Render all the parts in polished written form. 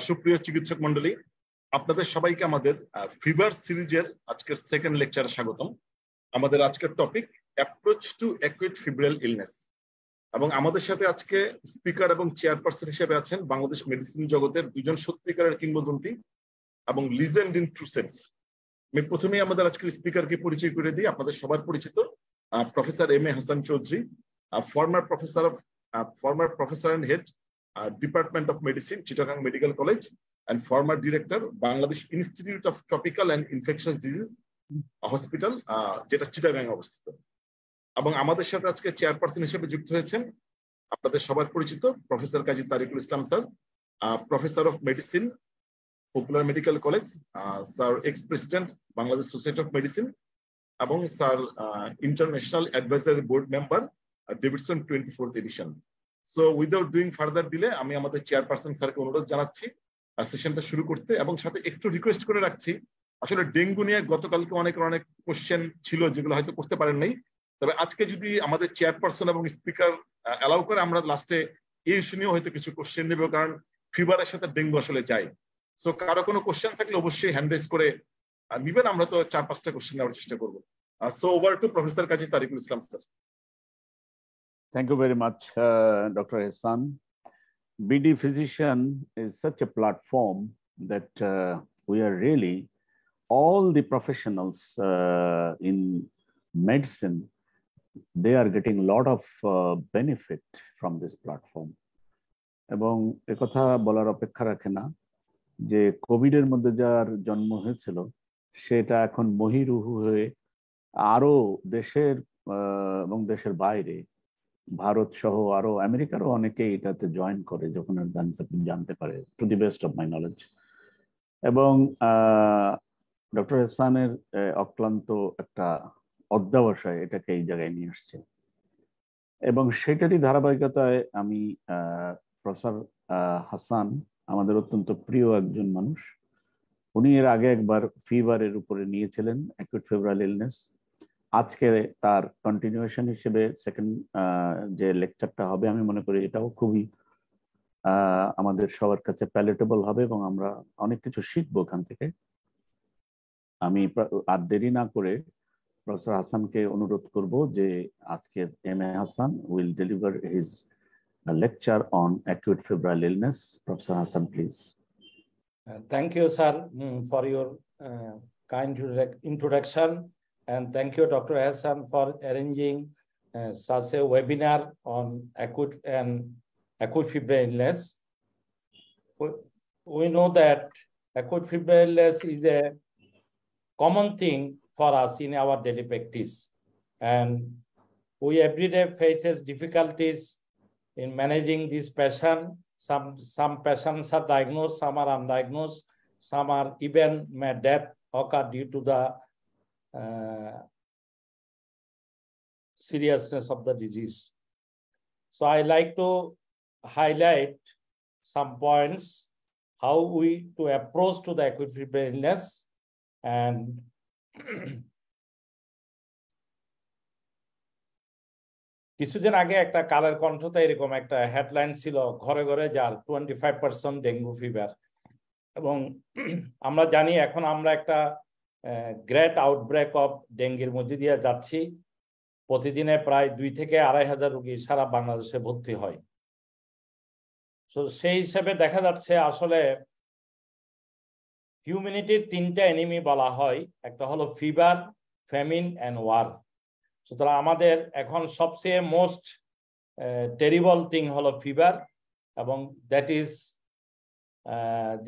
সুপ্রিয় চিকিৎসক মণ্ডলী, আপনাদের সবাইকে আমাদের ফিভার সিরিজের আজকের সেকেন্ড লেকচারে স্বাগতম। আমাদের আজকের topic approach to acute febrile illness, এবং আমাদের সাথে আজকে স্পিকার এবং চেয়ারপারসন হিসেবে আছেন বাংলাদেশ মেডিসিন জগতের দুজন সত্যিকারের কিংবদন্তি এবং লিজেন্ড ইন ট্রু সেন্স। আমি প্রথমেই আমাদের আজকের স্পিকারকে পরিচয় করে দিই। আপনাদের সবার পরিচিত professor M A Hasan Chowdhury, former professor and head Department of Medicine, Chittagong Medical College, and former director, Bangladesh Institute of Tropical and Infectious Disease Hospital, যেটা চিটাগাং অবস্থিত। এবং আমাদের সাথে আজকে চেয়ারপারসন হিসেবে যুক্ত হয়েছেন আপনাদের সবার পরিচিত professor Kazi Tariqul Islam sir, professor of medicine, popular medical college, sir ex president Bangladesh society of medicine, এবং sir international advisory board member, Davidson 24th edition. So without doing further delay আমি আমাদের চেয়ারপারসন স্যারকে অনুরোধ জানাচ্ছি সেশনটা শুরু করতে, এবং সাথে একটু রিকোয়েস্ট করে রাখছি, আসলে ডেঙ্গু নিয়ে গতকালকে অনেক কোশ্চেন ছিল যেগুলো হয়তো করতে পারেন নাই, তবে আজকে যদি আমাদের চেয়ারপারসন এবং স্পিকার অ্যালাউ করে আমরা লাস্টে এই ইস্যু নিয়েও হয়তো কিছু কোশ্চেন নেব, কারণ ফিভারের সাথে ডেঙ্গু আসলে যায়। সো কারো কোনো কোশ্চেন থাকলে অবশ্যই হ্যান্ড রেজ করে নিবেন, আমরা তো 4-5টা কোশ্চেন নেওয়ার চেষ্টা করবো। So over to professor Kazi Tariqul Islam sir. Thank you very much, Dr. Hassan. BD Physician is such a platform that we are really, all the professionals in medicine, they are getting a lot of benefit from this platform. এবং একথা বলার অপেক্ষা রাখে না যে কোভিডের মধ্যে যার জন্ম হয়েছিল সেটা এখন মহিরুহু হয়ে আরো দেশের এবং দেশের বাইরে, ভারত সহ আরো আমেরিকারও অনেকে এটাতে জয়েন করে যখন জানতে পারে, to the best of my knowledge. এবং ডক্টর হাসানের অক্লান্ত একটা অধ্যাবসায় এটাকে এই জায়গায় নিয়ে আসছে, এবং সেটারই ধারাবাহিকতায় আমি প্রফেসর হাসান আমাদের অত্যন্ত প্রিয় একজন মানুষ। উনি এর আগে একবার ফিভারের উপরে নিয়েছিলেন, অ্যাকুইট ফেব্রাইল ইলনেস। আজকে তার কন্টিনিউয়েশন হিসেবে সেকেন্ড যে লেকচারটা হবে, আমি মনে করি এটাও খুবই আমাদের সবার কাছে প্যালেটেবল হবে এবং আমরা অনেক কিছু শিখবো ওখান থেকে। আমি আর দেরি না করে প্রফেসর হাসানকে অনুরোধ করব যে আজকে M A Hasan will deliver his lecture on acute febrile illness. Professor Hasan, please. Thank you, sir, for your kind introduction. And thank you, Dr. Hassan, for arranging such a webinar on acute febrile illness. We know that acute febrile illness is a common thing for us in our daily practice. And we every day faces difficulties in managing this patient. Some patients are diagnosed, some are undiagnosed, some are even may death occur due to the seriousness of the disease. So I like to highlight some points how we to approach to the acute febrile illness. And কিছুদিন আগে একটা কালের কণ্ঠতে এরকম একটা headline ছিল, ঘরে ঘরে যার 25% dengue fever. এবং আমরা জানি এখন আমরা একটা গ্রেট আউটব্রেক অফ ডেঙ্গির মধ্যে দিয়ে যাচ্ছি। প্রতিদিনে প্রায় 2 থেকে 2.5 হাজার রোগী সারা বাংলাদেশে ভর্তি হয়। তো সেই হিসেবে দেখা যাচ্ছে আসলে হিউম্যানিটির 3টা এনিমি বলা হয়, একটা হলো ফিভার, ফ্যামিন অ্যান্ড ওয়ার। সুতরাং আমাদের এখন সবচেয়ে মোস্ট টেরিবল থিং হলো ফিভার, এবং that is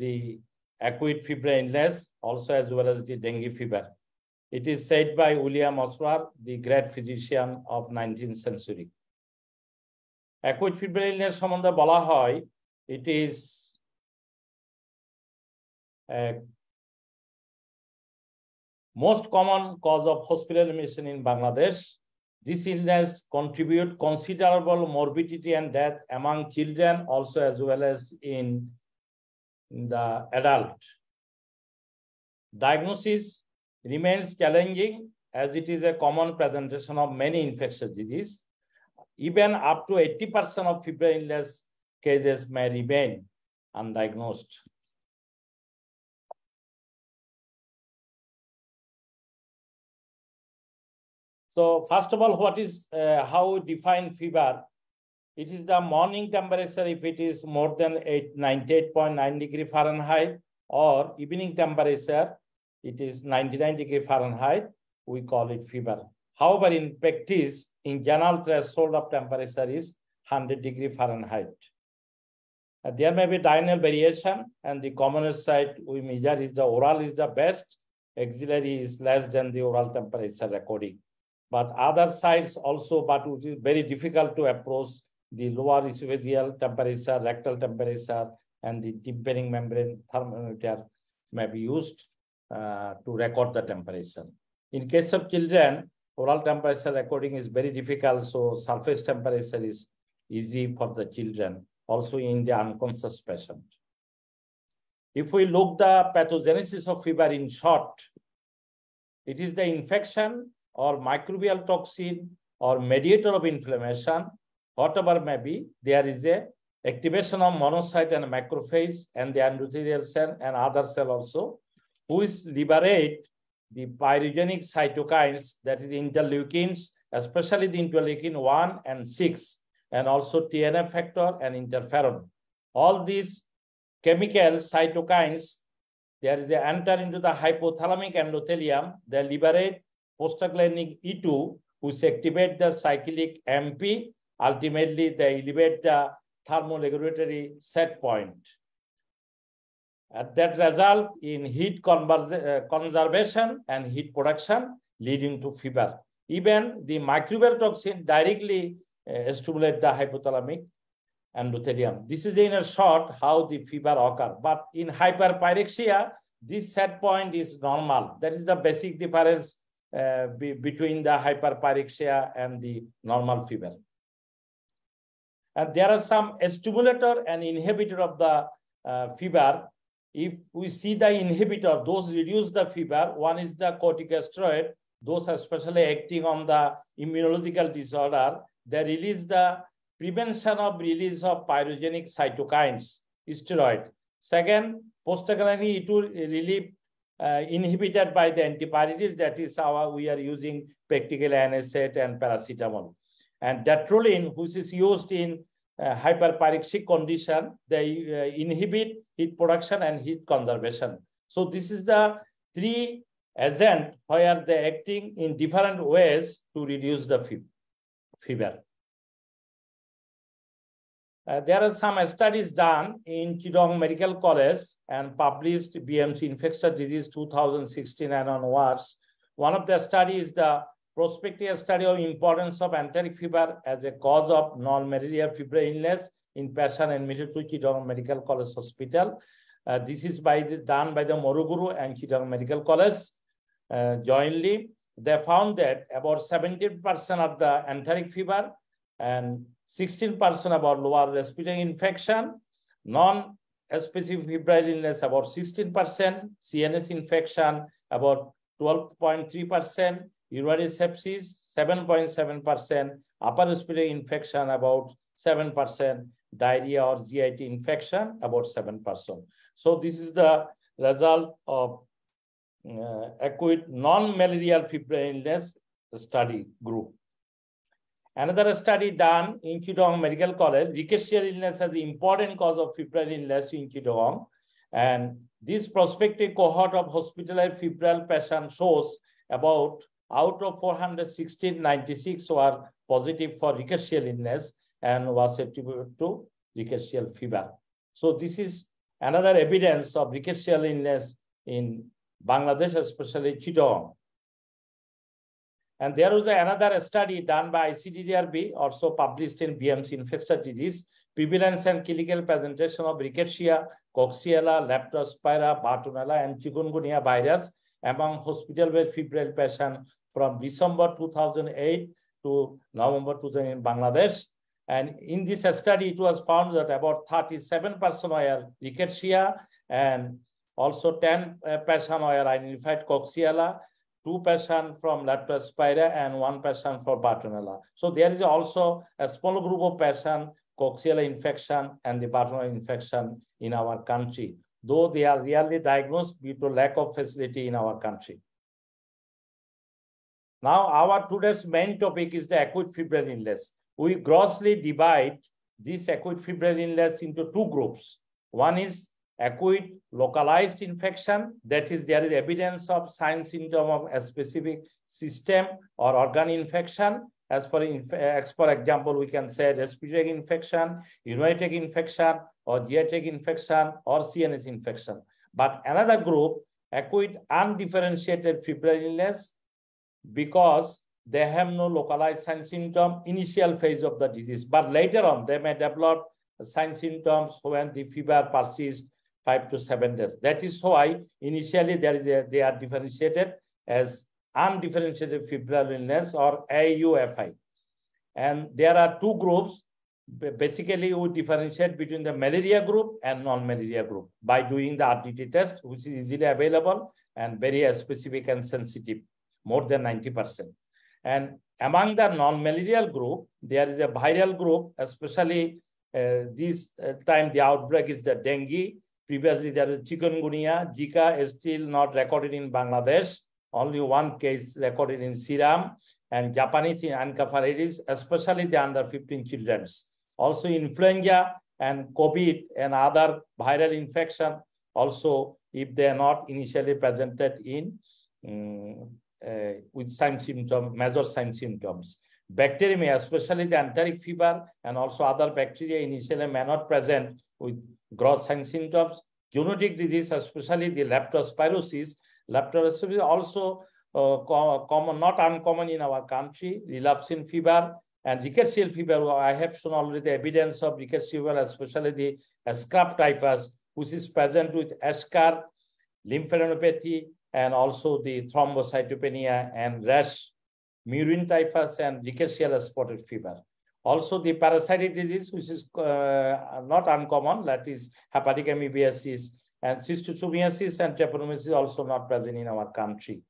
the acute febrile illness also, as well as the dengue fever. It is said by William Osler, the great physician of 19th century. Acute febrile illness সম্বন্ধে বলা হয়, it is a most common cause of hospital admission in Bangladesh. This illness contribute considerable morbidity and death among children also, as well as in the adult. Diagnosis remains challenging as it is a common presentation of many infectious disease. Even up to 80% of febrile illness cases may remain undiagnosed. So first of all, what is how we define fever? It is the morning temperature if it is more than 98.9 degree Fahrenheit, or evening temperature, it is 99 degree Fahrenheit, we call it fever. However, in practice, in general threshold of temperature is 100 degree Fahrenheit. There may be diurnal variation, and the commonest site we measure is the oral is the best, axillary is less than the oral temperature recording. But other sites also, but it is very difficult to approach the lower esophageal temperature, rectal temperature, and the tympanic membrane thermometer may be used to record the temperature. In case of children, oral temperature recording is very difficult, so surface temperature is easy for the children, also in the unconscious patient. If we look the pathogenesis of fever in short, it is the infection or microbial toxin or mediator of inflammation, whatever may be, there is a activation of monocyte and macrophage and the endothelial cell and other cell also, which liberate the pyrogenic cytokines, that is interleukins, especially the interleukin 1 and 6, and also TNF factor and interferon. All these chemical cytokines, there is a enter into the hypothalamic endothelium, they liberate prostaglandin E2, which activate the cyclic MP. Ultimately, they elevate the thermoregulatory set point. That result in heat conservation and heat production, leading to fever. Even the microbial toxin directly stimulate the hypothalamic endothelium. This is in a short how the fever occur. But in hyperpyrexia, this set point is normal. That is the basic difference between the hyperpyrexia and the normal fever. And there are some stimulator and inhibitor of the fever. If we see the inhibitor, those reduce the fever. One is the corticosteroid. Those are especially acting on the immunological disorder. They release the prevention of release of pyrogenic cytokines, steroid. Second, prostaglandin E2 relief inhibited by the antipyretics. That is how we are using practical NSAID and paracetamol. And datrolin, which is used in hyperpyrexic condition, they inhibit heat production and heat conservation. So this is the three agents where they acting in different ways to reduce the fever. There are some studies done in Chittagong Medical College and published BMC Infectious Disease 2016 and onwards. One of the studies is the prospective study of importance of enteric fever as a cause of non-malarial febrile illness in patient admitted to Chittagong Medical College Hospital. This is done by the Morogoro and Chittagong Medical College jointly. They found that about 17% of the enteric fever and 16% about lower respiratory infection, non-specific febrile illness about 16%, CNS infection about 12.3%, urinary sepsis 7.7%, upper respiratory infection about 7%, diarrhea or GIT infection about 7%. So this is the result of acute non-malarial febrile illness study group. Another study done in Chittagong Medical College, rickettsial illness as the important cause of febrile illness in Chittagong. And this prospective cohort of hospitalized febrile patients shows about out of 416, 96 were positive for rickettsial illness and was attributed to rickettsial fever. So this is another evidence of rickettsial illness in Bangladesh, especially Chittagong. And there was another study done by ICDDRB, also published in BMC Infectious Disease, prevalence and clinical presentation of rickettsia, Coxiella, Leptospira, Bartonella, and Chikungunya virus among hospital-based febrile patients from December 2008 to November 2000 in Bangladesh. And in this study, it was found that about 37% were rickettsia, and also 10 patients were identified Coxiella, 2 patients from Leptospira, and 1 patient for Bartonella. So there is also a small group of patients coxial infection and the buttonwound infection in our country, though they are rarely diagnosed due to lack of facility in our country. Now, our today's main topic is the acute febrile illness. We grossly divide this acute febrile illness into two groups. One is acute localized infection, that is, there is evidence of sign symptom of a specific system or organ infection. As for example, we can say respiratory infection, urinary tract infection, or GI tract infection, or CNS infection. But another group, acute undifferentiated febrile illness, because they have no localized sign symptom initial phase of the disease, but later on they may develop sign symptoms when the fever persists 5 to 7 days. That is why initially they are differentiated as undifferentiated febrile illness or AUFI. And there are two groups. Basically, we differentiate between the malaria group and non-malaria group by doing the RDT test, which is easily available and very specific and sensitive, more than 90%. And among the non-malarial group, there is a viral group, especially this time the outbreak is the dengue. Previously, there is chikungunya. Zika is still not recorded in Bangladesh. Only one case recorded in Seram, and Japanese encephalitis, especially the under 15 children. Also influenza and COVID and other viral infection, also if they are not initially presented in with sign symptoms, major sign symptoms. Bacteremia, especially the enteric fever and also other bacteria initially may not present with gross sign symptoms. Zoonotic disease, especially the leptospirosis. Leptospirosis also common, not uncommon in our country. Relapsing fever and rickettsial fever. I have shown already the evidence of rickettsial fever, especially the scrub typhus, which is present with eschar, lymphadenopathy, and also the thrombocytopenia and rash, murine typhus, and rickettsial spotted fever. Also the parasitic disease, which is not uncommon, that is hepatic amoebiasis, and schistosomiasis and trypanosomiasis also not present in our country.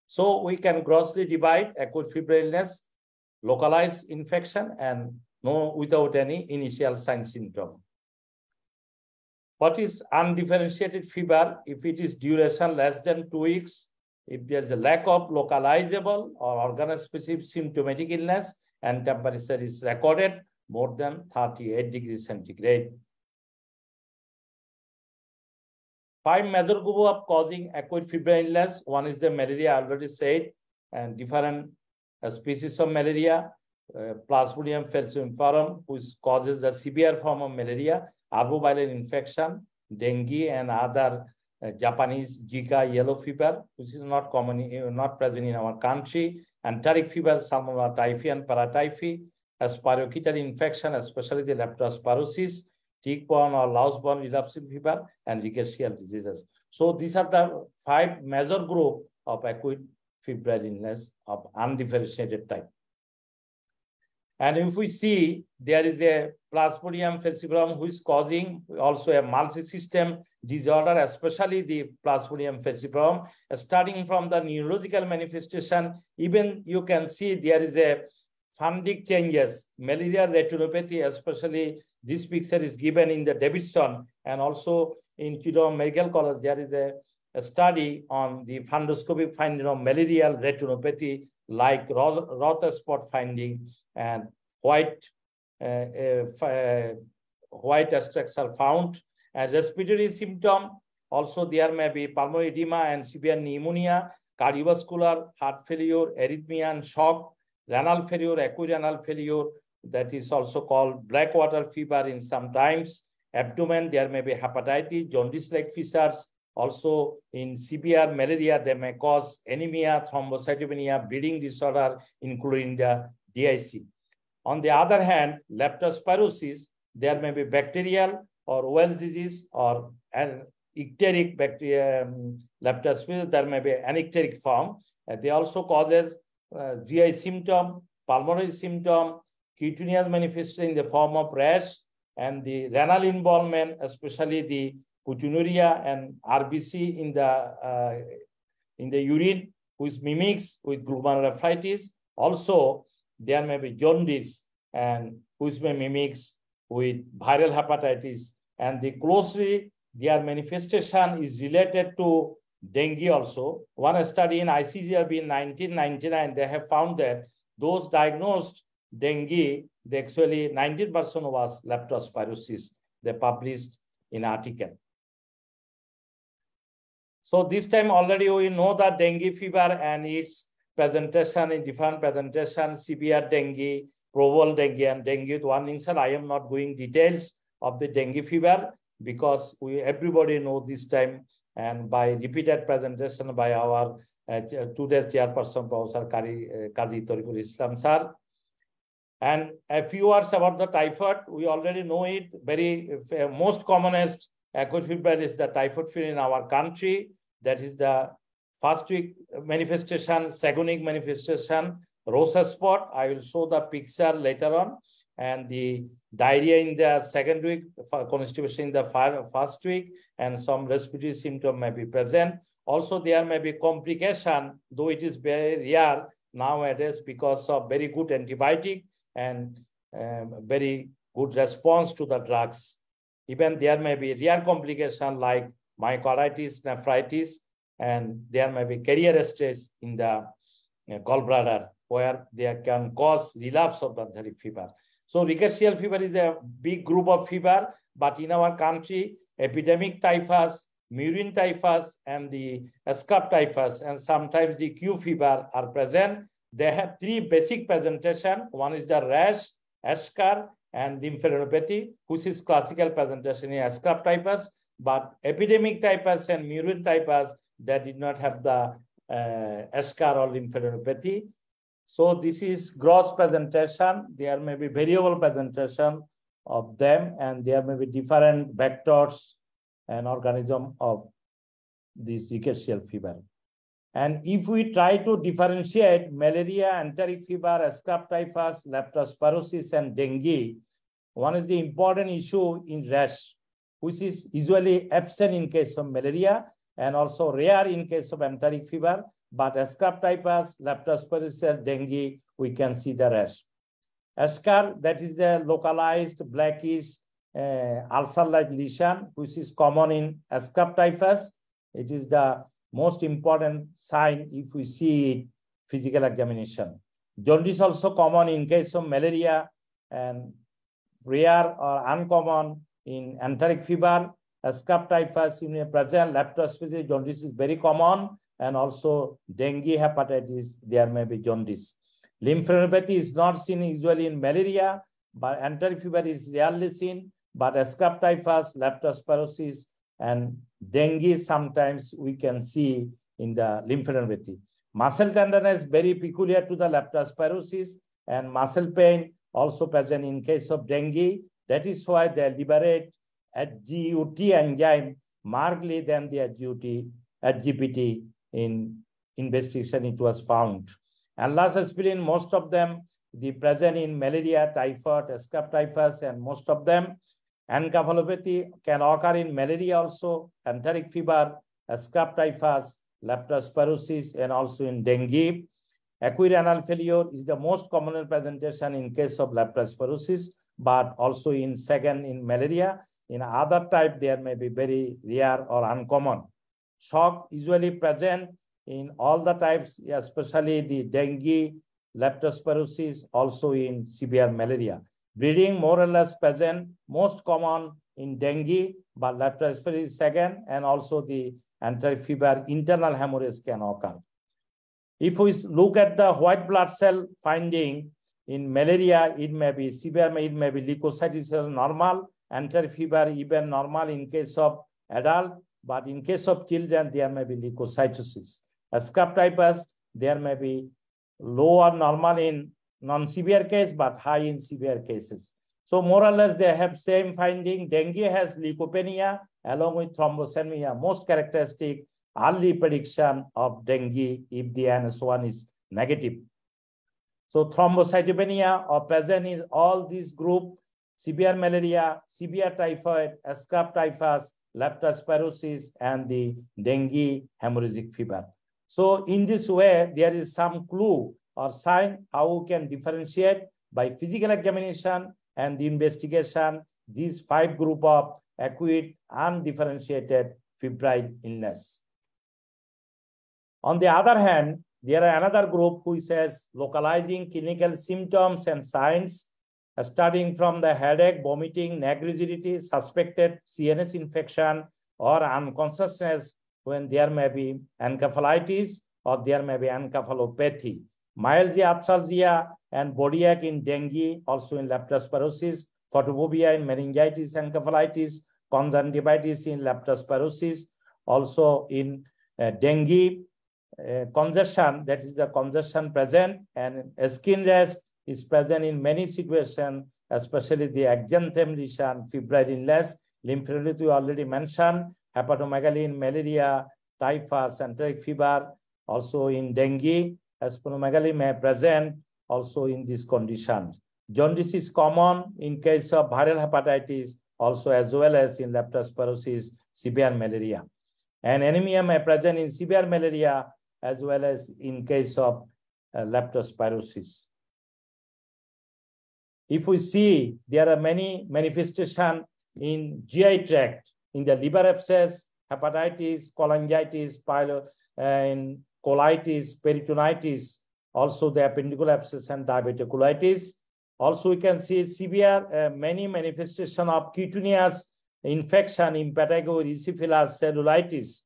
So we can grossly divide acute febrile illness, localized infection, and no without any initial sign symptom. What is undifferentiated fever? If it is duration less than 2 weeks, if there's a lack of localizable or organ-specific symptomatic illness, and temperature is recorded more than 38 degrees centigrade. 5 major groups of causing acute febrile illness. One is the malaria, I already said, and different species of malaria, Plasmodium falciparum, which causes the severe form of malaria, arboviral infection, dengue, and other Japanese Zika yellow fever, which is not common, not present in our country, enteric fever, Salmonella typhi and paratyphi, spirochetal infection, especially the leptospirosis, tick-borne or louse-borne relapsing fever, and rickettsial diseases. So these are the 5 major groups of acute febrile illness of undifferentiated type. And if we see, there is a Plasmodium falciparum which is causing also a multi-system disorder, especially the Plasmodium falciparum, starting from the neurological manifestation. Even you can see there is a fundic changes, malaria retinopathy, especially this picture is given in the Davidson, and also in Kidron Medical College, there is a study on the fundoscopic finding of malarial retinopathy, like Roth spot finding and white extracts are found. And respiratory symptom, also there may be pulmonary edema and severe pneumonia, cardiovascular, heart failure, arrhythmia and shock, renal failure, acute renal failure, that is also called black water fever in sometimes. Abdomen, there may be hepatitis, jaundice-like features. Also in severe malaria, they may cause anemia, thrombocytopenia, bleeding disorder, including the DIC. On the other hand, leptospirosis, there may be bacterial or Wells disease or an icteric bacteria, leptospirosis, there may be an icteric form. They also causes GI symptom, pulmonary symptom, cutaneous manifestation in the form of rash, and the renal involvement, especially the proteinuria and RBC in the urine, which mimics with glomerulonephritis. Also, there may be jaundice, and which may mimics with viral hepatitis, and closely their manifestation is related to dengue also. One study in ICGRB in 1999, they have found that those diagnosed dengue, they actually 19% was leptospirosis. They published in article. So this time already we know that dengue fever and its presentation in different presentations, severe dengue, probable dengue, and dengue with warning cell. I am not going details of the dengue fever because everybody know this time, and by repeated presentation by our today's chairperson, Professor Kazi Tariqul Islam sir. And a few words about the typhoid. We already know it. Very most commonest acute fever is the typhoid fever in our country. That is the first week manifestation, second week manifestation, rosacea spot. I will show the picture later on. And the diarrhea in the second week, constipation in the first week, and some respiratory symptom may be present. Also, there may be complication, though it is very rare nowadays because of very good antibiotic and very good response to the drugs. Even there may be rare complication like myocarditis, nephritis, and there may be carrier stage in the gallbladder where they can cause relapse of the enteric fever. So rickettsial fever is a big group of fever, but in our country, epidemic typhus, murine typhus, and the scab typhus, and sometimes the Q fever are present. They have three basic presentation. One is the rash, eschar, and lymphadenopathy, which is classical presentation in scab typhus, but epidemic typhus and murine typhus, they did not have the eschar or lymphadenopathy. So this is gross presentation. There may be variable presentation of them, and there may be different vectors and organism of this rickettsial fever. And if we try to differentiate malaria, enteric fever, scab typhus, leptospirosis, and dengue, one is the important issue in rash, which is usually absent in case of malaria and also rare in case of enteric fever. But scab typhus, leptospirosis, dengue, we can see the rash. Eschar, that is the localized blackish ulcer-like lesion, which is common in scab typhus. It is the most important sign if we see it physical examination. Jaundice also common in case of malaria and rare or uncommon in enteric fever. Scab typhus in a present, leptospirosis, jaundice is very common, and also dengue, hepatitis, there may be jaundice. Lymphadenopathy is not seen usually in malaria, but enteric fever is rarely seen, but scab typhus, leptospirosis, and dengue sometimes we can see in the lymphadenopathy. Muscle tenderness very peculiar to the leptospirosis, and muscle pain also present in case of dengue. That is why they liberate SGUT enzyme markedly than the SGPT in investigation it was found. And last aspirin, most of them, the present in malaria, typhoid, scab typhus, and most of them. Encephalopathy can occur in malaria also, enteric fever, scab typhus, leptospirosis, and also in dengue. Acute renal failure is the most common presentation in case of leptospirosis, but also in second in malaria. In other type, there may be very rare or uncommon. Shock usually present in all the types, especially the dengue, leptospirosis, also in severe malaria. Bleeding more or less present, most common in dengue, but leptospirosis second, and also the enteric fever, internal hemorrhage can occur. If we look at the white blood cell finding in malaria, it may be severe, it may be leukocytes normal, enteric fever even normal in case of adult, but in case of children, there may be leukocytosis. Scab typhus, there may be low or normal in non-severe case, but high in severe cases. So more or less, they have same finding. Dengue has leukopenia along with thrombocytopenia, most characteristic early prediction of dengue if the NS1 is negative. So thrombocytopenia are present in all these group: severe malaria, severe typhoid, scab typhus, leptospirosis, and the dengue hemorrhagic fever. So in this way, there is some clue or sign how we can differentiate by physical examination and the investigation, these 5 groups of acute undifferentiated febrile illness. On the other hand, there are another group who says localizing clinical symptoms and signs, starting from the headache, vomiting, neck rigidity, suspected CNS infection, or unconsciousness when there may be encephalitis or there may be encephalopathy. Myalgia, arthralgia, and body ache in dengue, also in leptospirosis, photophobia in meningitis, encephalitis, conjunctivitis in leptospirosis, also in dengue, congestion, that is the congestion present, and skin rash is present in many situations, especially the exanthem lesion, febrile illness, lymphadenopathy we already mentioned, hepatomegaly in malaria, typhus, enteric fever, also in dengue, splenomegaly may present also in these conditions. Jaundice is common in case of viral hepatitis, also as well as in leptospirosis, severe malaria. And anemia may present in severe malaria as well as in case of leptospirosis. If we see, there are many manifestations in GI tract, in the liver abscess, hepatitis, cholangitis, in colitis, peritonitis, also the appendicular abscess and diverticulitis. Also, we can see severe, many manifestations of cutaneous infection in impetigo erysipelas cellulitis,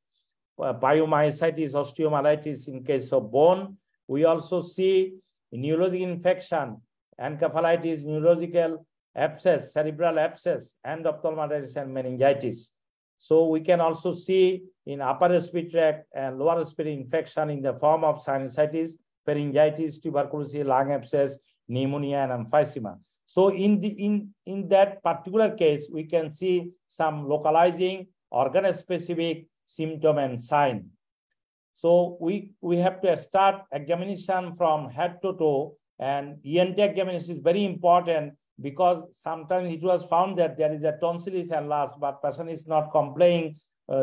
pyomyositis, osteomyelitis in case of bone. We also see neurologic infection, encephalitis, neurological abscess, cerebral abscess, and ophthalmitis and meningitis. So we can also see in upper respiratory tract and lower respiratory infection in the form of sinusitis, pharyngitis, tuberculosis, lung abscess, pneumonia, and emphysema. So in that particular case, we can see some localizing organ-specific symptom and sign. So we have to start examination from head to toe, and ENT examination is very important because sometimes it was found that there is a tonsillis enlarged, but person is not complaining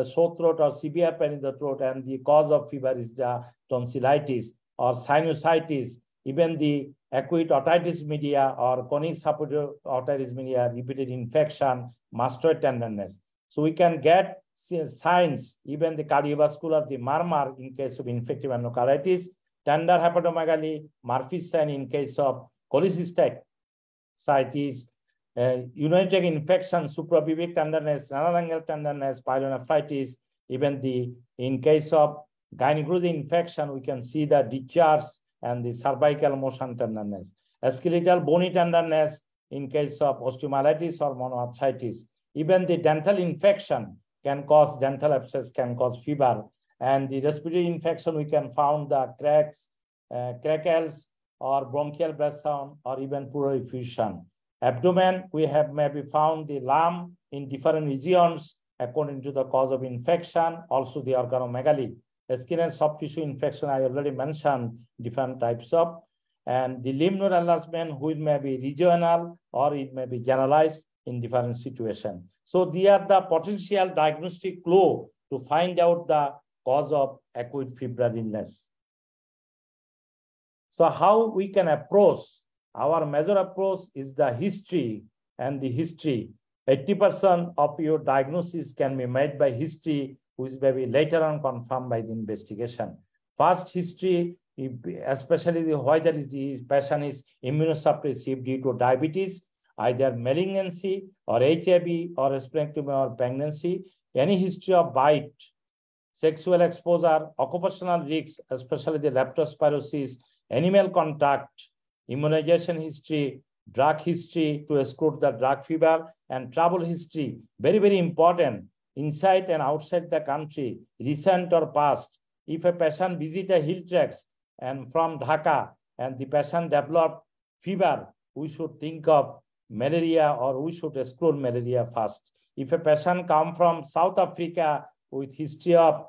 sore throat or severe pain in the throat, and the cause of fever is the tonsillitis or sinusitis, even the acute otitis media or chronic suppurative otitis media, repeated infection, mastoid tenderness. So we can get signs, even the cardiovascular, the murmur in case of infective endocarditis, tender hepatomegaly, Murphy's sign in case of cholecystitis, urinary infection, suprapubic tenderness, narangal tenderness, pyelonephritis, even in case of gynecologic infection, we can see the discharge and the cervical motion tenderness. Skeletal bony tenderness in case of osteomyelitis or monoarthritis. Even the dental infection can cause dental abscess, can cause fever. And the respiratory infection, we can found the cracks, crackles, or bronchial breath sound, or even pleural effusion. Abdomen, we have maybe found the lump in different regions according to the cause of infection, also the organomegaly. Skin and soft tissue infection, I already mentioned different types of, and the lymph node enlargement, which may be regional or it may be generalized in different situations. So they are the potential diagnostic clue to find out the cause of acute febrile illness. So how we can approach? Our major approach is the history, and the history. 80% of your diagnosis can be made by history, which may be later on confirmed by the investigation. First, history, especially whether the patient is immunosuppressive due to diabetes, either malignancy or HIV or splenectomy or pregnancy, any history of bite, sexual exposure, occupational risks, especially the leptospirosis, animal contact, immunization history, drug history to exclude the drug fever, and travel history, very, very important, inside and outside the country, recent or past. If a patient visit a hill tracks and from Dhaka and the patient develop fever, we should think of malaria or we should exclude malaria first. If a patient come from South Africa with history of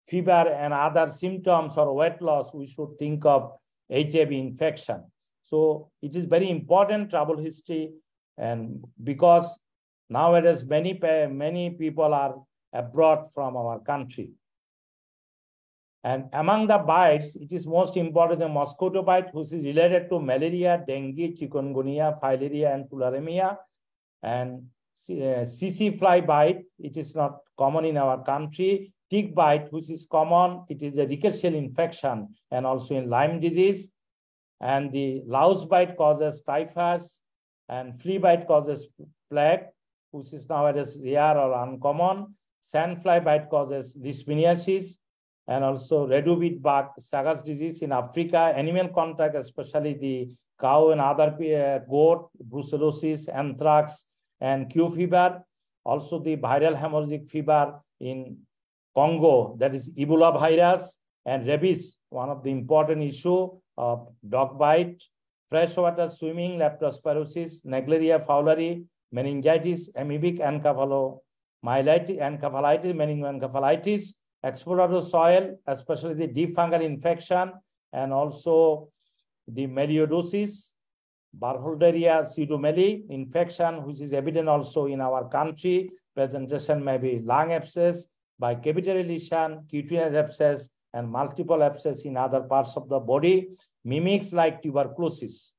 fever and other symptoms or weight loss, we should think of HIV infection. So it is very important travel history, and because nowadays many people are abroad from our country. And among the bites, it is most important the mosquito bite, which is related to malaria, dengue, chikungunya, filaria, and tularemia. And CC fly bite, it is not common in our country. Tick bite, which is common, it is a rickettsial infection, and also in Lyme disease. And the louse bite causes typhus, and flea bite causes plague, which is nowadays rare or uncommon. Sandfly bite causes leishmaniasis, and also redovid bug, Chagas disease in Africa. Animal contact, especially the cow and other goat, brucellosis, anthrax, and Q fever. Also the viral hemorrhagic fever in Congo, that is Ebola virus, and rabies, one of the important issue of dog bite, freshwater swimming, leptospirosis, Naegleria fowleri, meningitis, amoebic encephalitis, meningoencephalitis, exposure to soil, especially the deep fungal infection, and also the melioidosis, Burkholderia pseudomeli infection, which is evident also in our country. Presentation may be lung abscess, by capillary lesion, cutaneous abscess, and multiple abscess in other parts of the body. Mimics like tuberculosis,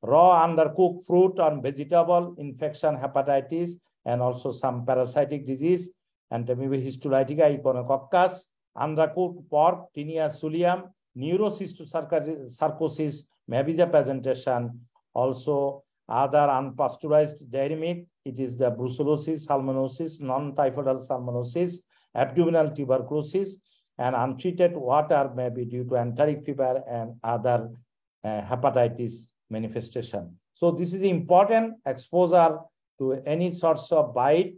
raw undercooked fruit or vegetable infection, hepatitis, and also some parasitic disease, and maybe histolytica echonococcus, undercooked pork, Tinea solium, neurocystosarcosis may be the presentation. Also, other unpasteurized dairy milk, it is the brucellosis, salmonellosis, non-typhoidal salmonellosis, abdominal tuberculosis, and untreated water may be due to enteric fever and other hepatitis manifestation. So this is important exposure to any sorts of bite,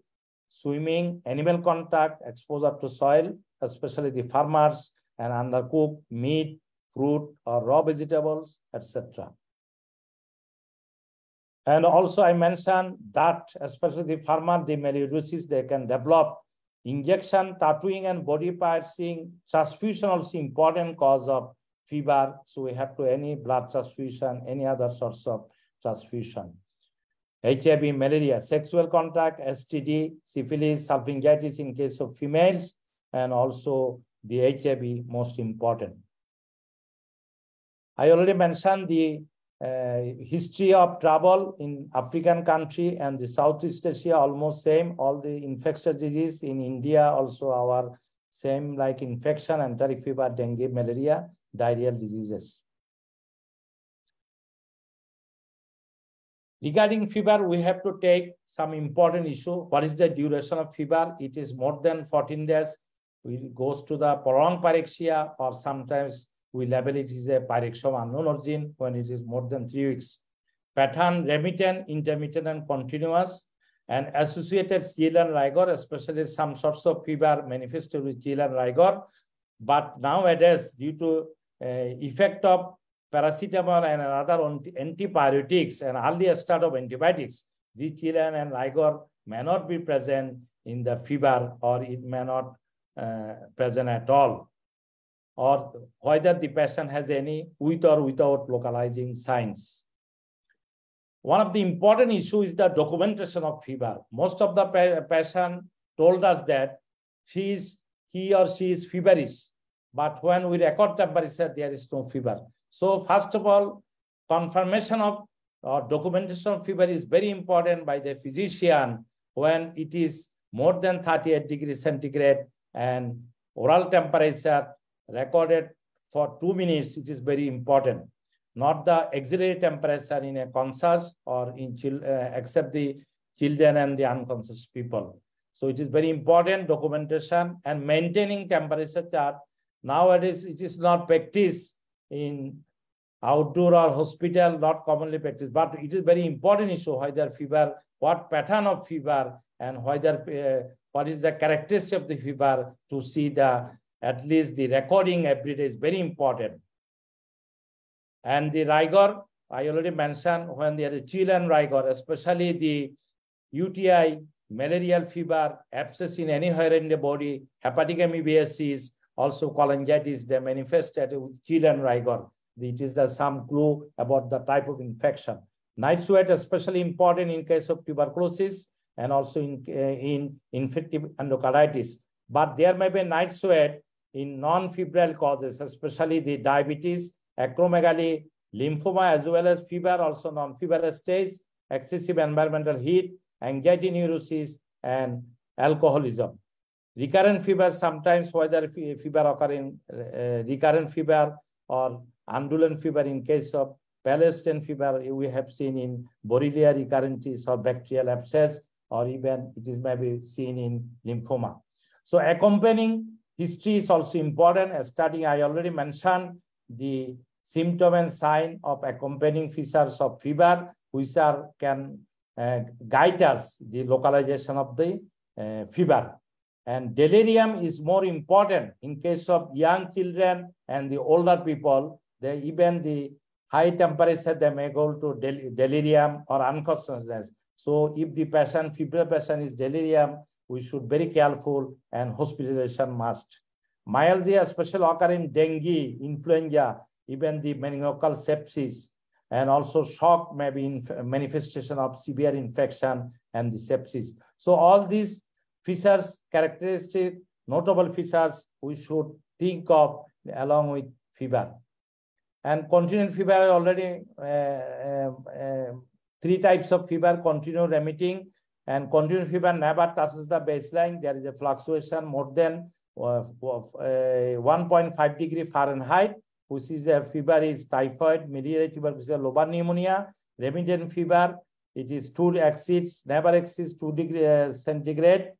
swimming, animal contact, exposure to soil, especially the farmers, and undercooked meat, fruit, or raw vegetables, etc. And also I mentioned that, especially the farmer, the melioidosis, they can develop injection, tattooing, and body piercing. Transfusion also important cause of fever. So we have to any blood transfusion, any other sorts of transfusion. HIV, malaria, sexual contact, STD, syphilis, salpingitis in case of females, and also the HIV most important. I already mentioned the history of travel in African country and the Southeast Asia, almost same. All the infectious disease in India also our same, like infection, enteric fever, dengue, malaria, diarrheal diseases. Regarding fever, we have to take some important issue. What is the duration of fever? It is more than 14 days. It goes to the prolonged pyrexia, or sometimes we label it as a pyrexia of unknown origin when it is more than 3 weeks. Pattern remittent, intermittent, and continuous, and associated chill and rigor, especially some sorts of fever manifested with chill and rigor. But nowadays, due to effect of paracetamol and other antibiotics and earlier start of antibiotics, the chill and rigor may not be present in the fever, or it may not present at all, or whether the patient has any with or without localizing signs. One of the important issues is the documentation of fever. Most of the patient told us that he or she is feverish, but when we record temperature, there is no fever. So first of all, confirmation of documentation of fever is very important by the physician when it is more than 38 degrees centigrade and oral temperature recorded for 2 minutes. It is very important, not the auxiliary temperature in a conscious or in except the children and the unconscious people. So it is very important documentation and maintaining temperature chart. Nowadays, it is not practiced in outdoor or hospital, not commonly practiced, but it is very important issue whether fever, what pattern of fever, and whether what is the characteristic of the fever, to see the at least the recording every day is very important. And the rigor, I already mentioned, when there is chill and rigor, especially the UTI, malarial fever, abscess in anywhere in the body, hepatic amoebiasis, also cholangitis, they manifested with chill and rigor. It is some clue about the type of infection. Night sweat, especially important in case of tuberculosis and also in infective endocarditis. But there may be night sweat in non-febrile causes, especially the diabetes, acromegaly, lymphoma, as well as fever, also non-febrile stage, excessive environmental heat, anxiety neurosis, and alcoholism. Recurrent fever, sometimes whether fever occurring recurrent fever or undulent fever in case of Palestine fever, we have seen in Borrelia recurrentis or bacterial abscess, or even it is maybe seen in lymphoma. So accompanying history is also important. Starting, I already mentioned the symptom and sign of accompanying features of fever, which can guide us the localization of the fever. And delirium is more important in case of young children and the older people. Even the high temperature, they may go to delirium or unconsciousness. So if the patient, febrile patient is delirium, we should be very careful and hospitalization must. Myalgia, especially occur in dengue, influenza, even the meningococcal sepsis, and also shock may be in manifestation of severe infection and the sepsis. So all these features, characteristic, notable features, we should think of along with fever. And continued fever, already three types of fever, continued remitting, and continued fever never touches the baseline. There is a fluctuation more than 1.5 degree Fahrenheit, which is a fever is typhoid, miliary tuberculosis, lobar pneumonia, remittent fever. It is never exceeds 2 degrees centigrade,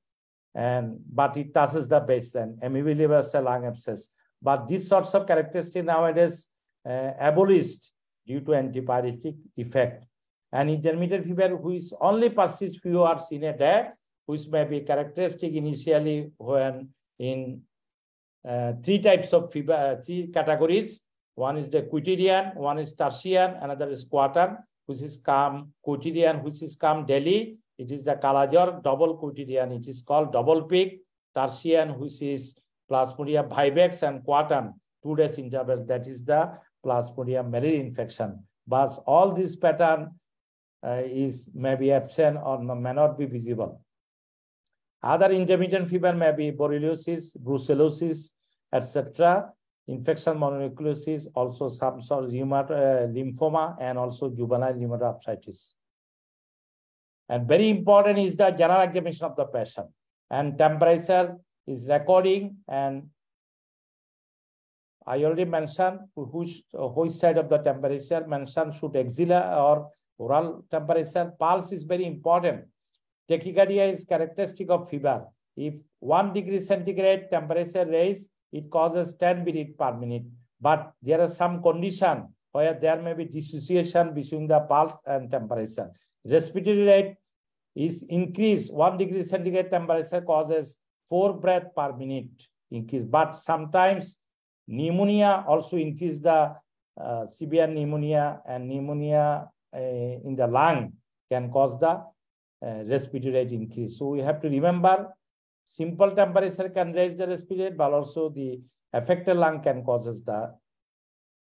but it touches the baseline, universal lung abscess. But these sorts of characteristics nowadays abolished due to antipyretic effect. And intermittent fever, which only persists few hours in a day, which may be characteristic initially when in three types of fever, three categories. One is the quotidian, one is tertian, another is quartan, which is calm, quotidian, which is calm daily. It is the Kalajor, double quotidian, it is called double peak, tertian, which is Plasmodium vivax, and quartan, 2 days interval, that is the Plasmodium malaria infection. But all this pattern may be absent or may not be visible. Other intermittent fever may be borreliosis, brucellosis, etc. Infection mononucleosis, also some sort of lymphoma, and also juvenile rheumatoid. And very important is the general examination of the patient. And temperature is recording, and I already mentioned which side of the temperature mentioned should axilla or oral temperature. Pulse is very important. Tachycardia is characteristic of fever. If 1 degree centigrade temperature raise, it causes 10 beats per minute. But there are some conditions where there may be dissociation between the pulse and temperature. Respiratory rate is increased. 1 degree centigrade temperature causes 4 breaths per minute increase. But sometimes pneumonia also increase the severe pneumonia, and pneumonia in the lung can cause the respiratory rate increase. So we have to remember, simple temperature can raise the respiratory rate, but also the affected lung can cause the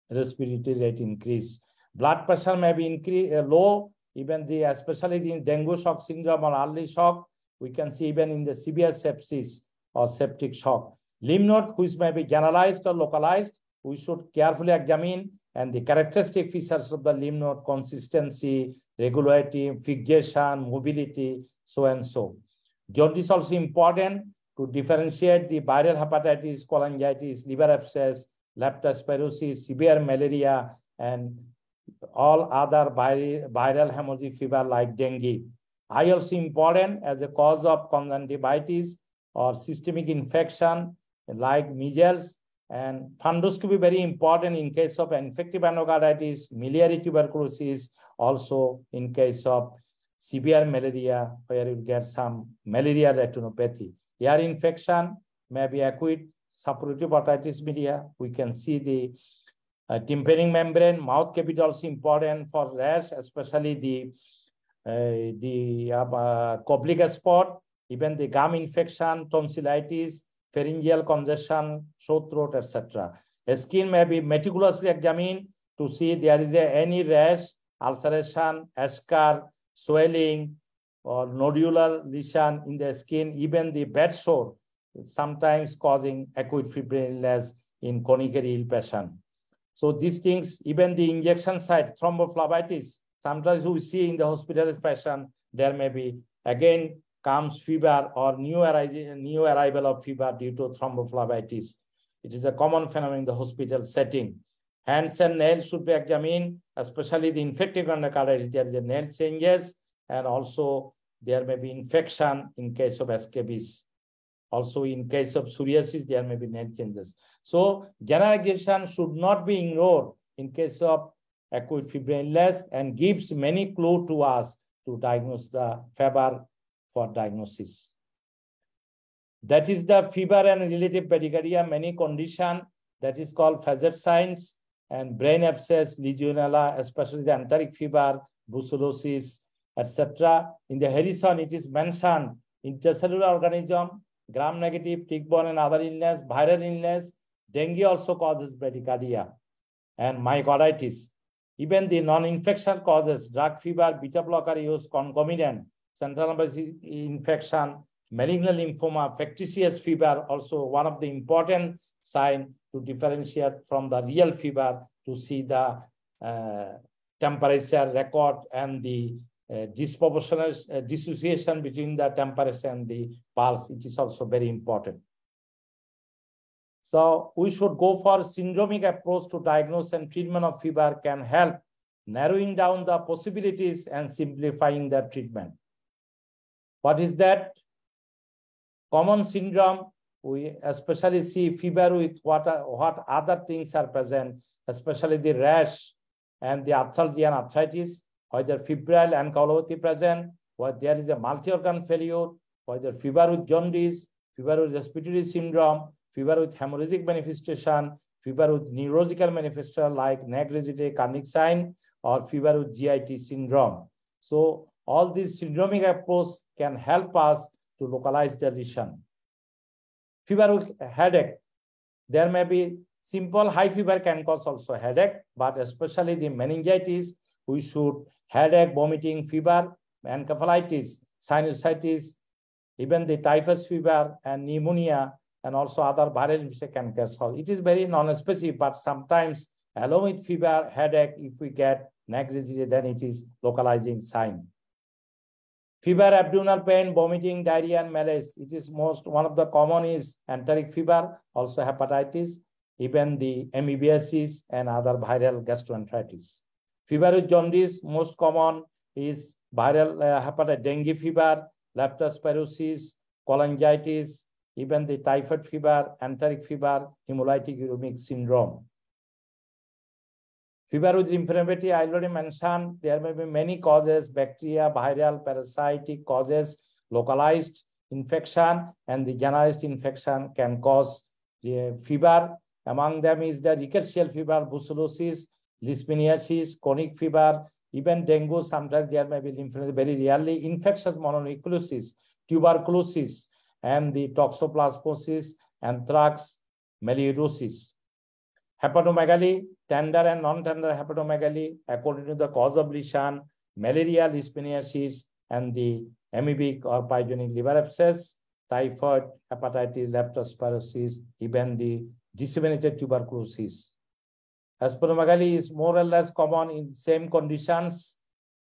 respiratory rate increase. Blood pressure may be low, even especially in dengue shock syndrome or early shock. We can see even in the severe sepsis or septic shock. Lymph node, which may be generalized or localized, we should carefully examine, and the characteristic features of the lymph node: consistency, regularity, fixation, mobility, so and so. Jaundice is also important to differentiate the viral hepatitis, cholangitis, liver abscess, leptospirosis, severe malaria, and all other viral hemorrhagic fever like dengue. Eye also important as a cause of conjunctivitis or systemic infection like measles, and fundoscopy very important in case of infective endocarditis, miliary tuberculosis, also in case of severe malaria, where you get some malaria retinopathy. Ear infection may be acute suppurative otitis media. We can see the tympanic membrane. Mouth cavity also important for rash, especially the Kobliga spot, even the gum infection, tonsillitis, pharyngeal congestion, sore throat, etc. Skin may be meticulously examined to see there is any rash, ulceration, eschar, swelling, or nodular lesion in the skin. Even the bed sore sometimes causing acute febrile illness in chronically ill patient. So these things, even the injection site, thrombophlebitis, sometimes we see in the hospital patient, there may be again comes fever or new arrival of fever due to thrombophlebitis. It is a common phenomenon in the hospital setting. Hands and nails should be examined, especially the infected endocarditis. There is a nail changes, and also there may be infection in case of scabies. Also, in case of psoriasis, there may be nail changes. So, generalization should not be ignored in case of acute febrile illness and gives many clues to us to diagnose the fever for diagnosis. That is the fever and relative bradycardia, many condition that is called Fazet signs and brain abscess, Legionella, especially the enteric fever, brucellosis, etc. In the Harrison, it is mentioned intracellular organism, gram-negative, tick-borne and other illness, viral illness, dengue also causes bradycardia, and myocarditis. Even the non-infection causes, drug fever, beta blocker use, concomitant, central nervous infection, malignant lymphoma, factitious fever, also one of the important signs to differentiate from the real fever to see the temperature record and the disproportionate dissociation between the temperature and the pulse. It is also very important. So we should go for syndromic approach to diagnosis and treatment of fever can help narrowing down the possibilities and simplifying the treatment. What is that? Common syndrome, we especially see fever with what other things are present, especially the rash and the arthralgia and arthritis, whether febrile and encephalopathy present, whether there is a multi-organ failure, whether fever with jaundice, fever with respiratory syndrome, fever with hemorrhagic manifestation, fever with neurological manifestation like neck rigidity, cardiac sign, or fever with GIT syndrome. So all these syndromic approach can help us to localize the lesion. Fever with headache. There may be simple high fever can cause also headache, but especially the meningitis, we should headache, vomiting, fever, encephalitis, sinusitis, even the typhus fever and pneumonia, and also other viral infection can cause. It is very non-specific, but sometimes along with fever, headache, if we get neck rigidity, then it is localizing sign. Fever, abdominal pain, vomiting, diarrhea, and malaise. It is one of the common is enteric fever, also hepatitis, even the amoebiasis and other viral gastroenteritis. Fever with jaundice, most common is viral hepatitis, dengue fever, leptospirosis, cholangitis, even the typhoid fever, enteric fever, hemolytic uremic syndrome. Fever with inflammatory, I already mentioned, there may be many causes, bacteria, viral, parasitic causes, localized infection, and the generalized infection can cause the fever. Among them is the rickettsial fever, brucellosis, leishmaniasis, chronic fever, even dengue. Sometimes there may be lymphadenopathy, very rarely infectious mononucleosis, tuberculosis, and the toxoplasmosis, anthrax, melioidosis. Hepatomegaly, tender and non-tender hepatomegaly, according to the cause of lesion, malaria, leishmaniasis, and the amoebic or pyogenic liver abscess, typhoid, hepatitis, leptospirosis, even the disseminated tuberculosis. Hepatomegaly is more or less common in same conditions.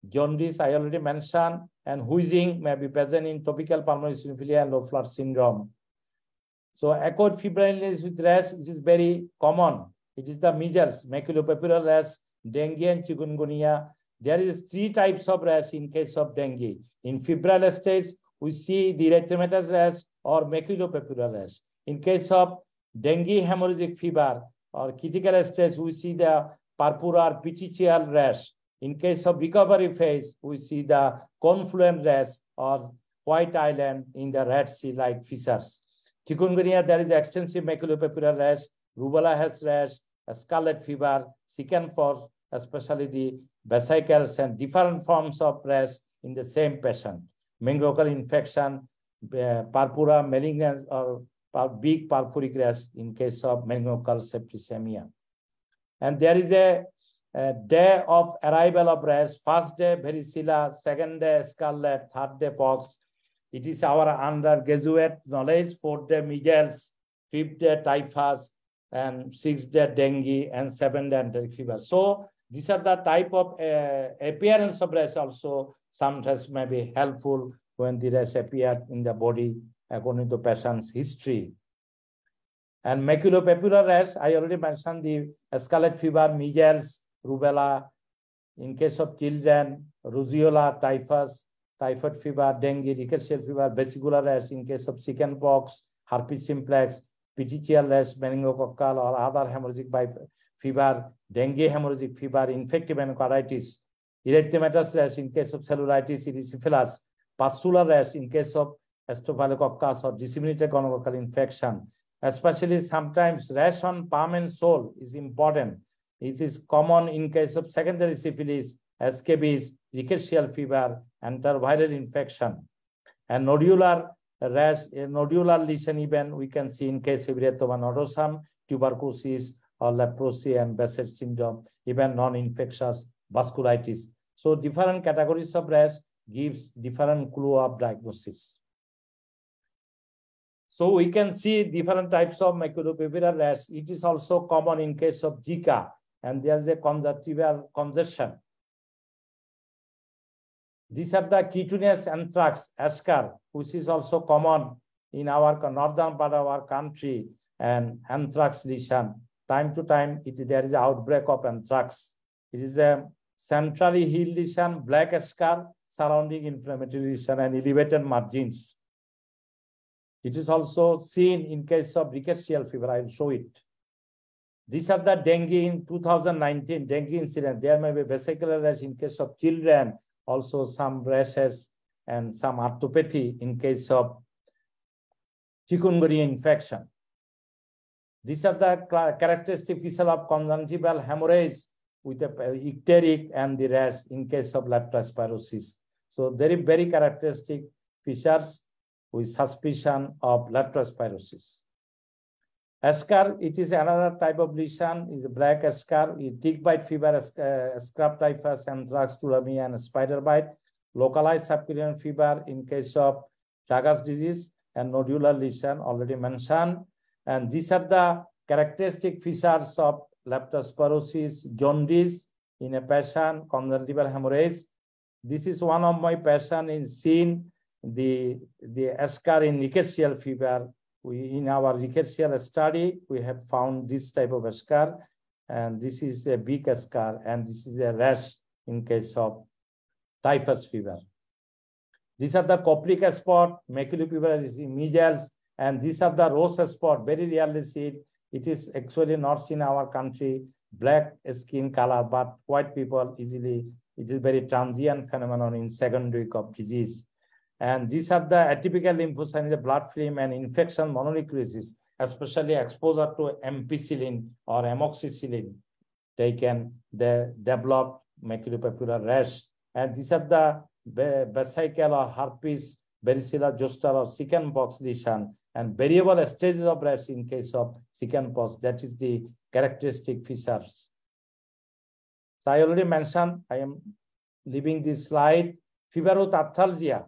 Jaundice, I already mentioned, and wheezing may be present in tropical pulmonary eosinophilia and Loeffler syndrome. So acute febrile illness with rash, this is very common. It is the measles, maculopapular rash, dengue, and chikungunya. There is 3 types of rash in case of dengue. In febrile stage, we see the erythematous rash or maculopapular rash. In case of dengue hemorrhagic fever or critical stage, we see the purpura or petechial rash. In case of recovery phase, we see the confluent rash or white island in the Red Sea like fissures. Chikungunya, there is extensive maculopapular rash. Rubella has rash, scarlet fever, chickenpox, especially the vesicles and different forms of rash in the same patient. Meningococcal infection, purpura, malignant or big purpuric rash in case of meningococcal septicemia. And there is a day of arrival of rash. First day varicella, second day scarlet, third day pox. It is our undergraduate knowledge. 4th day measles, 5th day typhus, and 6th day dengue, and 7th day enteric fever. So these are the type of appearance of rash also. Sometimes may be helpful when the rash appeared in the body according to patient's history. And maculopapular rash, I already mentioned the scarlet fever, measles, rubella. In case of children, rubeola, typhus, typhoid fever, dengue, rickettsial fever, vesicular rash. In case of chickenpox, herpes simplex, petechial rash, meningococcal or other hemorrhagic fever, dengue hemorrhagic fever, infective enteritis, erythematous rash in case of cellulitis, erysipelas, pustular rash in case of Staphylococcus or disseminated gonococcal infection. Especially sometimes rash on palm and sole is important. It is common in case of secondary syphilis, scabies, rickettsial fever, enteroviral infection. And nodular rash, nodular lesion even we can see in case of erythema nodosum, tuberculosis, or leprosy and Behçet syndrome, even non-infectious vasculitis. So different categories of rash gives different clue of diagnosis. So we can see different types of maculopapular rash. It is also common in case of Zika, and there's a conjunctival congestion. These are the cutaneous anthrax, ASCAR, which is also common in our northern part of our country, and anthrax lesion. Time to time, there is an outbreak of anthrax. It is a centrally healed lesion, black ASCAR, surrounding inflammatory lesion and elevated margins. It is also seen in case of rickettsial fever. I will show it. These are the dengue in 2019, dengue incident. There may be vesicular rash in case of children, also some rashes and some arthropathy in case of chikungunya infection. These are the characteristic features of conjunctival hemorrhage with a icteric and the rash in case of leptospirosis. So very, very characteristic features with suspicion of leptospirosis. ASCAR, it is another type of lesion, is a black ASCAR, tick bite fever, scrub typhus, anthrax, tularemia, and spider bite, localized subcutaneous fever in case of Chagas disease, and nodular lesion already mentioned. And these are the characteristic features of leptospirosis, jaundice in a patient, conjunctival hemorrhage. This is one of my patients in seen the ASCAR in rickettsial fever. In our rickettsial study, we have found this type of ASCAR, and this is a big ASCAR, and this is a rash in case of typhus fever. These are the Koprivka spot, maculopapular measles, and these are the rosacea spot, very rarely seen. It is actually not seen in our country, black skin color, but white people easily, it is very transient phenomenon in second week of disease. And these are the atypical lymphocytes in the blood film and infection mononucleosis, especially exposure to ampicillin or amoxicillin. They develop maculopapular rash. And these are the vesicle or herpes, varicella zoster or chickenpox lesion, and variable stages of rash in case of chickenpox. That is the characteristic features. So I already mentioned, I am leaving this slide. Fever with arthalgia.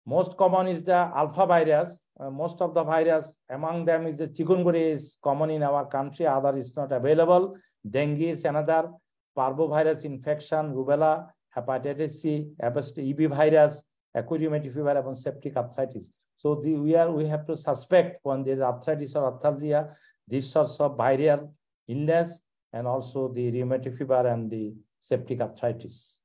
Most common is the alpha virus. Most of the virus, among them is the chikungunya is common in our country, other is not available. Dengue is another, parvovirus infection, rubella, hepatitis C, EB virus, acute rheumatic fever, and septic arthritis. So we have to suspect when there is arthritis or arthalgia, these sorts of viral illness, and also the rheumatic fever and the septic arthritis.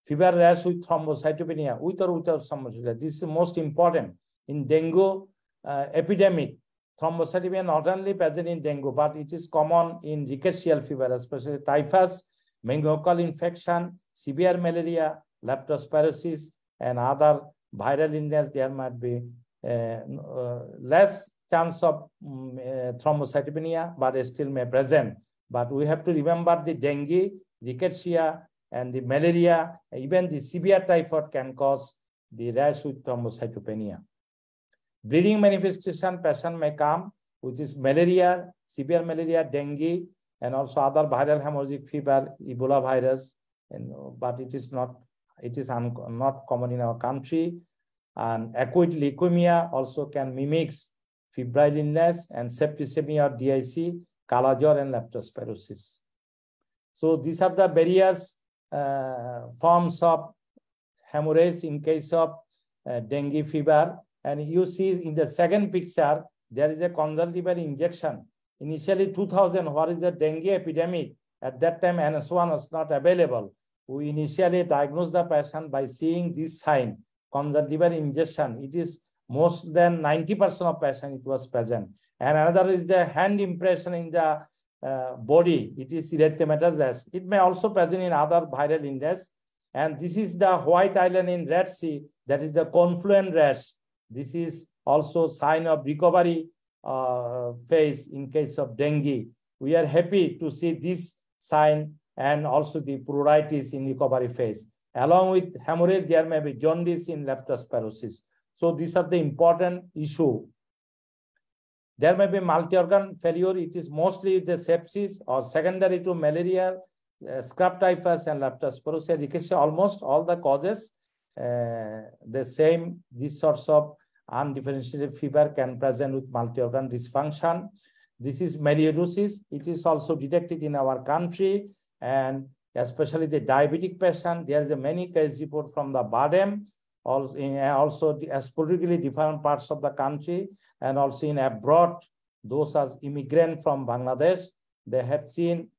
Fever rash with thrombocytopenia, with or without thrombocytopenia. This is most important. In dengue epidemic, thrombocytopenia not only present in dengue, but it is common in rickettsial fever, especially typhus, meningococcal infection, severe malaria, leptospirosis, and other viral illness. There might be less chance of thrombocytopenia, but still may present. But we have to remember the dengue, rickettsia, and the malaria, even the severe typhoid can cause the rash with thrombocytopenia. Bleeding manifestation patient may come, which is malaria, severe malaria, dengue, and also other viral hemorrhagic fever, Ebola virus, but it is not common in our country. And acute leukemia also can mimic febrile illness, and septicemia or DIC, Kalajor, and leptospirosis. So these are the various forms of hemorrhage in case of dengue fever. And you see in the second picture, there is a conjunctival injection. Initially 2000, what is the dengue epidemic? At that time, NS1 was not available. We initially diagnosed the patient by seeing this sign, conjunctival injection. It is more than 90% of patient it was present. And another is the hand impression in the body. It is erythematous. It may also present in other viral illness. And this is the white island in Red Sea. That is the confluent rash. This is also sign of recovery phase in case of dengue. We are happy to see this sign and also the pruritus in recovery phase. Along with hemorrhage, there may be jaundice in leptospirosis. So these are the important issue. There may be multi-organ failure. It is mostly the sepsis or secondary to malaria, scrub typhus, and leptospirosis. You can say almost all the causes the same. These sorts of undifferentiated fever can present with multi-organ dysfunction. This is melioidosis. It is also detected in our country, and especially the diabetic patient. There is a many case report from the Badem, also politically different parts of the country, and also in abroad. Those as immigrant from Bangladesh, they have seen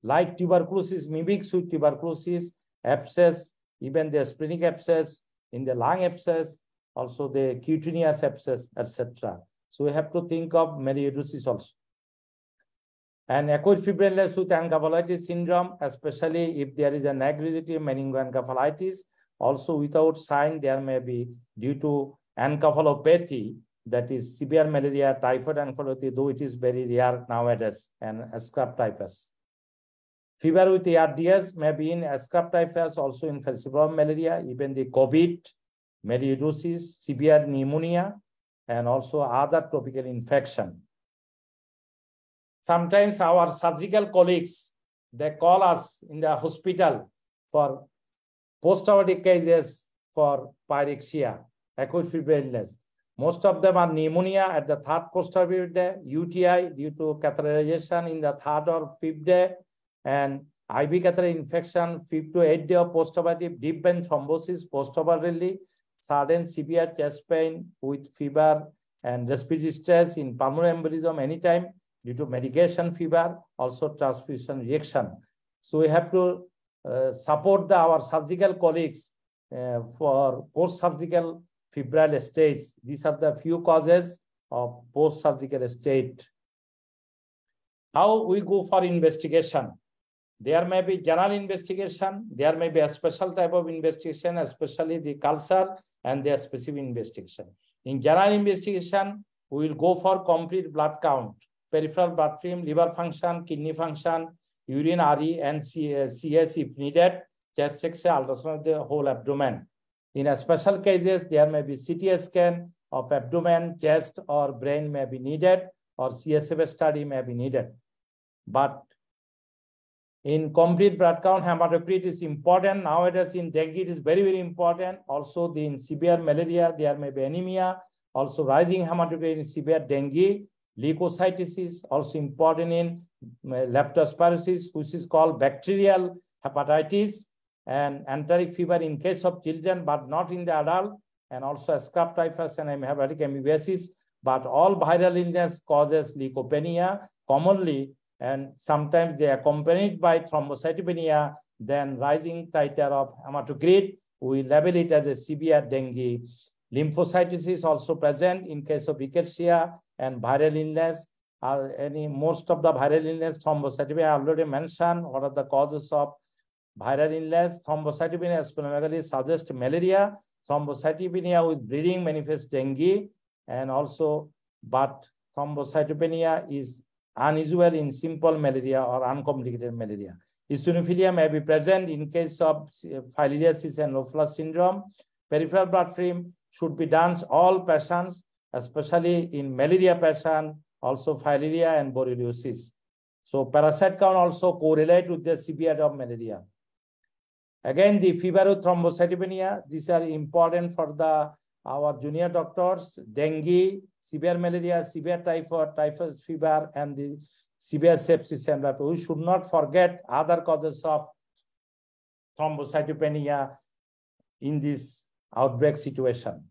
like tuberculosis mimics with tuberculosis, abscess, even the splenic abscess, in the lung abscess, also the cutaneous abscess, etc. So we have to think of melioidosis also. And acute febrile illness with encephalitis syndrome, especially if there is a negligible meningoencephalitis, also without sign, there may be due to encephalopathy, that is severe malaria, typhoid encephalopathy, though it is very rare nowadays, and scrub typhus. Fever with ARDS may be in scrub typhus, also in falciparum malaria, even the COVID, melioidosis, severe pneumonia, and also other tropical infection. Sometimes our surgical colleagues, they call us in the hospital for post-traumatic cases for pyrexia, acute febrile illness. Most of them are pneumonia at the third post-traumatic day, UTI due to catheterization in the third or fifth day, and IV catheter infection 5 to 8 day of post-operative deep vein thrombosis post-operatively, sudden severe chest pain with fever and respiratory stress in pulmonary embolism anytime due to medication fever, also transfusion reaction. So we have to support our surgical colleagues for post-surgical febrile states. These are the few causes of post-surgical state. How we go for investigation? There may be general investigation. There may be a special type of investigation, especially the culture and their specific investigation. In general investigation, we will go for complete blood count, peripheral blood film, liver function, kidney function, urine RE, and CS if needed, chest X-ray, ultrasound of the whole abdomen. In a special cases, there may be CT scan of abdomen, chest, or brain may be needed, or CSF study may be needed. But in complete blood count, hematocrit is important. Nowadays in dengue, it is very, very important. Also, in severe malaria, there may be anemia. Also, rising hematocrit in severe dengue. Leukocytosis is also important in leptospirosis, which is called bacterial hepatitis, and enteric fever in case of children, but not in the adult, and also scrub typhus and hepatic amoebiasis. But all viral illness causes leukopenia commonly, and sometimes they are accompanied by thrombocytopenia, then rising titer of hematocrit. We label it as a severe dengue. Lymphocytosis is also present in case of rickettsia and viral illness. Most of the viral illness, thrombocytopenia, I already mentioned. What are the causes of viral illness? Thrombocytopenia, splenomegaly suggests malaria. Thrombocytopenia with bleeding manifests dengue, and also, but thrombocytopenia is unusual in simple malaria or uncomplicated malaria. Eosinophilia may be present in case of filariasis and Lafleur syndrome. Peripheral blood film should be done all patients, especially in malaria patient, also filaria and borreliosis. So parasite count also correlate with the severity of malaria. Again, the fever with thrombocytopenia, these are important for the our junior doctors, dengue, severe malaria, severe typhoid, typhus fever, and the severe sepsis. And that we should not forget other causes of thrombocytopenia in this outbreak situation.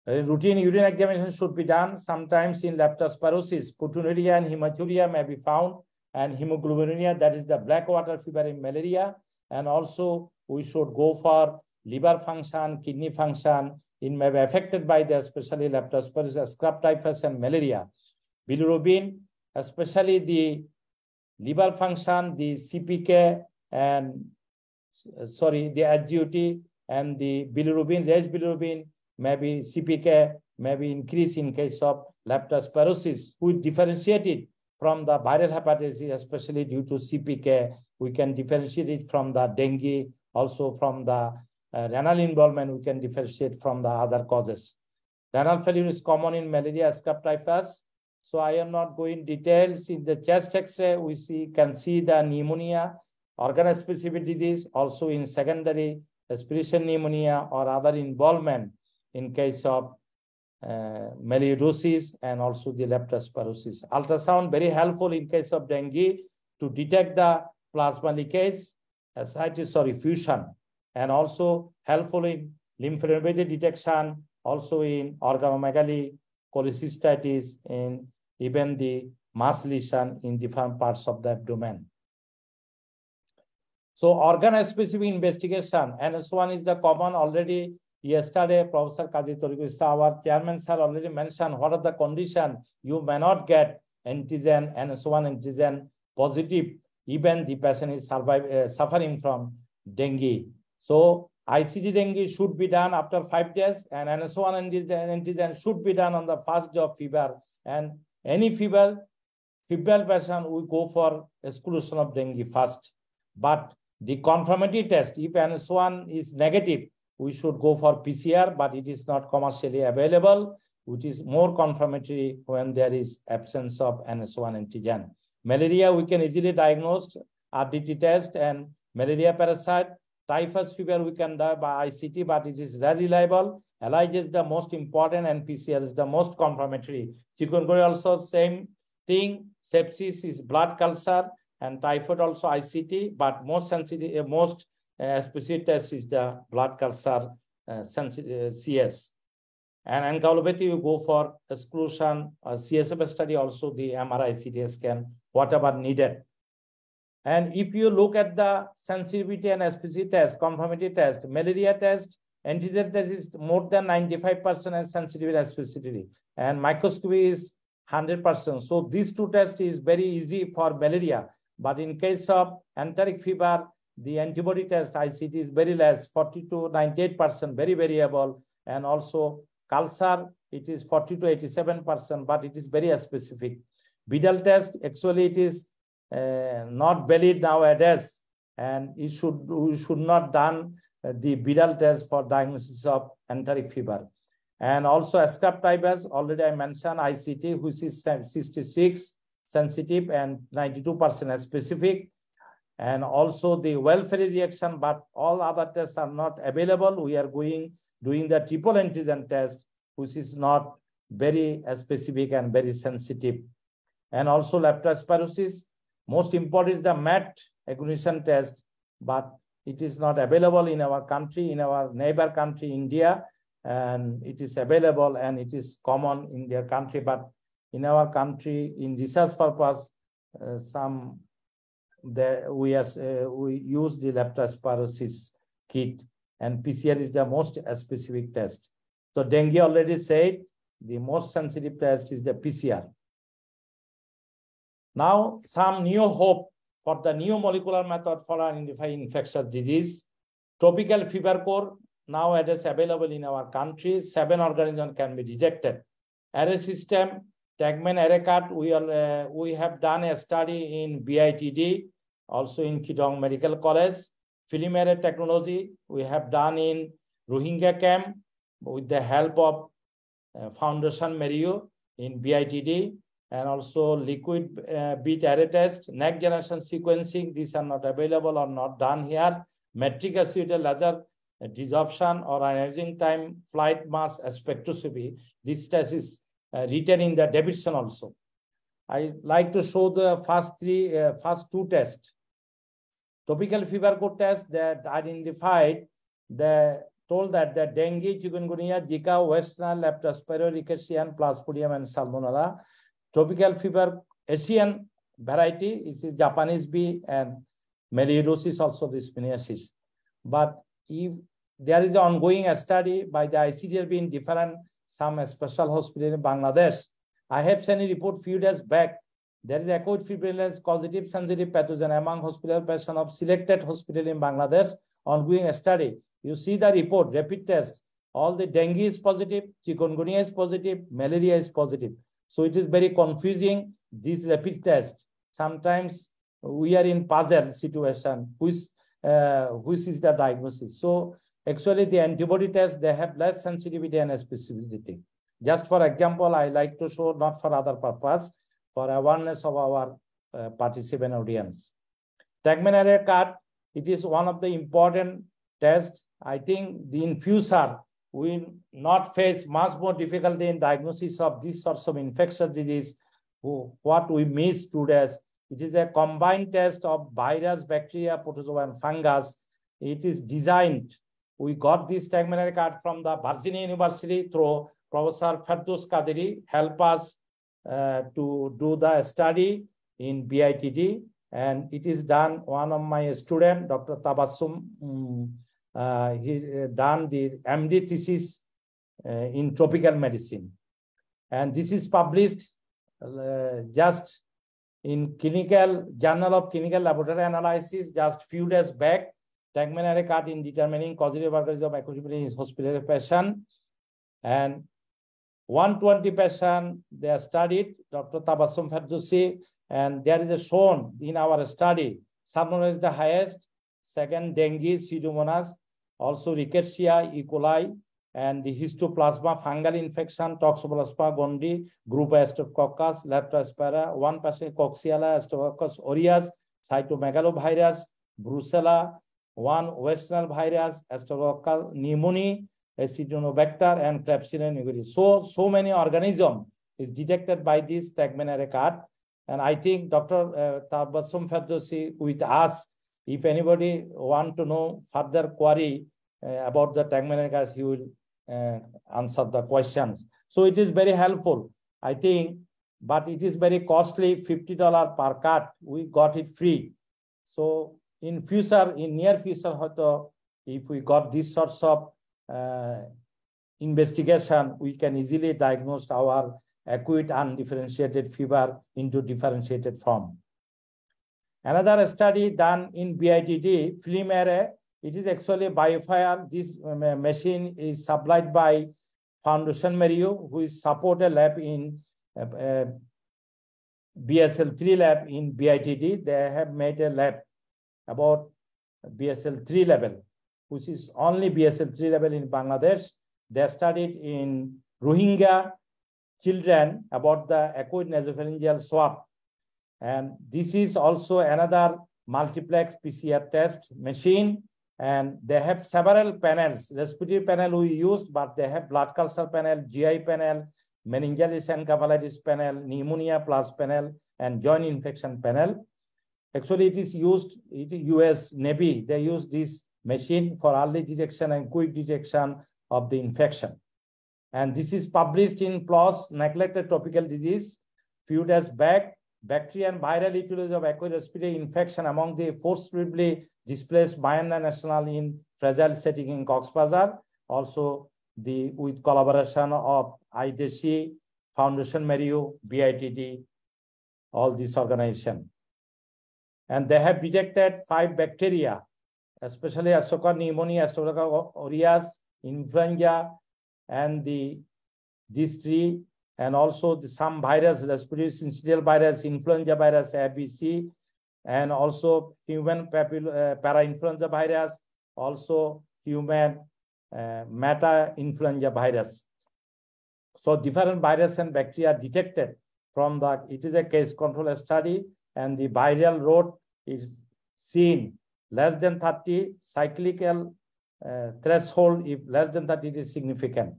Routine urine examination should be done. Sometimes in leptospirosis, proteinuria and hematuria may be found, and hemoglobinuria, that is the black water fever in malaria. And also we should go for liver function, kidney function. It may be affected by the especially leptospirosis, scrub typhus, and malaria. Bilirubin, especially the liver function, the CPK and the HGOT and the bilirubin, raised bilirubin, maybe CPK may be increased in case of leptospirosis. We differentiate it from the viral hepatitis, especially due to CPK. We can differentiate it from the dengue, also from the renal involvement. We can differentiate from the other causes. Renal failure is common in malaria, scrub typhus. So I am not going details. In the chest X-ray, we can see the pneumonia, organ-specific disease, also in secondary aspiration pneumonia or other involvement in case of melioidosis and also the leptospirosis. Ultrasound very helpful in case of dengue to detect the plasma leakage, ascites or effusion, and also helpful in lymphadenopathy detection, also in organomegaly, cholecystitis, and even the mass lesion in different parts of the abdomen. So organ-specific investigation, NS1 is the common already. Yesterday, Professor Kazi Tariq, our chairman sir already mentioned what are the conditions you may not get antigen, NS1 antigen positive, even the patient is suffering from dengue. So ICD dengue should be done after 5 days, and NS1 antigen should be done on the first day of fever. And any febrile patient, we go for exclusion of dengue first. But the confirmatory test, if NS1 is negative, we should go for PCR, but it is not commercially available, which is more confirmatory when there is absence of NS1 antigen. Malaria, we can easily diagnose RDT test and malaria parasite. Typhus fever, we can die by ICT, but it is very reliable. LIG is the most important and PCR is the most confirmatory. Chikungunya also same thing. Sepsis is blood culture and typhoid also ICT, but most sensitive, most specific test is the blood culture CS. And encephalopathy, you go for exclusion, CSF study, also the MRI, CT scan, whatever needed. And if you look at the sensitivity and specific test, confirmatory test, malaria test, antigen test is more than 95% and sensitivity and specificity. And microscopy is 100%. So these two tests is very easy for malaria. But in case of enteric fever, the antibody test ICT is very less, 40 to 98%, very variable. And also culture, it is 40 to 87%, but it is very specific. Vidal test, actually it is not valid nowadays, and we should not done the Vidal test for diagnosis of enteric fever. And also scrub typhus, already I mentioned ICT, which is 66 sensitive and 92% specific. And also the welfare reaction, but all other tests are not available. We are doing the triple antigen test, which is not very specific and very sensitive. And also leptospirosis, most important is the MAT agglutination test, but it is not available in our country, in our neighbor country, India, and it is available and it is common in their country. But in our country, in research purpose, we use the leptospirosis kit, and PCR is the most specific test. So dengue already said, the most sensitive test is the PCR. Now, some new hope for the new molecular method for identifying infectious disease. Tropical fever core, now it is available in our country. 7 organisms can be detected. Array system, Tagman array cut, we have done a study in BITD, also in Kidong Medical College. Film array technology, we have done in Rohingya camp with the help of Foundation Mario in BITD, and also liquid beat array test, next generation sequencing. These are not available or not done here. Metric acid laser desorption or ionizing time flight mass spectroscopy. This test is written in the Davidson also. I like to show the first two tests. Topical fever code test that identified told that the dengue, chikungunya, Zika, West Nile, Leptospira, Rickettsia, Plasmodium, and Salmonella. Tropical fever Asian variety is Japanese bee and melioidosis, also the spinaceous. But if there is an ongoing study by the ICDRB in different some special hospital in Bangladesh, I have seen a report few days back. There is acute febrile causative sensitive pathogen among hospital patients of selected hospital in Bangladesh. Ongoing study. You see the report, rapid test. All the dengue is positive, chikungunya is positive, malaria is positive. So it is very confusing, this rapid test. Sometimes we are in puzzle situation, which is the diagnosis. So actually the antibody test, they have less sensitivity and specificity. Just for example, I like to show, not for other purpose, for awareness of our participant audience. Tegmen-Array card, it is one of the important tests. I think in future, we will not face much more difficulty in diagnosis of these sorts of infectious disease. What we missed today, it is a combined test of virus, bacteria, protozoa, and fungus. It is designed. We got this Tegmen-Array card from the Virginia University through Professor Ferdows Kadiri, help us to do the study in BITD. And it is done, one of my students, Dr. Tabassum, he done the MD thesis in tropical medicine. And this is published just in Clinical Journal of Clinical Laboratory Analysis just few days back. Tegmen-Array card in determining causative organism of acute in hospital patient. And 120 patients they are studied, Dr. Tabassum Ferdowsi, and there is a shown in our study, Salmonella is the highest, second dengue, Pseudomonas, also Rickettsia, E. coli, and the histoplasma, fungal infection, Toxoplasma gondii, group Staphylococcus, Leptospira, one patient Coxiella, Staphylococcus aureus, cytomegalovirus, Brucella, one West Nile virus, Staphylococcus pneumoniae, Acinetobacter, and Klebsiella pneumoniae. So many organisms is detected by this Tegmen-Array card. And I think Dr. Tabassum Ferdowsi with us, if anybody want to know further query about the Tegmen-Array card, he will answer the questions. So it is very helpful, I think, but it is very costly, $50 per card. We got it free. So in future, in near future, if we got these sorts of investigation, we can easily diagnose our acute undifferentiated fever into differentiated form. Another study done in BITD, FilmArray, it is actually BioFire. This machine is supplied by Foundation Mario, who is supported lab in BSL-3 lab in BITD. They have made a lab about BSL-3 level, which is only BSL-3 level in Bangladesh. They studied in Rohingya children about the acute nasopharyngeal swab. And this is also another multiplex PCR test machine. And they have several panels. Respiratory panel we used, but they have blood culture panel, GI panel, meningitis encephalitis panel, pneumonia plus panel, and joint infection panel. Actually, it is used, US Navy, they use this machine for early detection and quick detection of the infection. And this is published in PLOS, Neglected Tropical Disease, few days back. Bacterial and viral etiology of acute respiratory infection among the forcibly displaced Mayanda National in fragile setting in Cox's Bazar. Also, with collaboration of IDC, Foundation Mario, BITD, all these organizations. And they have detected 5 bacteria, especially Astrococcus pneumoniae, Staphylococcus aureus, influenza, and these 3, and also some virus, respiratory syncytial virus, influenza virus, ABC, and also human parainfluenza virus, also human meta-influenza virus. So different viruses and bacteria detected from the, it is a case control study, and the viral load is seen less than 30, cyclical threshold. If less than that, it is significant.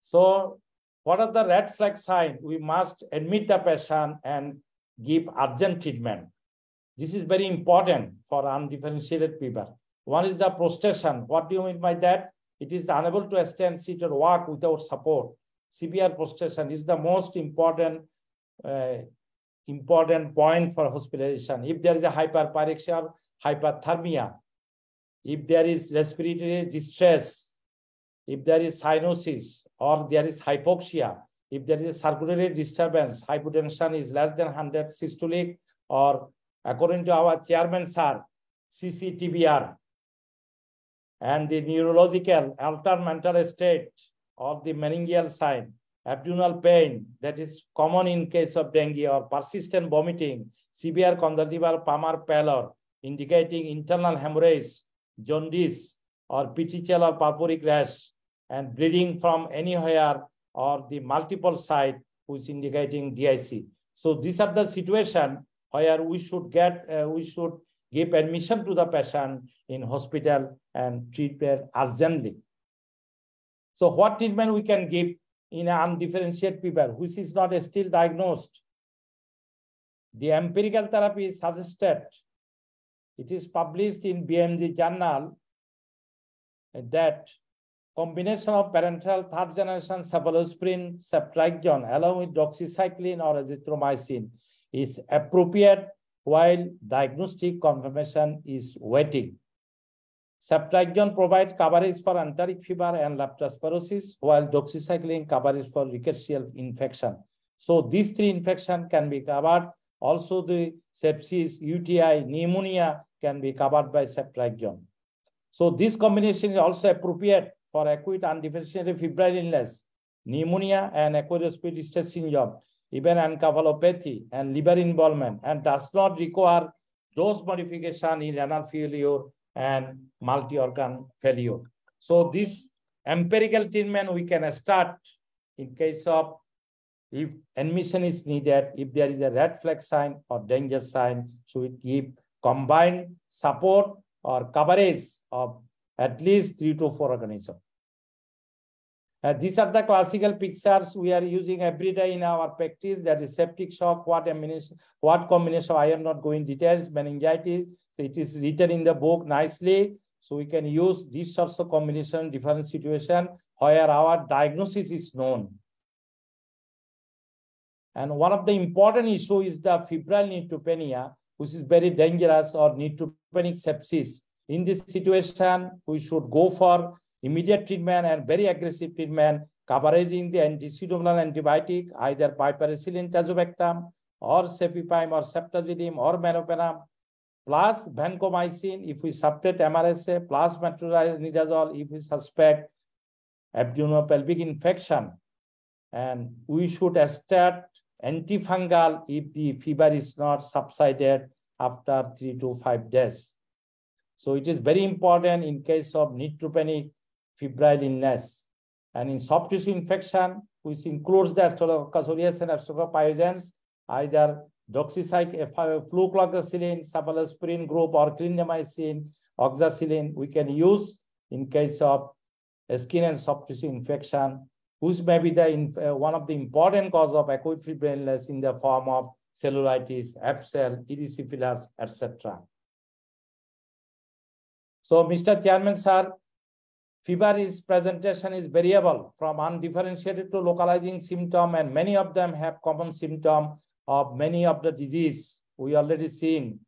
So what are the red flag signs? We must admit the patient and give urgent treatment. This is very important for undifferentiated fever. One is the prostration. What do you mean by that? It is unable to stand, sit, or walk without support. Severe prostration is the most important point for hospitalization. If there is a hyperpyrexia or hyperthermia, if there is respiratory distress, if there is cyanosis or there is hypoxia, if there is a circulatory disturbance, hypotension is less than 100 systolic, or according to our chairman, sir, CCTBR, and the neurological altered mental state or the meningeal sign, abdominal pain that is common in case of dengue, or persistent vomiting, severe conjunctival palmar pallor indicating internal hemorrhage, jaundice, or petechial or purpuric rash, and bleeding from anywhere or the multiple site, which indicating DIC. So these are the situation where we should give admission to the patient in hospital and treat them urgently. So what treatment we can give in an undifferentiated fever, which is not still diagnosed? The empirical therapy is suggested. It is published in BMJ journal that combination of parenteral third generation cephalosporin ceftriaxone along with doxycycline or azithromycin is appropriate while diagnostic confirmation is waiting. Ceftriaxone provides coverage for enteric fever and leptospirosis, while doxycycline coverage for rickettsial infection. So these three infections can be covered. Also the sepsis, UTI, pneumonia can be covered by ceftriaxone. So this combination is also appropriate for acute undifferentiated febrile illness, pneumonia and acute respiratory distress syndrome, even encephalopathy and liver involvement, and does not require dose modification in renal failure and multi-organ failure. So this empirical treatment we can start in case of if admission is needed, if there is a red flag sign or danger sign, so we give combined support or coverage of at least 3 to 4 organisms. These are the classical pictures we are using every day in our practice. That is septic shock, what combination, I am not going details, meningitis. It is written in the book nicely. So we can use these sorts of combination, different situation where our diagnosis is known. And one of the important issue is the febrile neutropenia, which is very dangerous, or neutropenic sepsis. In this situation, we should go for immediate treatment and very aggressive treatment, covering the anti-pseudomonal antibiotic, either piperacillin tazobactam, or cefepime, or ceftazidime, or meropenem, plus vancomycin if we suspect MRSA, plus metronidazole if we suspect abdominopelvic infection. And we should start antifungal if the fever is not subsided after 3 to 5 days. So it is very important in case of neutropenic febrile illness. And in soft tissue infection, which includes the Staphylococcus aureus and Staphylococcus either doxycycline, flucloxacillin, cephalosporin group, or clindamycin, oxacillin, we can use in case of skin and soft tissue infection, which may be the one of the important cause of acute febrile illness in the form of cellulitis, abscess, erysipelas, etc. So, Mr. Chairman, sir, fever presentation is variable from undifferentiated to localizing symptom, and many of them have common symptom of many of the disease we already seen.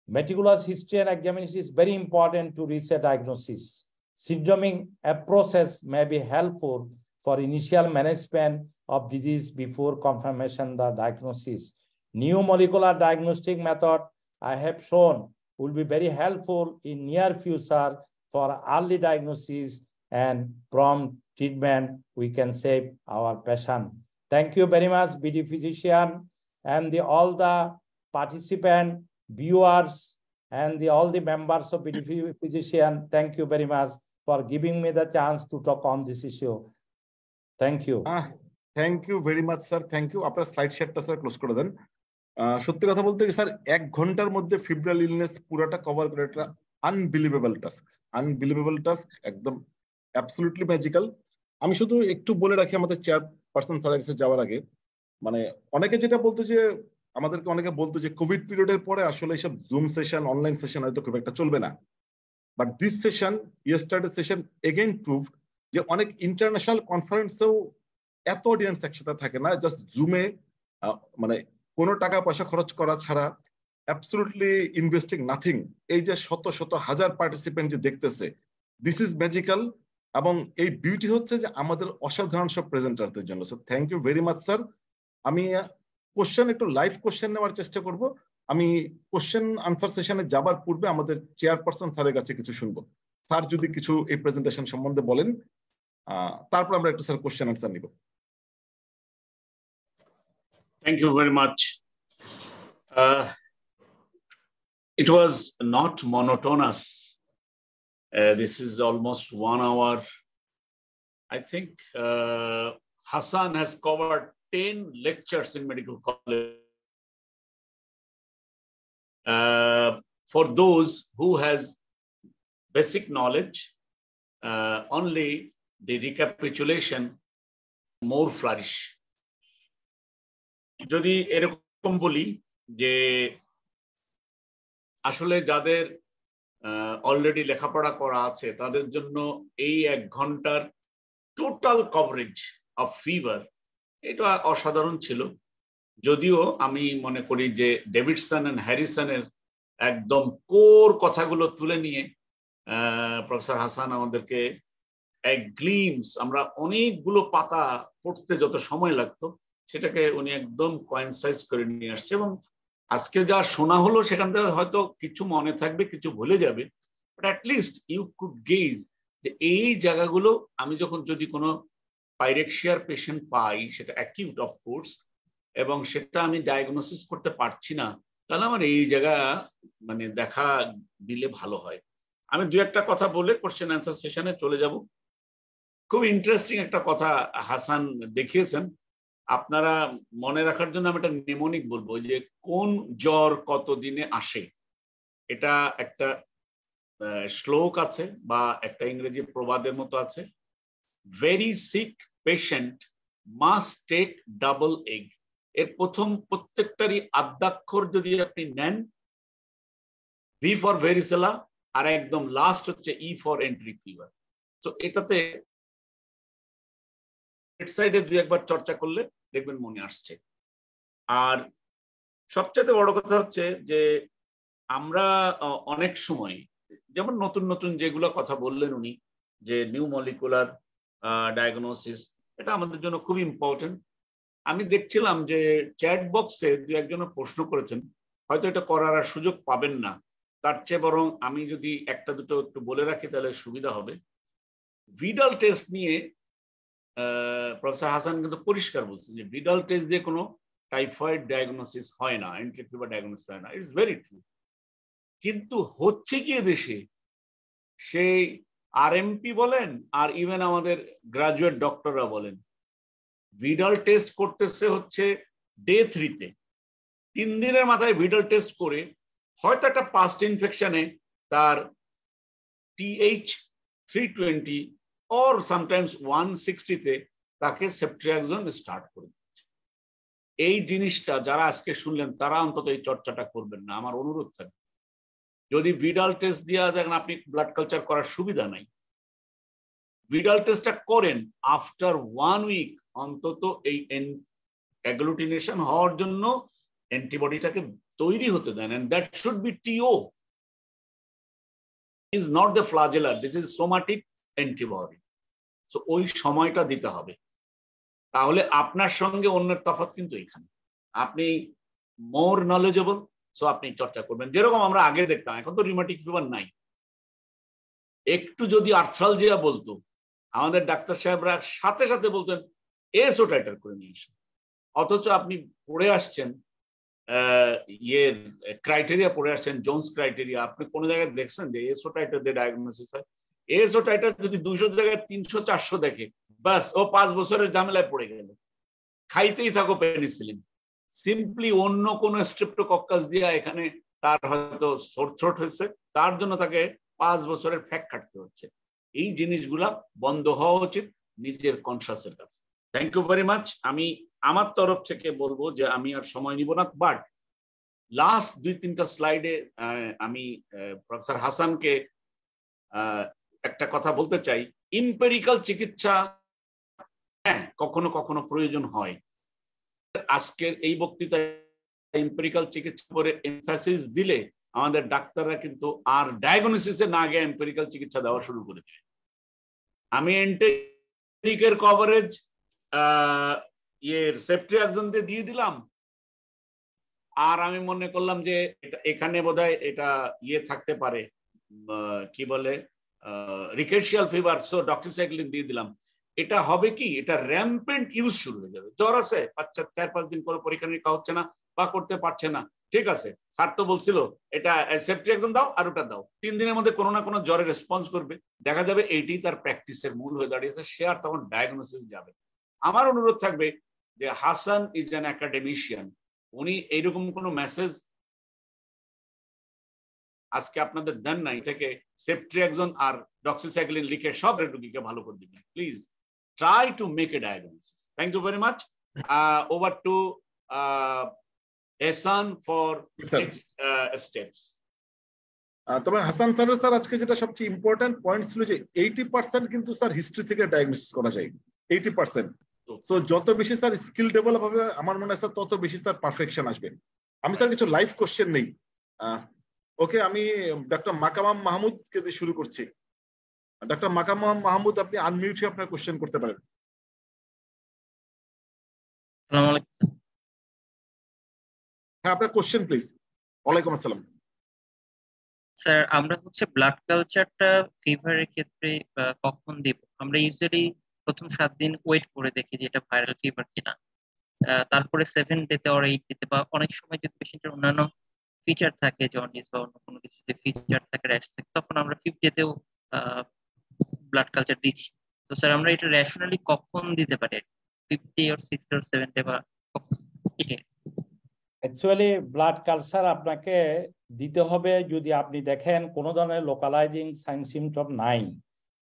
Meticulous history and examination is very important to reach a diagnosis. Syndromic approaches may be helpful for initial management of disease before confirmation the diagnosis. New molecular diagnostic method I have shown will be very helpful in near future for early diagnosis and prompt treatment. We can save our patient. Thank you very much, BD physician, and all the participant, viewers, and all the members of BD physician. Thank you very much for giving me the chance to talk on this issue. Thank you. Thank you very much, sir. Thank you. After slide share, sir, close kore den. সত্যি কথা বলতে কি sir, 1 ঘন্টার মধ্যে febrile illness পুরাটা cover করে একটা unbelievable task, একদম অ্যাবসলিউটলি ম্যাজিক্যাল। আমি শুধু একটু বলে রাখি আমাদের চেয়ারপারসন স্যারের কাছে যাওয়ার আগে, মানে অনেকে যেটা বলতো যে আমাদেরকে অনেকে বলতো যে কোভিড পিরিয়ডের পরে আসলে এইসব জুম সেশন, অনলাইন সেশন হয়তো খুব একটা চলবে না। But this session, yesterday session again prove যে অনেক ইন্টারন্যাশনাল কনফারেন্সেও এত অডিয়েন্স একসাথে থাকে না, জাস্ট জুমে মানে কোনো টাকা পয়সা খরচ করা ছাড়া, অ্যাবসলিউটলি ইনভেস্টিং নাথিং, এই যে শত শত হাজার পার্টিসিপেন্ট যে দেখতেছে, দিস ইজ ম্যাজিক্যাল। এবং এই বিউটি হচ্ছে যে আমাদের অসাধারণ সব প্রেজেন্টারদের জন্য। So thank you very much sir. আমি কোশ্চেন, একটু লাইভ কোশ্চেন নেওয়ার চেষ্টা করব। আমি কোশ্চেন আনসার সেশনে যাবার পূর্বে আমাদের চেয়ারপারসন স্যারের কাছে কিছু শুনবো। স্যার যদি কিছু এই প্রেজেন্টেশন সম্বন্ধে বলেন, তারপর আমরা একটু স্যার কোশ্চেন আনসার নিব। Thank you very much. It was not monotonous. This is almost 1 hour. I think Hassan has covered 10 lectures in medical college. For those who has basic knowledge, only the recapitulation more flourish. যদি এরকম বলি যে আসলে যাদের already লেখাপড়া করা আছে তাদের জন্য এই 1 ঘন্টার টোটাল কভারেজ অফ ফিভার এটা অসাধারণ ছিল। যদিও আমি মনে করি যে ডেভিডসন এন্ড হ্যারিসনের একদম কোর কথাগুলো তুলে নিয়ে প্রফেসর হাসান আমাদেরকে এক গ্লিমস, আমরা অনেকগুলো পাতা পড়তে যত সময় লাগতো সেটাকে উনি একদম কোয়েনসাইজ করে নিয়ে আসছে। এবং আজকে যা শোনা হলো সেখান থেকে হয়তো কিছু মনে থাকবে, কিছু ভুলে যাবে, but at least you could gauge যে এই জায়গাগুলো আমি যখন যদি কোনো পাইরেক্সিয়ার পেশেন্ট পাই, সেটা অ্যাকিউট অফকোর্স, এবং সেটা আমি ডায়াগনোসিস করতে পারছি না, তাহলে আমার এই জায়গা মানে দেখা দিলে ভালো হয়। আমি 2-1টা কথা বলে কোশ্চেন অ্যান্সার সেশনে চলে যাব। খুব ইন্টারেস্টিং একটা কথা হাসান দেখিয়েছেন। আপনারা মনে রাখার জন্য আমি একটা নিমোনিক বলবো যে কোন জ্বর কত দিনে আসে, এটা একটা শ্লোক আছে বা একটা ইংরেজি প্রবাদের মতো আছে, very sick patient must take double egg. এর প্রথম প্রত্যেকটারই আদ্যাক্ষর যদি আপনি নেন, ভি ফর ভেরিসেলা, আর একদম লাস্ট হচ্ছে ই ফর এন্ট্রি ফিভার। তো এটাতে সাইডে 2-1বার চর্চা করলে দেখবেন মনে আসছে। আর সবচেয়ে বড় কথা হচ্ছে যে আমরা অনেক সময় যেমন নতুন নতুন যেগুলো কথা বললেন উনি, যে নিউ মলিকুলার ডায়াগনোসিস, এটা আমাদের জন্য খুব ইম্পর্টেন্ট। আমি দেখছিলাম যে চ্যাট বক্সে 2-1জন প্রশ্ন করেছেন, হয়তো এটা করার আর সুযোগ পাবেন না, তার চেয়ে বরং আমি যদি 1-2 একটু বলে রাখি তাহলে সুবিধা হবে। ভিডাল টেস্ট নিয়ে প্রফেসর হাসান কিন্তু পরিষ্কার বলছেন যে ভিডাল টেস্ট দিয়ে কোনো টাইফয়েড ডায়াগনোসিস হয় না, এন্ট্রি ফিভার ডায়াগনোসিস হয় না। It's very true. কিন্তু হচ্ছে কি দেশে, সেই আরএমপি বলেন আর ইভেন আমাদের গ্রাজুয়েট ডক্টররা বলেন, ভিডাল টেস্ট করতেছে হচ্ছে ডে 3-তে, 3 দিনের মাথায় ভিডাল টেস্ট করে হয়তো একটা পাস্ট ইনফেকশনে তার TH320 or sometimes 160-তে তাকে সেপ্ট্রিয়াক্সন স্টার্ট করে দিচ্ছে। এই জিনিসটা যারা আজকে শুনলেন তারা অন্তত এই চর্চাটা করবেন না, আমার অনুরোধ থাকবে। যদি ভিডাল টেস্ট দিয়ে দেখেন আপনি ব্লাড কালচার করার সুবিধা নাই, ভিডাল টেস্টটা করেন আফটার 1 উইক অন্তত এই অ্যাগ্লুটিনেশন হওয়ার জন্য অ্যান্টিবডিটাকে তৈরি হতে দেন, and that should be TO, is not the flagellar, this is somatic antibody. So ওই সময়টা দিতে হবে, তাহলে আপনার সঙ্গে অন্যের তফাৎ কিন্তু এখানে, আপনি মোর নলেজেবল, সো আপনি চর্চা করবেন। যেরকম আমরা আগে দেখতাম, এখন তো রিউমাটিক ফিভার নাই, একটু যদি আর্থ্রালজিয়া বলতো আমাদের ডাক্তার সাহেবরা সাথে সাথে বলতেন এসও টাইটার করে নিয়ে আসেন। অথচ আপনি পড়ে আসছেন ইয়ের ক্রাইটেরিয়া পড়ে আসছেন, জোন্স ক্রাইটেরিয়া, আপনি কোনো জায়গায় দেখছেন যে এসও টাইটার দিয়ে ডায়াগনোসিস হয়? এসও টাইটার যদি 200 জায়গায় 300-400 দেখে, বাস ও 5 বছরের ঝামেলায় পড়ে গেল, খাইতেই থাকো পেনিসিলিন। সিম্পলি অন্য কোনো স্ট্রেপ্টোকক্কাস দিয়ে এখানে তার হয়তো সোর থ্রোট হয়েছে, তার জন্য তাকে 5 বছরের ফ্যাক কাটতে হচ্ছে। এই জিনিসগুলা বন্ধ হওয়া উচিত নিজের কনসাসের কাছে। Thank you very much. আমি আমার তরফ থেকে বলবো যে আমি আর সময় নিব না, বাট লাস্ট 2-3টা স্লাইডে আমি প্রফেসর হাসানকে একটা কথা বলতে চাই। ইম্পেরিক্যাল চিকিৎসা হ্যাঁ কখনো কখনো প্রয়োজন হয়। আজকের এই বক্তৃতায় এম্পিরিক্যাল চিকিৎসা করে এমফাসিস দিলে আমাদের ডাক্তাররা কিন্তু আর ডায়াগনোসিসে না গিয়ে এম্পিরিক্যাল চিকিৎসা দেওয়া শুরু করে দেবে। আমি এন্টেরিকের কভারেজ সেফট্রিয়াক্সন দিয়ে দিলাম, আর আমি মনে করলাম যে এখানে বোধহয় এটা থাকতে পারে, কি বলে রিকেশিয়াল ফিভার, সো ডক্সিসাইক্লিন দিয়ে দিলাম। এটা হবে কি, এটা র্যাম্পেন্ট ইউজ শুরু হয়ে যাবে। জ্বর আছে, বাচ্চা 4-5 দিন পরে পরীক্ষা নিরীক্ষা হচ্ছে না বা করতে পারছে না, ঠিক আছে, স্যার তো বলছিল এটা সেফট্রিয়াক্সন দাও আর ওটা দাও, 3 দিনের মধ্যে কোনো না কোনো জ্বরে রেসপন্স করবে, দেখা যাবে এইটি তার প্র্যাকটিসের মূল হয়ে দাঁড়িয়েছে, সে আর তখন ডায়াগনোসিস যাবে। আমার অনুরোধ থাকবে যে হাসান ইজ অ্যান একাডেমিশিয়ান, উনি এইরকম কোনো মেসেজ আজকে আপনাদের দেন নাই থেকে সেফট্রিয়াক্সন আর ডক্সিসাইক্লিন লিখে সব রোগীকে ভালো করে দিবেন। Please try to make a diagnosis. Thank you very much. Over to Ehsan for next steps. তবে হাসান স্যার আজকে যেটা সবচেয়ে ইম্পর্টেন্ট পয়েন্ট ছিল যে 80% কিন্তু স্যার হিস্ট্রি থেকে ডায়াগনোসিস করা যায়, 80%। সো যত বেশি স্যার স্কিল ডেভেলপ হবে আমার মনে হয় স্যার তত বেশি স্যার পারফেকশন আসবে। আমি স্যার কিছু লাইভ কোশ্চেন নেই। ওকে, আমি ডক্টর মাকামাম মাহমুদকে দিয়ে শুরু করছি। ডক্টর মাকামাম মাহমুদ, আপনি আনমিউট হয়ে আপনার কোশ্চেন করতে পারেন। আসসালামু আলাইকুম। হ্যাঁ, আপনার কোশ্চেন প্লিজ। ওয়ালাইকুম আসসালাম। স্যার, আমরা ব্লাড কালচারটা ফিভারের ক্ষেত্রে কখন দিব? আমরা ইউজুয়ালি প্রথম 7 দিন ওয়েট করে দেখি যে এটা ভাইরাল ফিভার কিনা, তারপরে 7 ডেতে or 8 ডেতে, বা অনেক সময় যদি পেশেন্টের অন্যান্য ফিচার থাকে, জন্ডিস বা অন্য কোনো কিছু যে ফিচার থাকে, র্যাশ থাকে, তখন আমরা 5 ডেতেও ব্লাড কালচার দিচ্ছি। তো স্যার আমরা এটা রেশনালি কখন দিতে পারি, 50 or 60 or 70 বা কখন? অ্যাকচুয়ালি ব্লাড কালচার আপনাকে দিতে হবে যদি আপনি দেখেন কোনো ধরনের লোকালাইজিং সাইন সিমটম নাই,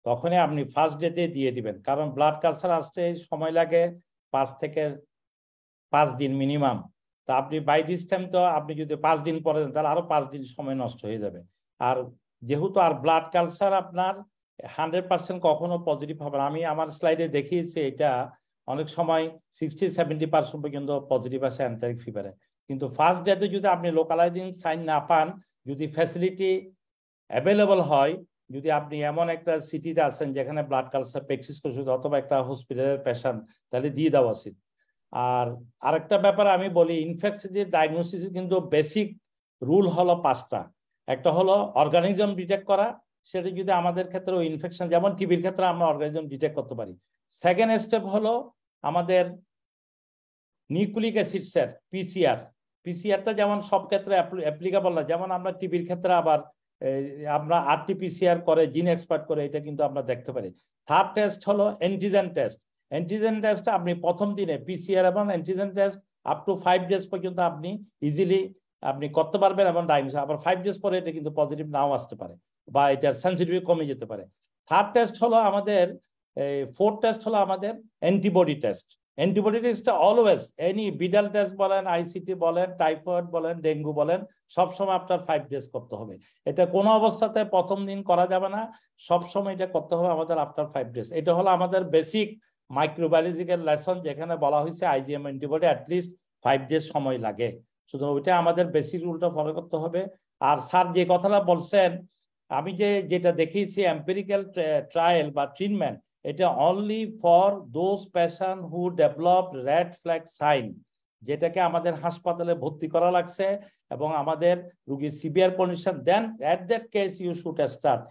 তখনই আপনি ফার্স্ট ডেতে দিয়ে দিবেন। কারণ ব্লাড কালচার আসতে সময় লাগে 5 থেকে 5 দিন মিনিমাম। তা আপনি বাই দিস টাইম তো আপনি যদি 5 দিন পরে দেন তাহলে আরো 5 দিন সময় নষ্ট হয়ে যাবে। আর যেহেতু আর ব্লাড কালচার আপনার 100% কখনো পজিটিভ হবে না। আমি আমার স্লাইডে দেখিয়েছি এটা অনেক সময় 60-70% পর্যন্ত পজিটিভ আসে এন্টারিক ফিভারে। কিন্তু ফার্স্ট ডেতে যদি আপনি লোকালাইজিং সাইন না পান, যদি ফ্যাসিলিটি অ্যাভেলেবল হয়, যদি আপনি এমন একটা সিটিতে আছেন যেখানে ব্লাড কালচার প্র্যাকটিস করছে অথবা একটা হসপিটালের পেশেন্ট, তাহলে দিয়ে দেওয়া উচিত। আর আরেকটা ব্যাপার আমি বলি, ইনফেকশনের ডায়াগনোসিস কিন্তু বেসিক রুল হলো 5টা। একটা হলো অর্গানিজম ডিটেক্ট করা, সেটা যদি আমাদের ক্ষেত্রে ওই ইনফেকশন, যেমন টিবির ক্ষেত্রে আমরা অর্গানিজম ডিটেক্ট করতে পারি। সেকেন্ড স্টেপ হলো আমাদের নিউক্লিক অ্যাসিডসের পিসিআরটা যেমন সব ক্ষেত্রে অ্যাপ্লিকেবল না, যেমন আমরা টিবির ক্ষেত্রে আবার আমরা RT-PCR করে জিন এক্সপার্ট করে এটা কিন্তু আমরা দেখতে পারি। থার্ড টেস্ট হলো অ্যান্টিজেন টেস্ট। অ্যান্টিজেন টেস্ট আপনি প্রথম দিনে পিসিআর এবং antigen test up to 5 days পর্যন্ত আপনি ইজিলি আপনি করতে পারবেন এবং ডায়াগনোসিস আবার 5 ডেজ পরে এটা কিন্তু পজিটিভ নাও আসতে পারে বা এটার সেনসিটিভিটি কমে যেতে পারে। থার্ড টেস্ট হলো আমাদের, ফোর্থ টেস্ট হলো আমাদের অ্যান্টিবডি টেস্ট। অ্যান্টিবডি টেস্টটা অলওয়েজ এনি বিডাল টেস্ট বলেন, আইসিটি বলেন, টাইফয়েড বলেন, ডেঙ্গু বলেন, সবসময় আপনার 5 ডেজ করতে হবে। এটা কোনো অবস্থাতে প্রথম দিন করা যাবে না, সবসময় এটা করতে হবে আমাদের আফটার 5 ডেজ। এটা হলো আমাদের বেসিক মাইক্রোবায়োলজিক্যাল লেসন, যেখানে বলা হয়েছে আইজিএম অ্যান্টিবডি অ্যাটলিস্ট 5 ডেজ সময় লাগে। সুতরাং ওইটা আমাদের বেসিক রুলটা ফলো করতে হবে। আর স্যার যে কথাটা বলছেন, আমি যেটা দেখিয়েছি এম্পিরিক্যাল ট্রায়াল বা ট্রিটমেন্ট, এটা only for those patient who develop red flag sign, যেটাকে আমাদের হাসপাতালে ভর্তি করা লাগছে এবং আমাদের রোগীর severe condition, then at that case you should start.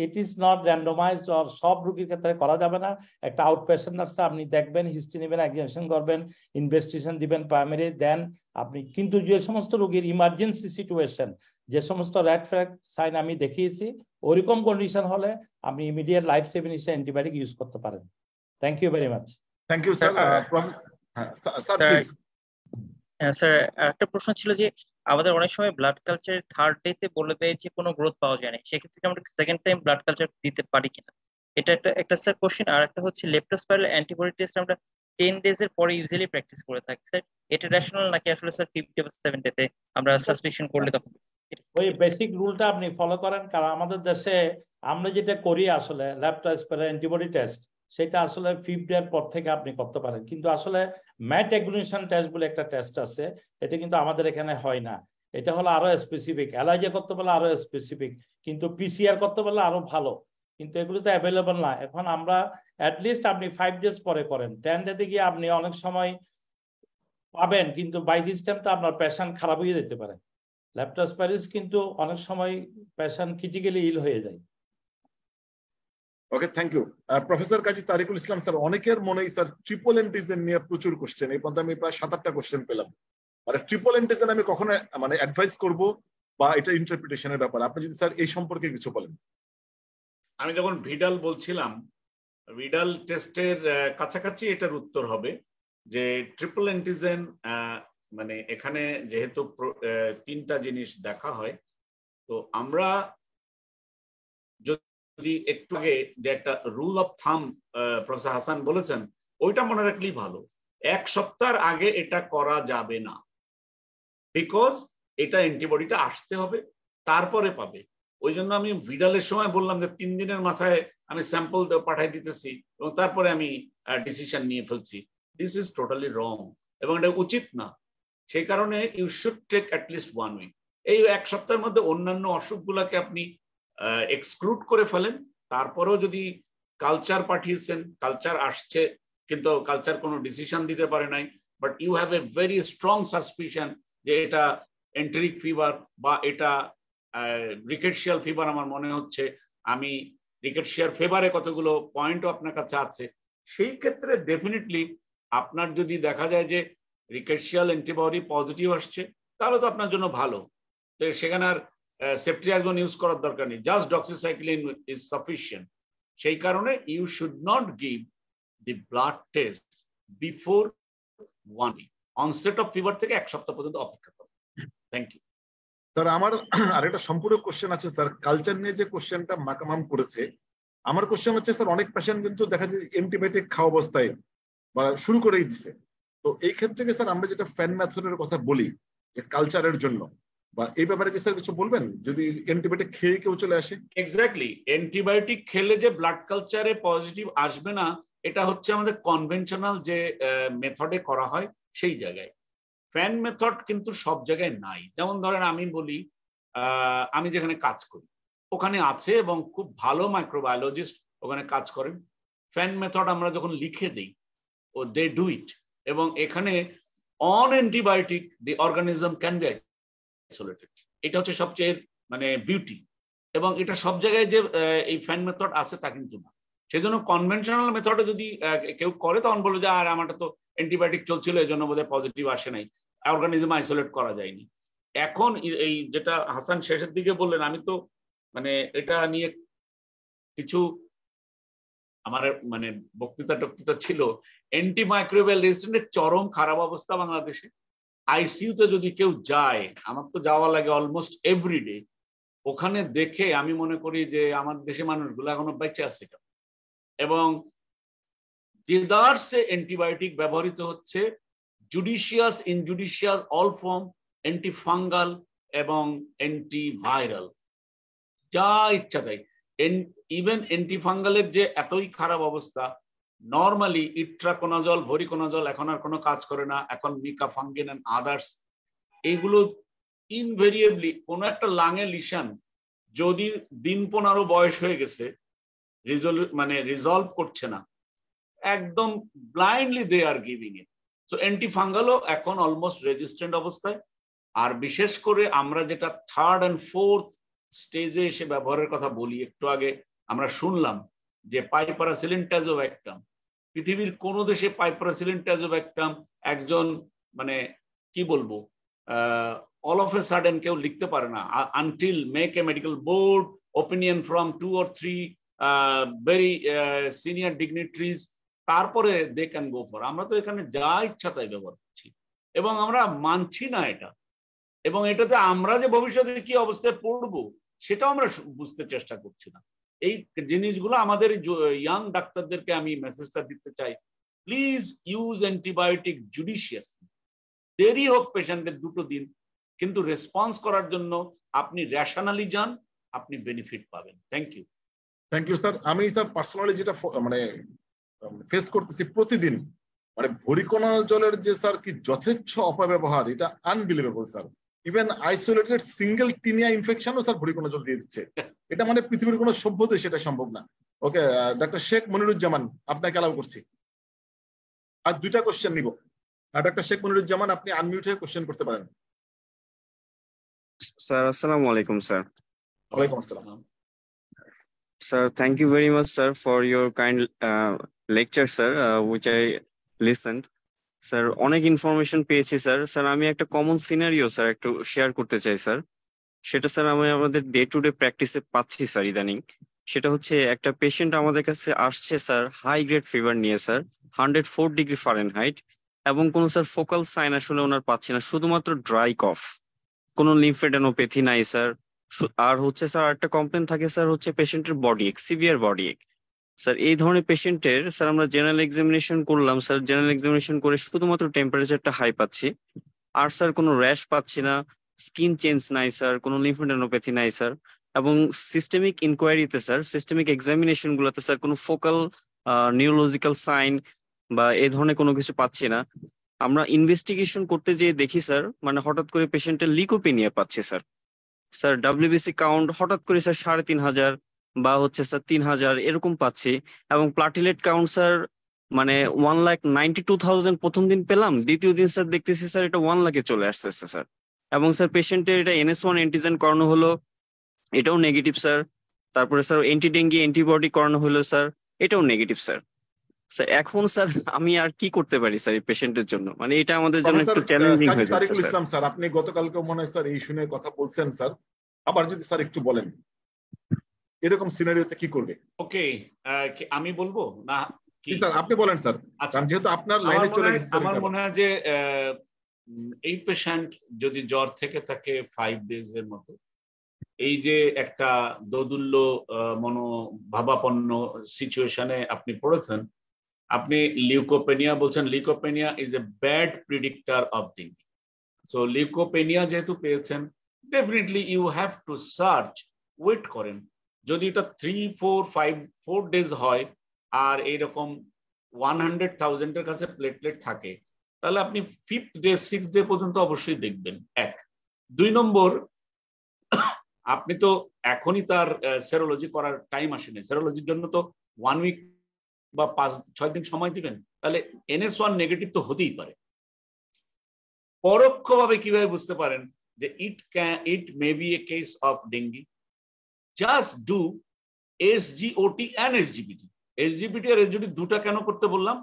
It is not randomized, আর সব রোগীর ক্ষেত্রে করা যাবে না। একটা আউট পেশেন্ট আছে, আপনি দেখবেন, হিস্ট্রি নেবেন, এক্সামিনেশন করবেন, ইনভেস্টিগেশন দিবেন প্রাইমারি, দেন আপনি। কিন্তু যে সমস্ত রোগীর ইমার্জেন্সি সিচুয়েশন, যে সমস্ত রেড ফ্ল্যাগ সাইন আমি দেখিয়েছি, ওরকম কন্ডিশন হলে আপনি immediate life saving antibiotic use করতে পারেন। Thank you very much. Thank you sir. Sir please. Sir একটা প্রশ্ন ছিল যে আমাদের অনেক সময় ব্লাড কালচার থার্ড ডে তে বলে দেয় যে কোনো গ্রোথ পাওয়া যায় না, সেক্ষেত্রে আমরা সেকেন্ড টাইম ব্লাড কালচার দিতে পারি কিনা, এটা একটা একটা স্যার কোশ্চেন। আর একটা হচ্ছে লেপ্টোস্পাইরাল অ্যান্টিবডি টেস্ট আমরা 10 ডেজ এর পরে ইউজুয়ালি প্র্যাকটিস করে থাকি স্যার, এটা রেশনাল নাকি আসলে স্যার 50 বা 70 তে আমরা সাসপিশন করলে তখন? ওই বেসিক রুলটা আপনি ফলো করেন, কারণ আমাদের দেশে আমরা যেটা করি আসলে লেপ্টোস্পাইরাল অ্যান্টিবডি টেস্ট, সেটা আসলে 5th ডে পর থেকে আপনি করতে পারেন, কিন্তু আসলে ম্যাট অ্যাগ্লুটিনেশন টেস্ট বলে একটা টেস্ট আছে, এটা কিন্তু আমাদের এখানে হয় না। এটা হলো আরো স্পেসিফিক, এলাইজা করতে পারলে আরো স্পেসিফিক, কিন্তু পিসিআর করতে পারলে আরো ভালো, কিন্তু এগুলো তো অ্যাভেলেবল না এখন। আমরা অ্যাটলিস্ট আপনি 5 ডেজ পরে করেন, 10 ডেতে গিয়ে আপনি অনেক সময় পাবেন, কিন্তু বাই দিস টাইম তো আপনার পেশেন্ট খারাপ হয়ে যেতে পারে। লেপ্টোস্পাইরোসিস কিন্তু অনেক সময় পেশেন্ট ক্রিটিক্যালি ইল হয়ে যায়। Okay, thank you professor Kazi Tariqul Islam sir. অনেকের মনেই স্যার ট্রিপল এন্টিজেন নিয়ে প্রচুর কোশ্চেন, এই পর্যন্ত আমি প্রায় 7-8টা কোশ্চেন পেলাম। মানে ট্রিপল এন্টিজেন আমি কখনো মানে অ্যাডভাইস করব বা এটা ইন্টারপ্রিটেশনের ব্যাপার, আপনি যদি স্যার এই সম্পর্কে কিছু বলেন। আমি যখন ভিডাল বলছিলাম, ভিডাল টেস্টের কাছাকাছি এটার উত্তর হবে যে ট্রিপল এন্টিজেন মানে এখানে যেহেতু 3টা জিনিস দেখা হয়, তো আমরা যদি একটু আগে যে একটা রুল অফ থাম প্রফেসর হাসান বলেছেন, ওইটা মনে রাখলেই ভালো। 1 সপ্তাহ আগে এটা করা যাবে না, বিকজ এটা অ্যান্টিবডিটা আসতে হবে, তারপরে পাবে। ওই জন্য আমি ভিডালের সময় বললাম যে 3 দিনের মাথায় আমি স্যাম্পল পাঠাই দিতেছি এবং তারপরে আমি ডিসিশন নিয়ে ফেলছি। দিস ইজ টোটালি রং এবং এটা উচিত না। সেই কারণে you should take at least 1 week. এই 1 সপ্তাহের মধ্যে অন্যান্য অসুখগুলোকে আপনি এক্সক্লুড করে ফেলেন, তারপরেও যদি কালচার পাঠিয়েছেন, কালচার আসছে কিন্তু কালচার কোনো ডিসিশন দিতে পারে নাই, but you have a very strong suspicion যে এটা এন্টেরিক ফিভার বা এটা রিকেটশিয়াল ফিভার আমার মনে হচ্ছে, আমি রিকেটশিয়াল ফিভারে কতগুলো পয়েন্টও আপনার কাছে আছে, সেই ক্ষেত্রে ডেফিনেটলি আপনার যদি দেখা যায় যে রিকেটশিয়াল অ্যান্টিবডি পজিটিভ আসছে, তাহলে তো আপনার জন্য ভালো। তো সেখানে আর সেফট্রিয়াক্সন ইউজ করার দরকার নেই, জাস্ট ডক্সিসাইক্লিন ইজ সাফিসিয়েন্ট। সেই কারণে you should not give the blood test before 1 week. Onset of fever থেকে 1 সপ্তাহ পর্যন্ত অপেক্ষা করুন। Thank you sir. আমার আরেকটা সম্পূর্ণ কোশ্চেন আছে স্যার, কালচার নিয়ে যে কোশ্চেনটা মাকামাম করেছে। আমার কোশ্চেন হচ্ছে স্যার, অনেক পেশেন্ট কিন্তু দেখা যায় অ্যান্টিবায়োটিক খাওয়া অবস্থায় বা শুরু করেই দিছে, তো এই ক্ষেত্রে কি স্যার আমরা যেটা ফ্যান মেথডের কথা বলি যে কালচারের জন্য, বা এই ব্যাপারে কি স্যার কিছু বলবেন যদি অ্যান্টিবায়োটিক খেয়ে কেউ চলে আসে? এক্স্যাক্টলি, অ্যান্টিবায়োটিক খেলে যে ব্লাড কালচারে পজিটিভ আসবে না, এটা হচ্ছে আমাদের কনভেনশনাল যে মেথডে করা হয় সেই জায়গায়। ফ্যান মেথড কিন্তু সব জায়গায় নাই। যেমন ধরেন আমি বলি, আমি যেখানে কাজ করি ওখানে আছে এবং খুব ভালো মাইক্রোবায়োলজিস্ট ওখানে কাজ করেন। ফ্যান মেথড আমরা যখন লিখে দিই, ও দে ডু ইট, এবং এখানে on antibiotic the organism can be isolated. এটা হচ্ছে সবচেয়ে মানে বিউটি, এবং এটা সব জায়গায় যে এই ফ্যান মেথড আছে তা কিন্তু না। সেজন্য কনভেনশনাল মেথডে যদি কেউ করে তখন বলে যে আর আমারটা তো অ্যান্টিবায়োটিক চলছিল এই জন্য বোধহয় পজিটিভ আসে নাই, অর্গানিজম আইসোলেট করা যায়নি। এখন এই যেটা হাসান শেষের দিকে বললেন, আমি তো মানে এটা নিয়ে কিছু আমার মানে বক্তৃতা ছিল। অ্যান্টিমাইক্রোবিয়াল রেজিস্ট্যান্সের চরম খারাপ অবস্থা বাংলাদেশে। আইসিইউতে যদি কেউ যায়, আমার তো যাওয়া লাগে অলমোস্ট এভরিডে, ওখানে দেখে আমি মনে করি যে আমার দেশে মানুষগুলো এখনো বেঁচে আছে কেন। এবং দেদারসে অ্যান্টিবায়োটিক ব্যবহৃত হচ্ছে, জুডিশিয়াস, ইনজুডিশিয়াস, অল ফর্ম, অ্যান্টিফাঙ্গাল এবং অ্যান্টিভাইরাল, যা ইচ্ছা তাই। ইভেন অ্যান্টিফাঙ্গালের যে এতই খারাপ অবস্থা, নর্মালি ইট্রাকোনাজল, ভরিকোনাজল এখন আর কোনো কাজ করে না, এখন মিকাফাঙ্গিন এন্ড আদার্স, এইগুলো ইনভেরিয়েবলি কোনো একটা লাঙে লিশন যদি দিন 15 বয়স হয়ে গেছে রিজলভ করছে না, একদম blindly they are giving it. So অ্যান্টিফাঙ্গালও এখন অলমোস্ট রেজিস্ট্যান্ট অবস্থায়। আর বিশেষ করে আমরা যেটা 3rd and 4th স্টেজে এসে ব্যবহারের কথা বলি, একটু আগে আমরা শুনলাম যে পাইপারাসিলিন ট্যাজোব্যাক্টাম, পৃথিবীর কোন দেশে পাইপারাসিলিন ট্যাজোব্যাক্টাম একজন মানে কি বলবো অল অফ এ সাডেন কেউ লিখতে পারে না, until make a medical board opinion from 2 or 3 very senior dignitaries, তারপরে দে ক্যান গো ফর। আমরা তো এখানে যা ইচ্ছা তাই ব্যবহার করছি, এবং আমরা মানছি না এটা, এবং এটাতে আমরা যে ভবিষ্যতে কি অবস্থায় পড়বো সেটাও আমরা বুঝতে চেষ্টা করছি না। এই জিনিসগুলো আমাদের ইয়াং ডাক্তারদেরকে আমি মেসেজটা দিতে চাই, প্লিজ ইউজ অ্যান্টিবায়োটিক জুডিশিয়াসলি। দেরি হোক পেশেন্টের 2 দিন, কিন্তু রেসপন্স করার জন্য আপনি রেশনালি যান, আপনি বেনিফিট পাবেন। Thank you. Thank you sir. আমি স্যার পার্সোনালি যেটা মানে ফেস করতেছি প্রতিদিন, মানে ভরিকণা জলের যে স্যার কি যথেচ্ছ অপব্যবহার, এটা unbelievable sir. Even isolated single tinea ইনফেকশনও স্যার ভরিকণা জল দিয়ে দিচ্ছে। এটা মানে পৃথিবীর কোনো সভ্যতায় সেটা সম্ভব না। ওকে, ডক্টর শেখ মনিরুজ্জামান, আপনাকে অ্যালাউ করছি। আর 2টা কোশ্চেন নিব। ডক্টর শেখ মনিরুজ্জামান, আপনি আনমিউট হয়ে কোশ্চেন করতে পারেন। Sir, Assalamu alaikum, sir. ওয়ালাইকুম আসসালাম। Sir, thank you very much, sir, for your kind lecture, sir, which I listened. Sir, অনেক ইনফরমেশন পেয়েছি স্যার। স্যার, আমি একটা কমন সিনারিও স্যার একটু শেয়ার করতে চাই স্যার। সেটা স্যার আমি আমাদের ডে টু ডে প্র্যাকটিসে পাচ্ছি স্যার ইদানিং। সেটা হচ্ছে একটা পেশেন্ট আমাদের কাছে আসছে স্যার হাই গ্রেড ফিভার নিয়ে স্যার, 104 ডিগ্রি ফারেনহাইট, এবং কোনো স্যার ফোকাল সাইন আসলে ওনার পাচ্ছি না, শুধুমাত্র ড্রাই কফ, কোনো লিম্ফেডেনোপ্যাথি নাই স্যার। আর হচ্ছে স্যার একটা কমপ্লেন থাকে স্যার, হচ্ছে পেশেন্টের বডি এক, সিভিয়ার বডি এক। স্যার এই ধরনের পেশেন্টের স্যার আমরা জেনারেল এক্সামিনেশন করলাম স্যার, জেনারেল এক্সামিনেশন করে শুধুমাত্র টেম্পারেচারটা হাই পাচ্ছি, আর স্যার কোনো র্যাশ পাচ্ছি না, স্কিন চেঞ্জ নাই স্যার, কোনো লিম্ফোডেনোপ্যাথি নাই স্যার, এবং সিস্টেমিক ইনকোয়ারিতে স্যার, সিস্টেমিক এক্সামিনেশন গুলোতে স্যার কোনো ফোকাল নিউরোলজিক্যাল সাইন বা এই ধরনের কোনো কিছু পাচ্ছি না। আমরা ইনভেস্টিগেশন করতে যেয়ে দেখি স্যার, মানে হঠাৎ করে পেশেন্টের লিকোপেনিয়া পাচ্ছে স্যার। স্যার ডাব্লিউবিসি কাউন্ট হঠাৎ করে স্যার 3500 বা হচ্ছে স্যার 3000 এরকম পাচ্ছি, এবং প্লাটিলেট কাউন্ট স্যার মানে 1,92,000 প্রথম দিন পেলাম, দ্বিতীয় দিন স্যার দেখতেছি স্যার এটা 1 লাখে চলে আসতেছে স্যার। এবং স্যার পেশেন্টের এটা NS1 অ্যান্টিজেন করানো হলো, এটাও নেগেটিভ স্যার। তারপরে স্যার অ্যান্টি ডেঙ্গি অ্যান্টিবডি করানো হলো স্যার, এটাও নেগেটিভ স্যার। স্যার এখন স্যার আমি আর কি করতে পারি স্যার এই পেশেন্টের জন্য, মানে এটা আমাদের জন্য একটু চ্যালেঞ্জিং হয়ে যাচ্ছে তারিকুল স্যার। ইসলাম স্যার, আপনি গতকালকে মনে হয় স্যার এই শুনে কথা বলছেন স্যার, আবার যদি স্যার একটু বলেন এরকম সিনারিওতে কি করবে? ওকে, আমি বলবো না কি স্যার? আপনি বলেন স্যার, কারণ যেহেতু আপনার লাইনে চলে গেছে। আমার মনে হয় যে এই পেশেন্ট যদি জ্বর থেকে থাকে 5 ডেজ এর মতো, এই যে একটা দোদুল্য মনোভাবাপন্ন সিচুয়েশনে আপনি পড়েছেন, আপনি লিউকোপেনিয়া বলছেন, leukopenia is a bad predictor of dengue. So leukopenia যেহেতু পেয়েছেন, definitely you have to search, wait করেন। যদি এটা 3-4-5 ডেজ হয় আর এইরকম 100,000 এর কাছে প্লেটলেট থাকে, তাহলে আপনি 5th ডে 6th ডে পর্যন্ত অবশ্যই দেখবেন। 1 2 নম্বর, আপনি তো এখনই তার সেরোলজি করার টাইম আসেনি, সেরোলজির জন্য তো 1 উইক বা 5-6 দিন সময় দিবেন, তাহলে NS1 নেগেটিভ তো হতেই পারে। পরোক্ষভাবে কিভাবে বুঝতে পারেন যে it may be a case of dengue? Just do SGOT and SGPT। SGPT আর SGOT দুটা কেন করতে বললাম?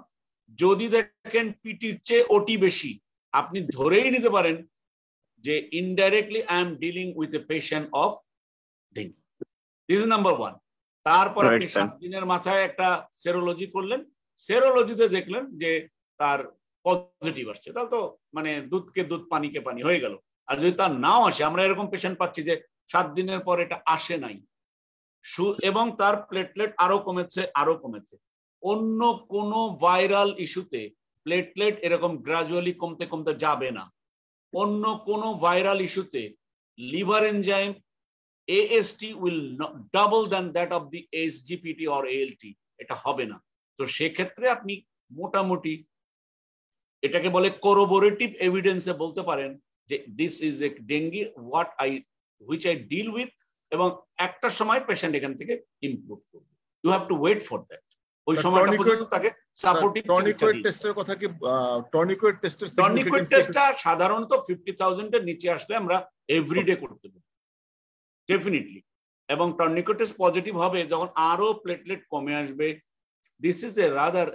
যদি দেখেন পিটির চেয়ে ওটি বেশি, আপনি ধরেই নিতে পারেন যে indirectly I am dealing with a patient of dengue. This is number 1। তারপর আপনি 7 দিনের মাথায় একটা সেরোলজি করলেন, সেরোলজিতে দেখলেন যে তার পজিটিভ আসছে, তাহলে তো মানে দুধকে দুধ পানিকে পানি হয়ে গেল। আর যদি তার নাও আসে, আমরা এরকম পেশেন্ট পাচ্ছি যে 7 দিনের পর এটা আসে নাই, এবং তার প্লেটলেট আরো কমেছে। অন্য কোনো ভাইরাল ইস্যুতে প্লেটলেট এরকম গ্রাজুয়ালি কমতে কমতে যাবে না। অন্য কোনো ভাইরাল ইস্যুতে liver enzyme AST will double than that of the SGPT or ALT, এটা হবে না। তো সেক্ষেত্রে আপনি মোটামুটি এটাকে বলে corroborative evidence এ বলতে পারেন যে this is a dengue which I deal with, এবং একটা সময় পেশেন্ট এখান থেকে ইমপ্রুভ করবে। You have to wait for that. ওই সময়টা পর্যন্ত তাকে সাপোর্টিভ টর্নিকেট টেস্টের কথা কি? টর্নিকেট টেস্টটা সাধারণত 50,000 এর নিচে আসলে আমরা এভরিডে করতে পারি ডেফিনেটলি, এবং টর্নিকেট টেস্ট পজিটিভ হবে যখন আরো প্লেটলেট কমে আসবে। This is A rather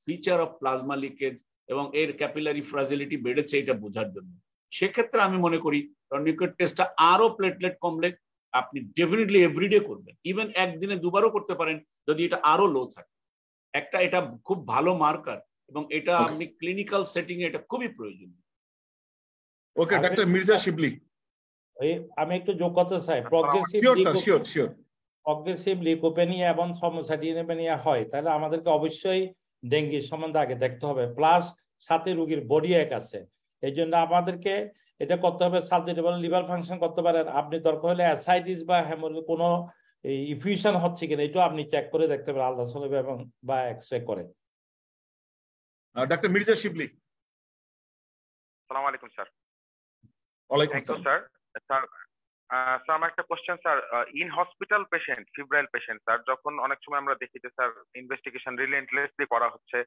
feature of plasma leakage, এবং এর ক্যাপিলারি ফ্রাজিলিটি বেড়েছে এটা বোঝার জন্য। সেক্ষেত্রে আমি মনে করি টর্নিকেট টেস্টটা আরো প্লেটলেট কমলে আপনি ডেফিনেটলি এভরিডে করবেন, ইভেন একদিনে 2 বারও করতে পারেন যদি এটা আরো লো থাকে। এটা খুব ভালো মার্কার, এবং এটা আপনি ক্লিনিক্যাল সেটিং এ এটা খুবই প্রয়োজনীয়। ওকে, ডাক্তার মির্জা শিবলি। আমি একটু যোগ করতে চাই, প্রগ্রেসিভ লিকোপেনিয়া এবং থ্রম্বোসাইটোপেনিয়া হয়, তাহলে আমাদেরকে অবশ্যই ডেঙ্গি সম্বন্ধে আগে দেখতে হবে, প্লাস সাথে রোগীর বডি এক আছে। এই জন্য আমাদেরকে এটা করতে হবে, সার্জারি লিভার ফাংশন করতে পারেন আপনি, দরকার হলে অ্যাসাইটিস বা হেমোরয়েড কোনো ইফিউশন হচ্ছে কিনা এটা আপনি চেক করে দেখতে পারেন আলট্রাসাউন্ড এবং বা এক্সরে করে। ডাক্তার মির্জা শিবলি। আসসালামু আলাইকুম স্যার। ওয়ালাইকুম আসসালাম স্যার। স্যার আমার একটা question sir, in hospital patient, febrile patient sir, যখন অনেক সময় আমরা দেখি যে স্যার ইনভেস্টিগেশন রিলেন্টলেসলি করা হচ্ছে,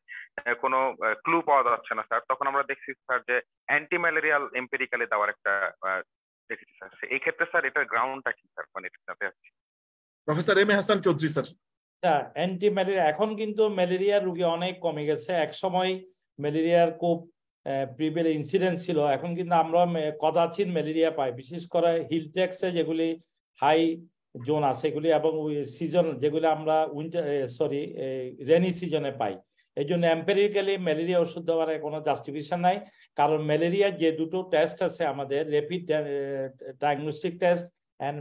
কোনো ক্লু পাওয়া যাচ্ছে না স্যার, তখন আমরা দেখছি স্যার যে অ্যান্টি ম্যালেরিয়াল এম্পিরিক্যালি দেওয়ার একটা দেখেছি স্যার। এই ক্ষেত্রে স্যার এটার গ্রাউন্ডটা কি স্যার, মানে জানতে চাচ্ছি। Professor M A Hasan Chowdhury sir. Anti malaria, এখন কিন্তু ম্যালেরিয়ার রোগী অনেক কমে গেছে। এক সময় ম্যালেরিয়ার খুব প্রিভিলেজ ইনসিডেন্স ছিল, এখন কিন্তু আমরা কদাচিৎ ম্যালেরিয়া পাই, বিশেষ করে হিল ট্যাক্সে যেগুলি হাই জোন আছে এগুলি, এবং সিজন যেগুলি আমরা রেনি সিজনে পাই। এই জন্য এম্পেরিক্যালি ম্যালেরিয়া ওষুধ দেওয়ার কোনো জাস্টিফিকেশন নাই, কারণ ম্যালেরিয়ার যে দুটো টেস্ট আছে আমাদের, র্যাপিড ডায়াগনস্টিক টেস্ট অ্যান্ড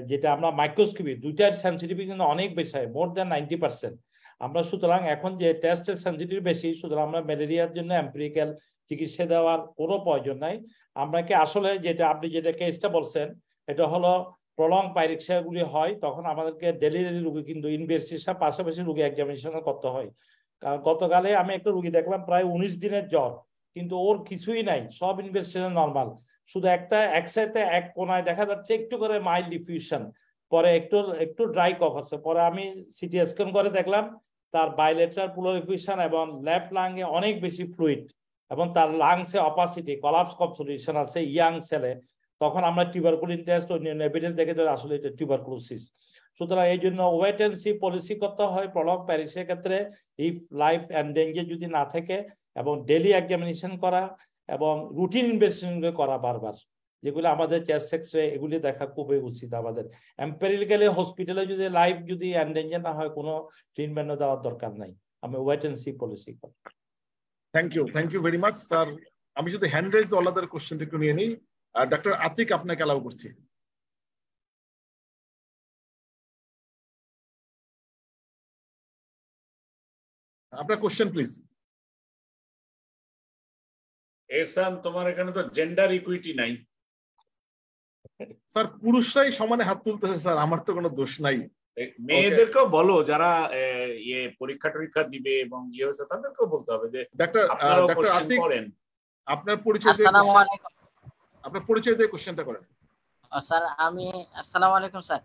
যেটা আমরা মাইক্রোস্কোপি, দুইটার সেন্সিটিভিটি কিন্তু অনেক বেশি হয়, মোর দ্যান 90%। আমরা সুতরাং এখন যে টেস্টের সেন্সিটিভিটি বেশি, সুতরাং আমরা ম্যালেরিয়ার জন্য এম্পিরিক্যাল চিকিৎসা দেওয়ার কোনো প্রয়োজন নাই। আপনাকে আসলে যেটা আপনি যেটা কেসটা বলছেন, এটা হলো প্রলং পাইরেক্সিয়াগুলি হয়, তখন আমাদেরকে ডেলিভারি রোগী কিন্তু ইনভেস্টিগেশন পাশাপাশি রোগী এক্সামিনেশন করতে হয়। কারণ গতকালে আমি একটা রোগী দেখলাম প্রায় 19 দিনের জ্বর, কিন্তু ওর কিছুই নাই, সব ইনভেস্টিগেশন নর্মাল, শুধু একটা একসাথে এক কোনায় দেখা যাচ্ছে একটু করে মাইল্ড ডিফিউশন, পরে একটু ড্রাই কফ আছে। পরে আমি সিটি স্ক্যান করে দেখলাম তার বাইলেটারাল প্লুরাল ডিফিউশন এবং লেফট লাংয়ে অনেক বেশি ফ্লুইড, এবং তার লাংসে অপাসিটি কলাপস কফ সলিউশন আছে ইয়াং ছেলে। তখন আমরা টিউবারকুলিন টেস্ট অন্যান্য এভিডেন্স দেখে আসলে এটা টিউবারকুলোসিস। সুতরাং এই জন্য ওয়েট এন্ড সি পলিসি করতে হয় প্রলং প্যারিসের ক্ষেত্রে, ইফ লাইফ এন্ডেঞ্জার যদি না থাকে, এবং ডেইলি এক্সামিনেশন করা এবং রুটিন ইনভেস্টিগেশন করা বারবার, যেগুলো আমাদের চেস্ট এক্সরে এগুলি দেখা খুবই উচিত আমাদের। এম্পেরিক্যালি হসপিটালে যদি লাইফ যদি এন্ডেঞ্জার না হয়, কোনো ট্রিটমেন্টও দেওয়ার দরকার নাই, আমি ওয়েট এন্ড সি পলিসি করি। Thank you very much sir. আমি যদি হ্যান্ড রেজ ওয়ালাদের কোশ্চেনটা একটু নিয়ে নিই। ডক্টর আতিক, আপনাকে অ্যালাউ করছি। আপনার কোশ্চেন প্লিজ। এহসান, তোমার এখানে তো জেন্ডার ইকুইটি নাই। স্যার পুরুষরাই সমানে হাত তুলতেছে স্যার, আমার তো কোনো দোষ নাই। মেয়েদেরকেও বলো, যারা পরীক্ষা টরীক্ষা দিবে এবং ইয়ে হয়েছে তাদেরকেও বলতে হবে যে ডাক্তার আতিক করেন, আপনার পরিচয় দিয়ে কোশ্চেনটা করেন। স্যার আমি আসসালামু আলাইকুম sir,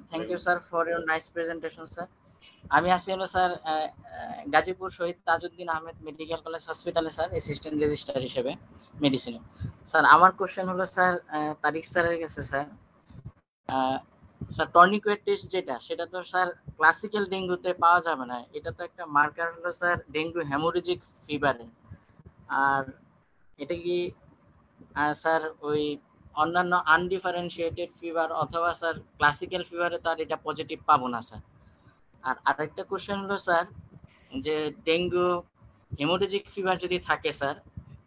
thank you sir for your nice presentation sir. আমি আছি হলো sir Gazipur Shaheed Tajuddin Ahmed medical college হসপিটালে স্যার অ্যাসিস্ট্যান্ট রেজিস্ট্রার হিসেবে মেডিসিনে। স্যার আমার কোশ্চেন হলো স্যার তারিক স্যারের কাছে স্যার, স্যার টর্নিকেট টেস্ট যেটা, সেটা তো স্যার ক্লাসিক্যাল ডেঙ্গুতে পাওয়া যাবে না, এটা তো একটা মার্কার হলো স্যার ডেঙ্গু হেমোরেজিক ফিভারের। আর এটা কি স্যার ওই অন্যান্য আনডিফারেন্সিয়েটেড ফিভার অথবা স্যার ক্লাসিক্যাল ফিভারে তো আর এটা পজিটিভ পাবো না স্যার। আর আরেকটা কোশ্চেন হলো স্যার, যে ডেঙ্গু হেমোরেজিক ফিভার যদি থাকে স্যার,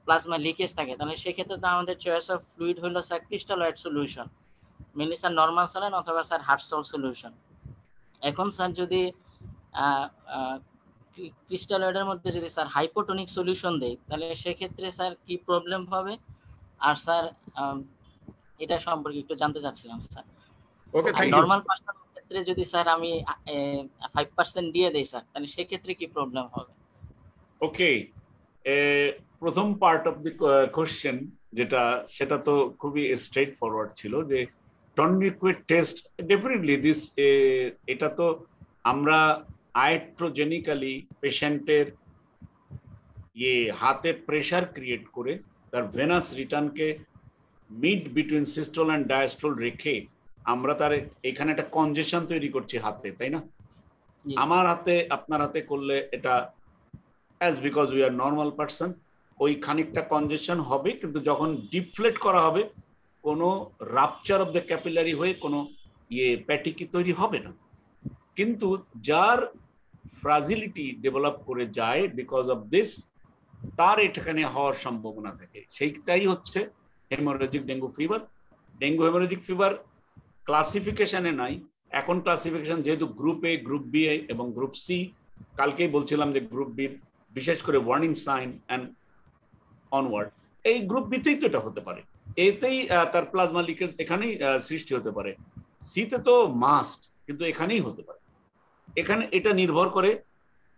প্লাজমা লিকেজ থাকে, তাহলে সেক্ষেত্রে তো আমাদের চয়েস অফ ফ্লুইড হলো sir crystalloid solution, mainly sir normal saline অথবা স্যার হার্টসল সলিউশন। এখন স্যার যদি ক্রিস্টালয়েডের মধ্যে যদি স্যার হাইপোটনিক সলিউশন দেই, তাহলে সেক্ষেত্রে স্যার কি প্রবলেম হবে? আর স্যার এটা সম্পর্কে একটু জানতে চাচ্ছিলাম sir. Okay, thank you. Normal পার্সনের ক্ষেত্রে যদি স্যার আমি 5% দিয়ে দেই স্যার, তাহলে সেক্ষেত্রে কি প্রবলেম হবে? ওকে, প্রথম পার্ট অফ দি কোশ্চেন যেটা, সেটা তো খুবই স্ট্রেট ফরওয়ার্ড ছিল, যে টর্নিকেট টেস্ট ডেফিনেটলি দিস, এটা তো আমরা আয়াট্রোজেনিক্যালি পেশেন্টের হাতে প্রেসার ক্রিয়েট করে তার ভেনাস রিটার্নকে mid between systole and diastole রেখে আমরা তার এখানে একটা কনজেশন তৈরি করছি হাতে, তাই না? আমার হাতে আপনার হাতে করলে এটা as because we are normal person, ওই খানিকটা কনজেশন হবে, কিন্তু যখন ডিফ্লেট করা হবে কোনো রাপচার অফ দ্য ক্যাপিলারি হয়ে কোনো প্যাটিকি তৈরি হবে না। কিন্তু যার ফ্রাজিলিটি ডেভেলপ করে যায় বিকজ অফ দিস, তার এখানে হওয়ার সম্ভাবনা থাকে। সেইটাই হচ্ছে hemorrhagic dengue fever. Dengue hemorrhagic fever ক্লাসিফিকেশনে নাই এখন। ক্লাসিফিকেশন যেহেতু গ্রুপ এ, গ্রুপ বি এবং গ্রুপ সি, কালকেই বলছিলাম যে গ্রুপ বি বিশেষ করে ওয়ার্নিং সাইন অ্যান্ড অনওয়ার্ড, এই গ্রুপ বিতেই তো এটা হতে পারে, এতেই তার প্লাজমা লিকেজ এখানেই সৃষ্টি হতে পারে। সিতে তো মাস্ট, কিন্তু এখানেই হতে পারে। এখানে এটা নির্ভর করে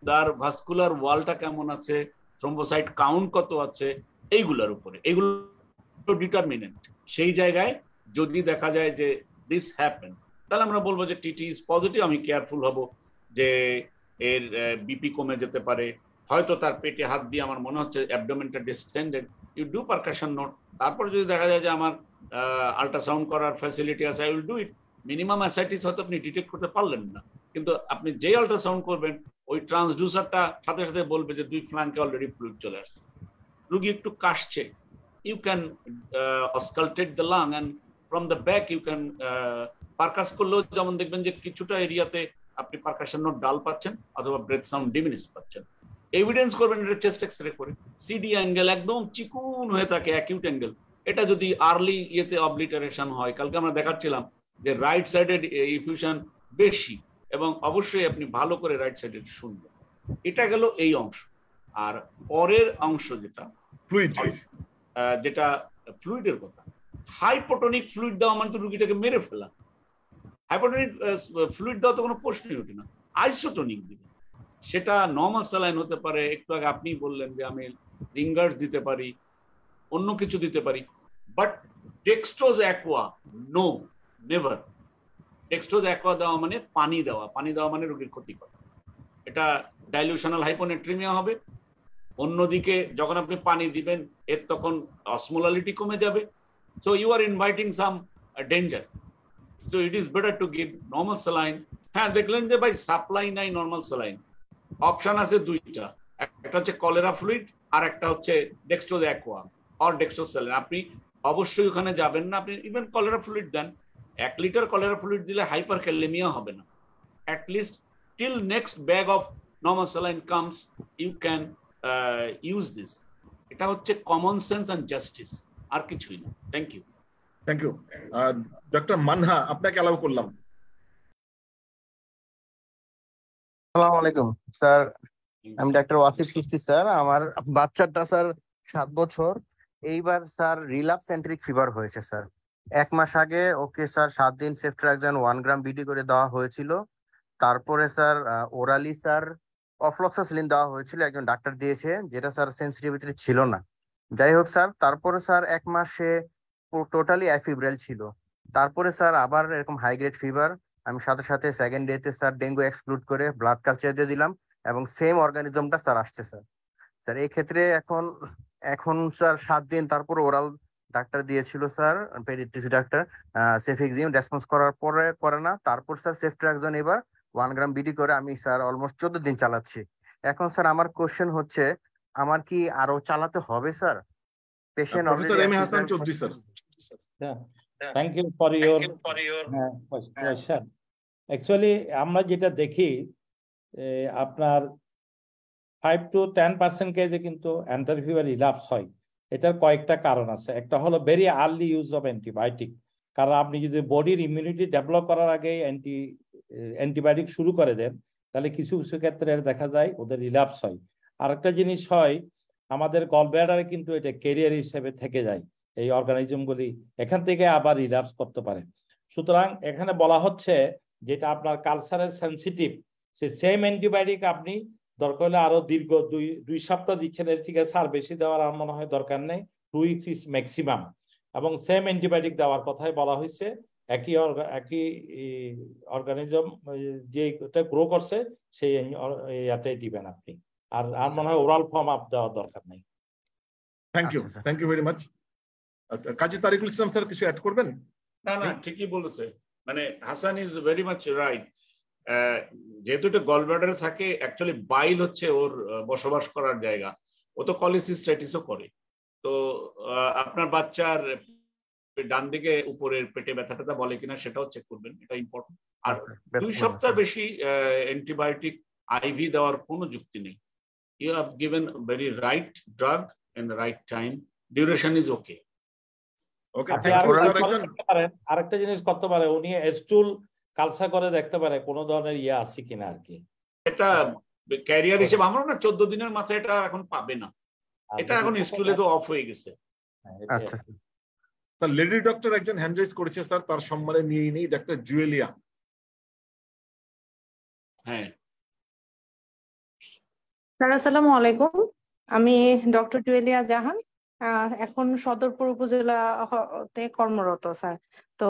তার ভাস্কুলার ওয়ালটা কেমন আছে, থ্রম্বোসাইট কাউন্ট কত আছে, এইগুলোর উপরে। এগুলো ডিটারমিনেন্ট। সেই জায়গায় যদি দেখা যায় যে দিস হ্যাপেন, তাহলে আমরা বলবো যে টিটি ইজ পজিটিভ। আমি কেয়ারফুল হব যে এর বিপি কমে যেতে পারে, হয়তো তার পেটে হাত দিয়ে আমার মনে হচ্ছে অ্যাবডোমেনটা distended, you do percussion note. তারপর যদি দেখা যায় যে আমার আল্ট্রাসাউন্ড করার ফ্যাসিলিটি আছে, I will do it. Minimum ascites হয়তো আপনি ডিটেক্ট করতে পারলেন না, কিন্তু আপনি যেই আল্ট্রাসাউন্ড করবেন ওই ট্রান্সডিউসারটা সাথে সাথে বলবে যে 2 ফ্ল্যাঙ্কে অলরেডি ফ্লুইড চলে আসছে, রোগী একটু কাশছে, you can auscultate the lung and from the back you can পারকাস করলেও যেমন দেখবেন যে কিছুটা এরিয়াতে আপনি পারকাশন নোট ডাল পাচ্ছেন অথবা ব্রেথ সাউন্ড ডিমিনিশ পাচ্ছেন। এভিডেন্স করবেন এটা চেস্ট এক্সরে করে। সিডি অ্যাঙ্গেল একদম চিকুন হয়ে থাকে, অ্যাকিউট অ্যাঙ্গেল, এটা যদি আর্লি ইয়েতে অবলিটারেশন হয়, কালকে আমরা দেখাচ্ছিলাম যে রাইট সাইডের ইফিউশন বেশি, এবং অবশ্যই আপনি ভালো করে রাইট সাইডের শুনবেন। এটা গেল এই অংশ। আর পরের অংশ যেটা ফ্লুইড, যেটা ফ্লুইডের কথা, হাইপোটনিক ফ্লুইড দেওয়া মানে তো রুগীটাকে মেরে ফেলা। হাইপোটনিক ফ্লুইড দেওয়া তো কোনো প্রশ্নই ওঠে না, আইসোটনিক দিবে। সেটা নর্মাল স্যালাইন হতে পারে, একটু আগে আপনি বললেন যে আমি রিঙ্গার্স দিতে পারি, অন্য কিছু দিতে পারি, but dextrose aqua no, never. Dextrose aqua দেওয়া মানে পানি দেওয়া, পানি দেওয়া মানে রোগীর ক্ষতি করা, এটা ডাইলিউশনাল হাইপোনেট্রিমিয়া হবে। অন্যদিকে যখন আপনি পানি দিবেন এর তখন অসমোলালিটি কমে যাবে, so you are inviting some danger. So it is better to give normal saline. হ্যাঁ, দেখলেন যে ভাই সাপ্লাই নাই নর্মাল স্যালাইন, অপশন আছে দুইটা, একটা হচ্ছে কলেরা ফ্লুইড আর একটা হচ্ছে dextrose aqua or dextrose saline. আপনি অবশ্যই ওখানে যাবেন না, আপনি ইভেন কলেরা ফ্লুইড দেন। 1 লিটার কলেরা ফ্লুইড দিলে হাইপার ক্যালেমিয়া হবে না। At least till next bag of normal saline comes you can use this. এটা হচ্ছে কমন সেন্স এন্ড জাস্টিস, আর কিছুই না। Thank you. Thank you. Doctor Manha, আপনাকে অ্যালাউ করলাম। আসসালামু আলাইকুম স্যার, আমি ডাক্তার ওয়াসিফ চিশতি স্যার। আমার বাচ্চাটা স্যার 7 বছর, এইবার স্যার রিল্যাপস সেন্ট্রিক ফিভার হয়েছে স্যার। 1 মাস আগে ওকে স্যার 7 দিন সেফট্রাক্সান 1 গ্রাম বিডি করে দেওয়া হয়েছিল। তারপরে স্যার ওরালি স্যার অফ্লক্সাসিলিন দেওয়া হয়েছিল, একজন ডাক্তার দিয়েছে, যেটা স্যার সেন্সিটিভিটি ছিল না। যাই হোক স্যার, তারপরে স্যার 1 মাসে টোটালি অ্যাফিব্রাইল ছিল। তারপরে স্যার আবার এরকম হাই গ্রেড ফিভার, আমি সাথে সাথে সেকেন্ড ডেতে স্যার ডেঙ্গু এক্সক্লুড করে ব্লাড কালচার দিয়ে দিলাম, এবং সেম অর্গানিজমটা স্যার আসছে স্যার। স্যার এই ক্ষেত্রে এখন স্যার 7 দিন তারপর ওরাল ডাক্তার দিয়েছিল sir, paediatrics doctor, cefixime response করার পরে করে না। তারপর স্যার সেফট্রাক্সান এবার 1 গ্রাম বিডি করে আমি স্যার অলমোস্ট 14 দিন চালাচ্ছি। এখন স্যার আমার কোশ্চেন হচ্ছে, আমার কি আরো চালাতে হবে sir? Patient professor M A Hasan Chowdhury sir. Thank you for your question. Actually আমরা যেটা দেখি আপনার 5 to 10% কেজে কিন্তু অ্যান্টারফিভার রিল্যাপস হয়। এটার কয়েকটা কারণ আছে। একটা হলো very early use of antibiotic, কারণ আপনি যদি বডির ইমিউনিটি ডেভেলপ করার আগে অ্যান্টিবায়োটিক শুরু করে দেন, তাহলে কিছু কিছু ক্ষেত্রে দেখা যায় ওদের রিল্যাপস হয়। আরেকটা জিনিস হয়, আমাদের গলব্লাডারে কিন্তু এটা ক্যারিয়ার হিসেবে থেকে যায়, এই অর্গানিজমগুলি এখান থেকে আবার রিল্যাপস করতে পারে। সুতরাং এখানে বলা হচ্ছে যেটা আপনার কালচারে সেন্সিটিভ, সে সেম অ্যান্টিবায়োটিক আপনি দরকার হলে আরো দীর্ঘ 2 সপ্তাহ দিচ্ছেন, এর ঠিক আছে, আর বেশি দেওয়ার আমার মনে হয় দরকার নেই, 2 weeks ইজ ম্যাক্সিমাম। এবং সেম অ্যান্টিবায়োটিক দেওয়ার কথাই বলা হয়েছে, একই অর্গানিজম যেটা গ্রো করছে সেই ইয়াটাই দিবেন আপনি, আর মনে হয় ওরাল ফর্ম আপ দেওয়ার দরকার নেই। Thank you very much. Kazi Tariqul Islam sir কিছু অ্যাড করবেন? না, ঠিকই বলেছে, মানে Hasan is very much right. যেহেতু এটা গলব্লাডারে থাকে, অ্যাকচুয়ালি বাইল হচ্ছে ওর বসবাস করার জায়গা, ও তো কলিসিস্টাইটিসও করে। তো আপনার বাচ্চার ডান দিকে উপরের পেটে ব্যথাটা বলে কিনা সেটাও চেক করবেন, এটা ইম্পর্টেন্ট। আর 2 সপ্তাহ বেশি অ্যান্টিবায়োটিক আইভি দেওয়ার কোনো যুক্তি নেই। you have given very right drug and the right time. Duration is okay. Okay, thank you sir. একজন আরেকটা জিনিস করতে পারে, উনি স্টুল কালসা করে দেখতে পারে কোন ধরনের ইয়ে আছে কিনা আর কি। এটা ক্যারিয়ার হিসেবে আমরা না 14 দিনের মাথায় এটা এখন পাবে না, এটা এখন স্টুলে তো অফ হয়ে গেছে। আচ্ছা স্যার, লেডি ডক্টর একজন হ্যান্ড রেজ করেছে স্যার, তার সম্মানে নিয়ে নেই ডক্টর জুয়েলিয়া। হ্যাঁ স্যার, আসসালামু আলাইকুম। আমি ডক্টর জুয়েলিয়া জাহান, এখন সদরপুর উপজেলাতে কর্মরত স্যার। তো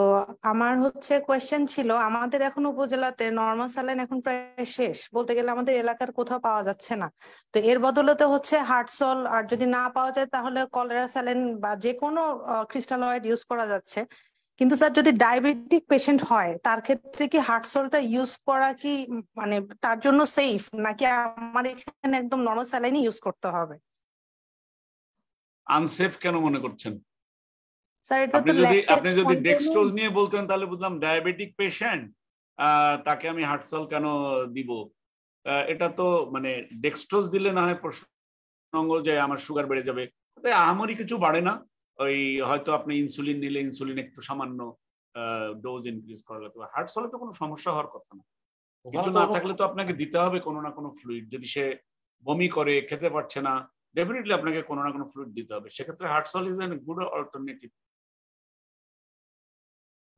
আমার হচ্ছে কোয়েশ্চেন ছিল, আমাদের এখন উপজেলাতে নরমাল স্যালাইন এখন প্রায় শেষ, বলতে গেলে আমাদের এলাকার কোথাও পাওয়া যাচ্ছে না। তো এর বদলতে হচ্ছে হার্টসল, আর যদি না পাওয়া যায় তাহলে কলেরা স্যালাইন বা যে কোনো ক্রিস্টালয়েড ইউজ করা যাচ্ছে। কিন্তু স্যার, যদি ডায়াবেটিক পেশেন্ট হয় তার ক্ষেত্রে কি হার্টসলটা ইউজ করা কি মানে তার জন্য সেফ, নাকি আমার এখানে একদম নরমাল স্যালাইনই ইউজ করতে হবে? আনসেফ কেন মনে করছেন? স্যার, এটা তো আপনি যদি ডেক্সট্রোজ নিয়ে বলতেন তাহলে বুঝলাম ডায়াবেটিক পেশেন্ট, তাকে আমি হার্টসল কেন দিব। এটা তো মানে ডেক্সট্রোজ দিলে না হয় প্রসঙ্গ যে আমার সুগার বেড়ে যাবে, আহামরি কিছু বাড়ে না। ওই হয়তো আপনি ইনসুলিন নিলে ইনসুলিন একটু সামান্য ডোজ ইনক্রিজ করা লাগবে। হার্টসলে তো কোনো সমস্যা হওয়ার কথা না। কিছু না থাকলে তো আপনাকে দিতে হবে কোনো না কোনো ফ্লুইড। যদি সে বমি করে, খেতে পারছে না, ডেফিনেটলি আপনাকে কোনো না কোনো ফ্লুইড দিতে হবে। সেক্ষেত্রে Hartsol is an good alternative.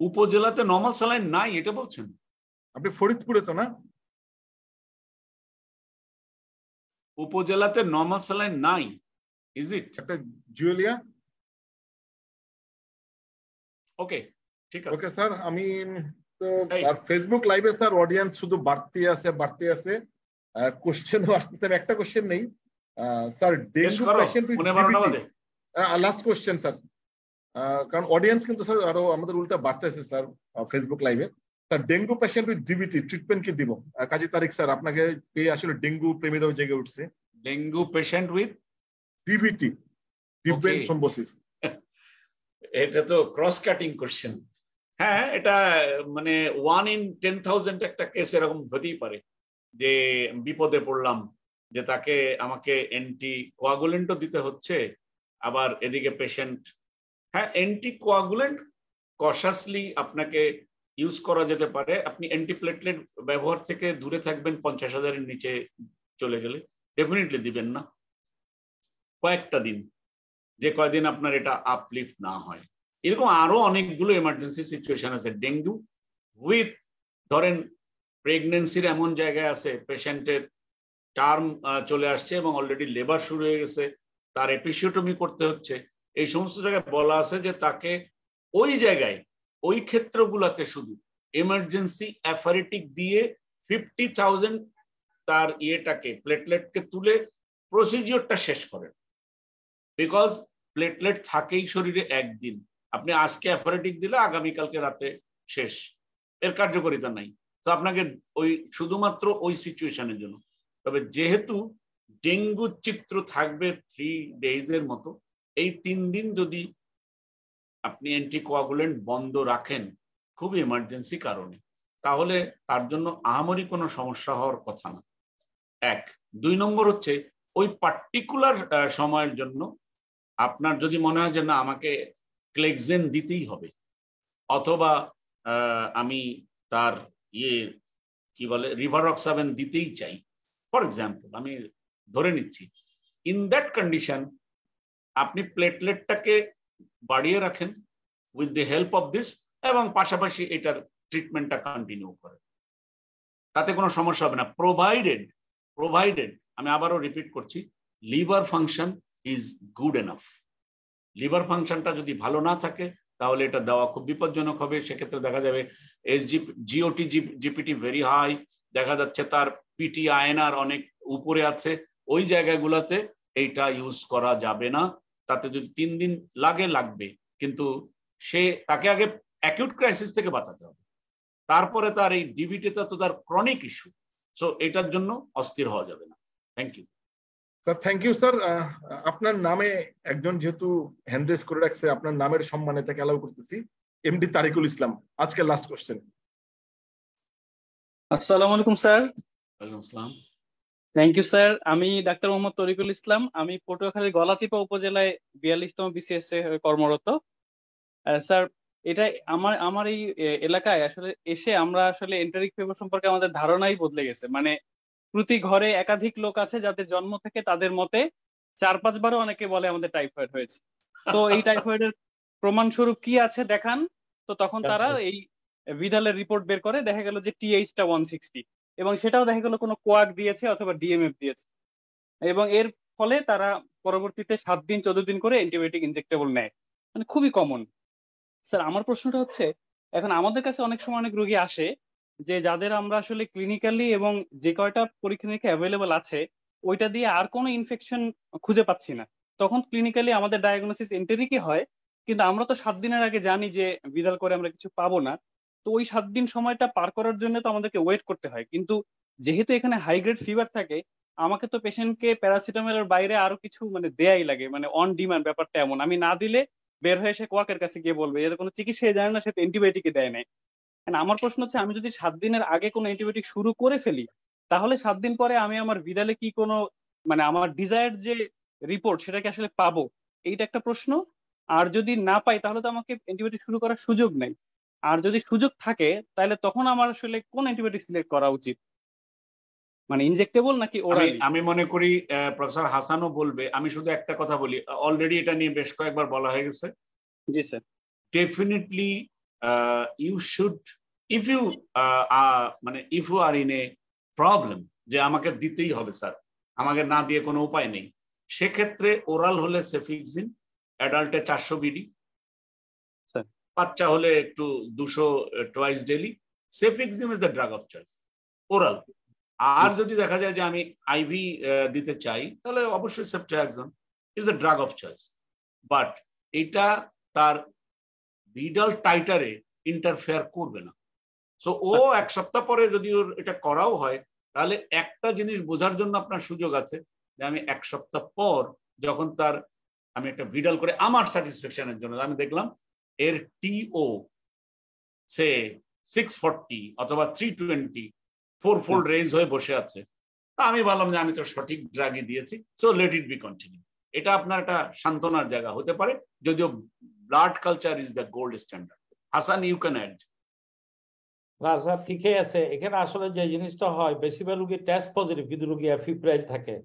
উপজেলাতে নরমাল স্যালাইন নাই এটা বলছেন আপনি? ফরিদপুরে তো না? উপজেলাতে নরমাল স্যালাইন নাই, ইজ ইট? একটা জুয়েলিয়া। ওকে, ঠিক আছে। ওকে স্যার, আমি তো আর ফেসবুক লাইভে স্যার অডিয়েন্স শুধু বাড়তে আছে। কোশ্চেনও আসতেছে, একটা কোশ্চেন নেই sir. Dengue patient with DBT, last question sir, কারণ অডিয়েন্স কিন্তু স্যার আরো আমাদের উল্টা বাড়তেছে স্যার ফেসবুক লাইভে। Sir, dengue patient with DBT treatment কি দিব? কাজী তারিক স্যার, আপনাকে পেয়ে আসলে ডেঙ্গু প্রেমীরাও জেগে উঠছে। Dengue patient with DBT, deep vein thrombosis. এটা তো ক্রস কাটিং কোশ্চেন। হ্যাঁ, এটা মানে 1 in 10,000 একটা কেস এরকম হতেই পারে যে বিপদে পড়লাম, যে তাকে আমাকে অ্যান্টি কোয়াগুলেন্টও দিতে হচ্ছে, আবার এদিকে পেশেন্ট। হ্যাঁ, অ্যান্টি কোয়াগুলেন্ট কশাসলি আপনাকে ইউজ করা যেতে পারে। আপনি অ্যান্টিপ্লেটলেট ব্যবহার থেকে দূরে থাকবেন। 50,000-এর নিচে চলে গেলে ডেফিনেটলি দিবেন না কয়েকটা দিন, যে কয়দিন আপনার এটা আপলিফট না হয়। এরকম আরো অনেকগুলো এমার্জেন্সি সিচুয়েশন আছে। ডেঙ্গু উইথ, ধরেন প্রেগনেন্সির এমন জায়গায় আছে পেশেন্টের টার্ম চলে আসছে এবং অলরেডি লেবার শুরু হয়ে গেছে, তার এপিসিওটমি করতে হচ্ছে। এই সমস্ত জায়গায় বলা আছে যে তাকে ওই জায়গায়, ওই ক্ষেত্রগুলোতে শুধু এমার্জেন্সি অ্যাফারেটিক দিয়ে 50,000 তার ইয়েটাকে, প্লেটলেটকে তুলে প্রসিজিওরটা শেষ করেন। বিকজ প্লেটলেট থাকেই শরীরে একদিন। আপনি আজকে অ্যাফারেটিক দিলে আগামীকালকে রাতে শেষ, এর কার্যকারিতা নাই। তো আপনাকে ওই শুধুমাত্র ওই সিচুয়েশনের জন্য। তবে যেহেতু ডেঙ্গু চিত্র থাকবে 3 days-এর মতো, এই 3 দিন যদি আপনি অ্যান্টিকোয়াগুলেন্ট বন্ধ রাখেন খুবই এমার্জেন্সি কারণে, তাহলে তার জন্য আহামরি কোনো সমস্যা হওয়ার কথা না। 1। 2 নম্বর হচ্ছে ওই পার্টিকুলার সময়ের জন্য আপনার যদি মনে হয় যে না আমাকে ক্লেক্সেন দিতেই হবে, অথবা আমি তার কি বলে রিভারক্সাবেন দিতেই চাই, ফর এক্সাম্পল আমি ধরে নিচ্ছি, ইন দ্যাট কন্ডিশন আপনি প্লেটলেটটাকে বাড়িয়ে রাখেন with the help of this, এবং পাশাপাশি এটার ট্রিটমেন্টটা কন্টিনিউ করেন, তাতে কোনো সমস্যা হবে না। প্রোভাইডেড আমি আবারও রিপিট করছি, liver function is good enough. Liver ফাংশনটা যদি ভালো না থাকে তাহলে এটা দেওয়া খুব বিপজ্জনক হবে। সেক্ষেত্রে দেখা যাবে জিওটি জিপিটি ভেরি হাই, দেখা যাচ্ছে তার পিটি আয়নার অনেক উপরে আছে, ওই জায়গাগুলোতে এইটা ইউজ করা যাবে না। তাতে যদি 3 দিন লাগবে, কিন্তু তাকে আগে অ্যাকিউট ক্রাইসিস থেকে বাঁচাতে হবে, তারপরে তার এই ডিবিটিটা তো তার ক্রনিক ইস্যু, সো এটার জন্য অস্থির হওয়া যাবে না। Thank you sir. Thank you sir. আপনার নামে একজন যেহেতু হ্যান্ড রেজ করে রাখছে, আপনার নামের সম্মানে তাকে অ্যালাউ করতেছি, এমডি তারিকুল ইসলাম। আজকে লাস্ট কোশ্চেন। আসসালামু আলাইকুম স্যার। ওয়ালাইকুম আসসালাম। Thank you sir. আমি ডাক্তার মোহাম্মদ তরিকুল ইসলাম। আমি পটুয়াখালী গলাচিপা উপজেলায় 42তম বিসিএস এ কর্মরত। স্যার, এটা আমার এই এলাকায় আসলে এসে আমরা আসলে এন্টারিক ফিভার সম্পর্কে আমাদের ধারণাই বদলে গেছে। মানে প্রতি ঘরে একাধিক লোক আছে যাদের জন্ম থেকে তাদের মতে 4-5 বারও অনেকে বলে আমাদের টাইফয়েড হয়েছে। তো এই টাইফয়েডের প্রমাণস্বরূপ কি আছে দেখান। তো তখন তারা এই ভিডালের রিপোর্ট বের করে, দেখা গেল যে টিএইচটা 160, এবং সেটাও দেখা গেল কোনো কোয়াক দিয়েছে অথবা ডিএমএফ দিয়েছে, এবং এর ফলে তারা পরবর্তীতে 7 দিন 14 দিন করে অ্যান্টিবায়োটিক ইনজেক্টেবল নেয়। মানে খুবই কমন। স্যার, আমার প্রশ্নটা হচ্ছে, এখন আমাদের কাছে অনেক সময় অনেক রোগী আসে যে যাদের আমরা আসলে ক্লিনিক্যালি এবং যে কয়টা পরীক্ষা নিরীক্ষা অ্যাভেলেবল আছে ওইটা দিয়ে আর কোনো ইনফেকশন খুঁজে পাচ্ছি না। তখন ক্লিনিক্যালি আমাদের ডায়াগনোসিস এন্টেরিকই হয়, কিন্তু আমরা তো 7 দিনের আগে জানি যে ভিডাল করে আমরা কিছু পাবো না। তো ওই 7 দিন সময়টা পার করার জন্য তো আমাদেরকে ওয়েট করতে হয়, কিন্তু যেহেতু এখানে হাই গ্রেড ফিভার থাকে, আমাকে তো পেশেন্টকে প্যারাসিটামলের বাইরে আরো কিছু মানে দেয়াই লাগে, মানে অন ডিমান্ড ব্যাপারটা এমন। আমি না দিলে বের হয়ে সে কোয়াকের কাছে গিয়ে বলবে, এর কোনো চিকিৎসা জানে না, সে তো অ্যান্টিবায়োটিকই দেয় নাই। আমার প্রশ্ন হচ্ছে, আমি যদি 7 দিনের আগে কোনো অ্যান্টিবায়োটিক শুরু করে ফেলি, তাহলে 7 দিন পরে আমি আমার ভিডালে কি কোনো মানে আমার ডিজায়ার্ড যে রিপোর্ট সেটা কি আসলে পাবো, এইটা একটা প্রশ্ন। আর যদি না পাই তাহলে তো আমাকে অ্যান্টিবায়োটিক শুরু করার সুযোগ নেই। আর যদি সুযোগ থাকে তাহলে তখন আমার আসলে কোন অ্যান্টিবায়োটিক সিলেক্ট করা উচিত, মানে ইনজেক্টেবল নাকি ওরালি? আমি মনে করি প্রফেসর হাসানও বলবে, আমি শুধু একটা কথা বলি, অলরেডি এটা নিয়ে বেশ কয়েকবার বলা হয়ে গেছে। জি sir. Definitely you should, if you are in a problem যে আমাকে দিতেই হবে স্যার, আমাকে না দিয়ে কোনো উপায় নেই, সেক্ষেত্রে ওরাল হলে সেফিক্সিন, অ্যাডাল্টে 400 বিডি, বাচ্চা হলে একটু 200 twice daily. Cefixime is the drug of choice, oral. আর যদি দেখা যায় যে আমি আইভি দিতে চাই, তাহলে অবশ্যই ceftriaxone is the drug of choice. But এটা তার ভিডাল টাইটারে ইন্টারফেয়ার করবে না। সো ও 1 সপ্তাহ পরে যদি ওর এটা করাও হয়, তাহলে একটা জিনিস বোঝার জন্য আপনার সুযোগ আছে যে আমি 1 সপ্তাহ পর যখন তার আমি একটা ভিডাল করে আমার স্যাটিসফ্যাকশনের জন্য আমি দেখলাম এর টিও সে 640 অথবা 320 4-fold রেজ হয়ে বসে আছে, তা আমি বললাম যে আমি তো সঠিক ড্রাগই দিয়েছি, so let it be continue. এটা আপনার একটা সান্ত্বনার জায়গা হতে পারে, যদিও blood culture is the gold standard. Hasan, you can add. না স্যার, ঠিকই আছে। এখানে আসলে যে জিনিসটা হয়, বেশিরভাগ রুগী টেস্ট পজিটিভ কিন্তু রুগী ফিব্রাইল থাকে।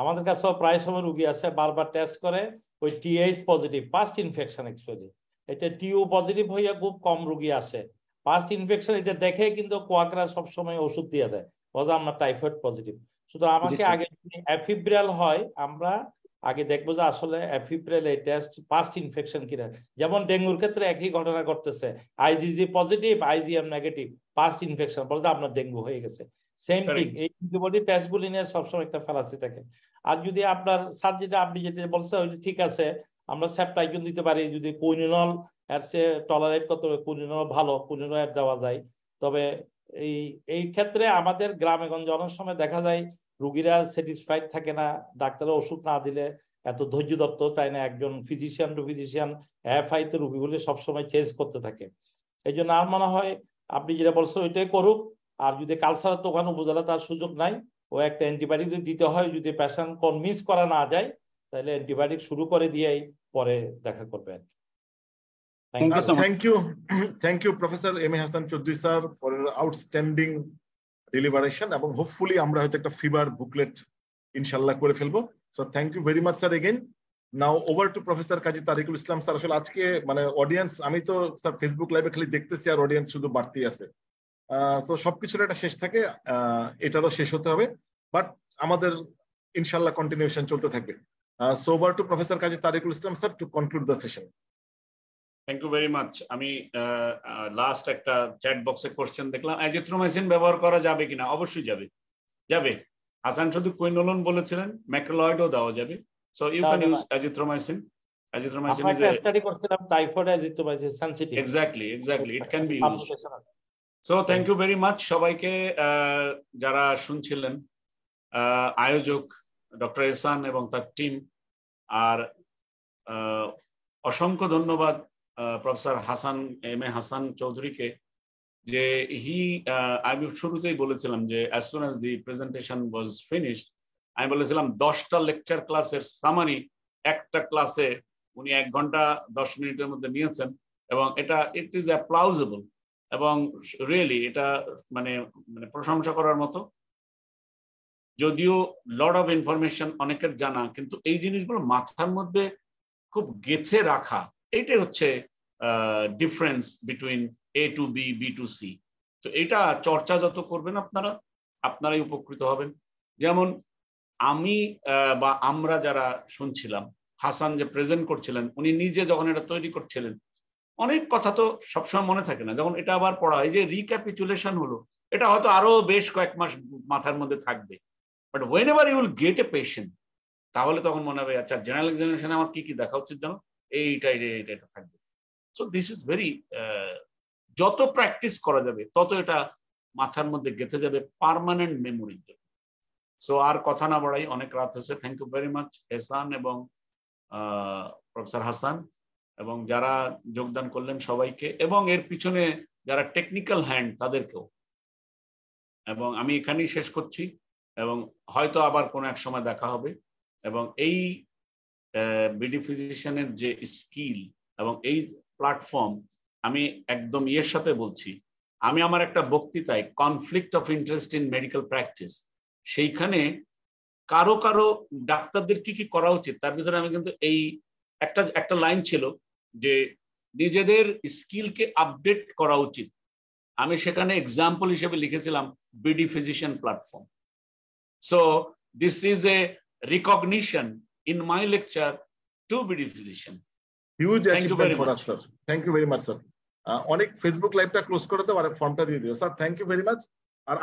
আমাদের কাছেও প্রায় সময় রুগী আছে বারবার টেস্ট করে ওই TH positive, past infection. Actually এটা টিও পজিটিভ হইয়া খুব কম রুগী আসে। পাস্ট ইনফেকশন এটা দেখে কিন্তু কোয়াকরা সবসময় ওষুধ দিয়ে দেয়, বলে আমরা টাইফয়েড পজিটিভ। সুতরাং আমাকে আগে যদি অ্যাফিব্রাল হয়, আমরা আগে দেখবো যে আসলে অ্যাফিব্রাল এই টেস্ট পাস্ট ইনফেকশন কিনা। যেমন ডেঙ্গুর ক্ষেত্রে একই ঘটনা ঘটতেছে, IgG positive, IgM negative, past infection, বলতে আপনার ডেঙ্গু হয়ে গেছে। সেম থিং, এই অ্যান্টিবডি টেস্টগুলি নিয়ে সবসময় একটা ফ্যালাসি থাকে। আর যদি আপনার স্যার যেটা আপনি যেটা বলছেন ওইটা ঠিক আছে, আমরা সেপ্টাইজন দিতে পারি, যদি কুইনিনল এর সে টলারেট করতে হবে, কুইনিনল ভালো, কুইনিনল দেওয়া যায়। তবে এই ক্ষেত্রে আমাদের গ্রামে গঞ্জে অনেক সময় দেখা যায় রুগীরা স্যাটিসফাইড থাকে না, ডাক্তারের ওষুধ না দিলে এত ধৈর্য ধরতে চায় না। একজন ফিজিশিয়ান টু ফিজিশিয়ান এফআই তে রুগীগুলি সবসময় চেঞ্জ করতে থাকে। এই জন্য আর মনে হয় আপনি যেটা বলছেন ওইটাই করুক। আর যদি কালচার তো ওখানে উপজেলা তার সুযোগ নাই, ও একটা অ্যান্টিবায়োটিক দিতে হয়, যদি পেশেন্ট কনভিন্স করা না যায় তাহলে অ্যান্টিবায়োটিক শুরু করে দিয়েই পরে দেখা করবেন। Thank you, Professor M. A. Hassan Choudhury sir, for your outstanding deliberation, এবং hopefully আমরা হয়তো একটা ফিভার বুকলেট ইনশাআল্লাহ করে ফেলবো। So thank you very much sir again. Now over to Professor Kazi Tariqul Islam sir. আসলে আজকে মানে অডিয়েন্স, আমি তো স্যার ফেসবুক লাইভে খালি দেখতেছি আর অডিয়েন্স শুধু বাড়তেই আছে। সো সবকিছুর একটা শেষ থাকে, এটারও শেষ হতে হবে, বাট আমাদের ইনশাআল্লাহ কন্টিনিউশন চলতে থাকবে। So over to Professor Kazi Tariqul Islam sir to conclude the session. Thank you very much. আমি লাস্ট একটা চ্যাট বক্সে কোশ্চেন দেখলাম, অ্যাজিথ্রোমাইসিন ব্যবহার করা যাবে কিনা? অবশ্যই যাবে, যাবে। হাসান শুধু কুইনোলন বলেছিলেন, ম্যাক্রোলয়েডও দেওয়া যাবে। So you can use azithromycin. Azithromycin is a study করছিলাম typhoid azithromycin sensitive. Exactly, it can be used. So thank you very much সবাইকে যারা শুনছিলেন, আয়োজক ডক্টর এহসান এবং তার টিম, আর অসংখ্য ধন্যবাদ professor Hasan M A Hasan চৌধুরীকে, যে আমি শুরুতেই বলেছিলাম যে as soon as the presentation was finished আমি বলেছিলাম 10টা লেকচার ক্লাসের সামারি একটা ক্লাসে উনি 1 ঘন্টা 10 মিনিটের মধ্যে নিয়েছেন, এবং এটা ইট ইজ অ্যাপ্লাউজেবল এবং রিয়েলি এটা মানে প্রশংসা করার মতো। যদিও লট অফ ইনফরমেশন অনেকের জানা, কিন্তু এই জিনিসগুলো মাথার মধ্যে খুব গেঁথে রাখা, এইটাই হচ্ছে difference between A to B, B to C। তো এটা চর্চা যত করবেন আপনারাই উপকৃত হবেন। যেমন আমি বা আমরা যারা শুনছিলাম, হাসান যে প্রেজেন্ট করছিলেন, উনি নিজে যখন এটা তৈরি করছিলেন, অনেক কথা তো সবসময় মনে থাকে না। যখন এটা আবার পড়া, এই যে রিক্যাপিচুলেশন হলো, এটা হয়তো আরো বেশ কয়েক মাস মাথার মধ্যে থাকবে, but whenever you will get a patient, তাহলে তখন মনে হবে আচ্ছা জেনারেল এক্সামিনেশনে আমার কি কি দেখা উচিত জানো, এইটা থাকবে। সো দিস ইজ ভেরি, যত প্র্যাকটিস করা যাবে তত এটা মাথার মধ্যে গেঁথে যাবে পার্মানেন্ট মেমোরির জন্য। সো আর কথা না বাড়াই, অনেক রাত হয়েছে। থ্যাংক ইউ ভেরি মাচ এহসান এবং প্রফেসর হাসান এবং যারা যোগদান করলেন সবাইকে, এবং এর পিছনে যারা টেকনিক্যাল হ্যান্ড তাদেরকেও। এবং আমি এখানেই শেষ করছি, এবং হয়তো আবার কোনো এক সময় দেখা হবে। এবং এই বিডি ফিজিশিয়ানের যে স্কিল এবং এই প্ল্যাটফর্ম, আমি একদম ইয়ের সাথে বলছি, আমি আমার একটা বক্তৃতায় conflict of interest in medical practice, সেইখানে কারো কারো ডাক্তারদের কি কি করা উচিত তার ভিতরে আমি কিন্তু এই একটা লাইন ছিল যে নিজেদের স্কিলকে আপডেট করা উচিত। আমি সেখানে এক্সাম্পল হিসেবে লিখেছিলাম BD physician platform. So this is a recognition in my lecture to BD physician. Huge achievement for us sir. Thank you very much sir. অনেক ফেসবুক লাইভটা ক্লোজ করে দাও আর ফর্মটা দিয়ে দিও sir. Thank you very much. R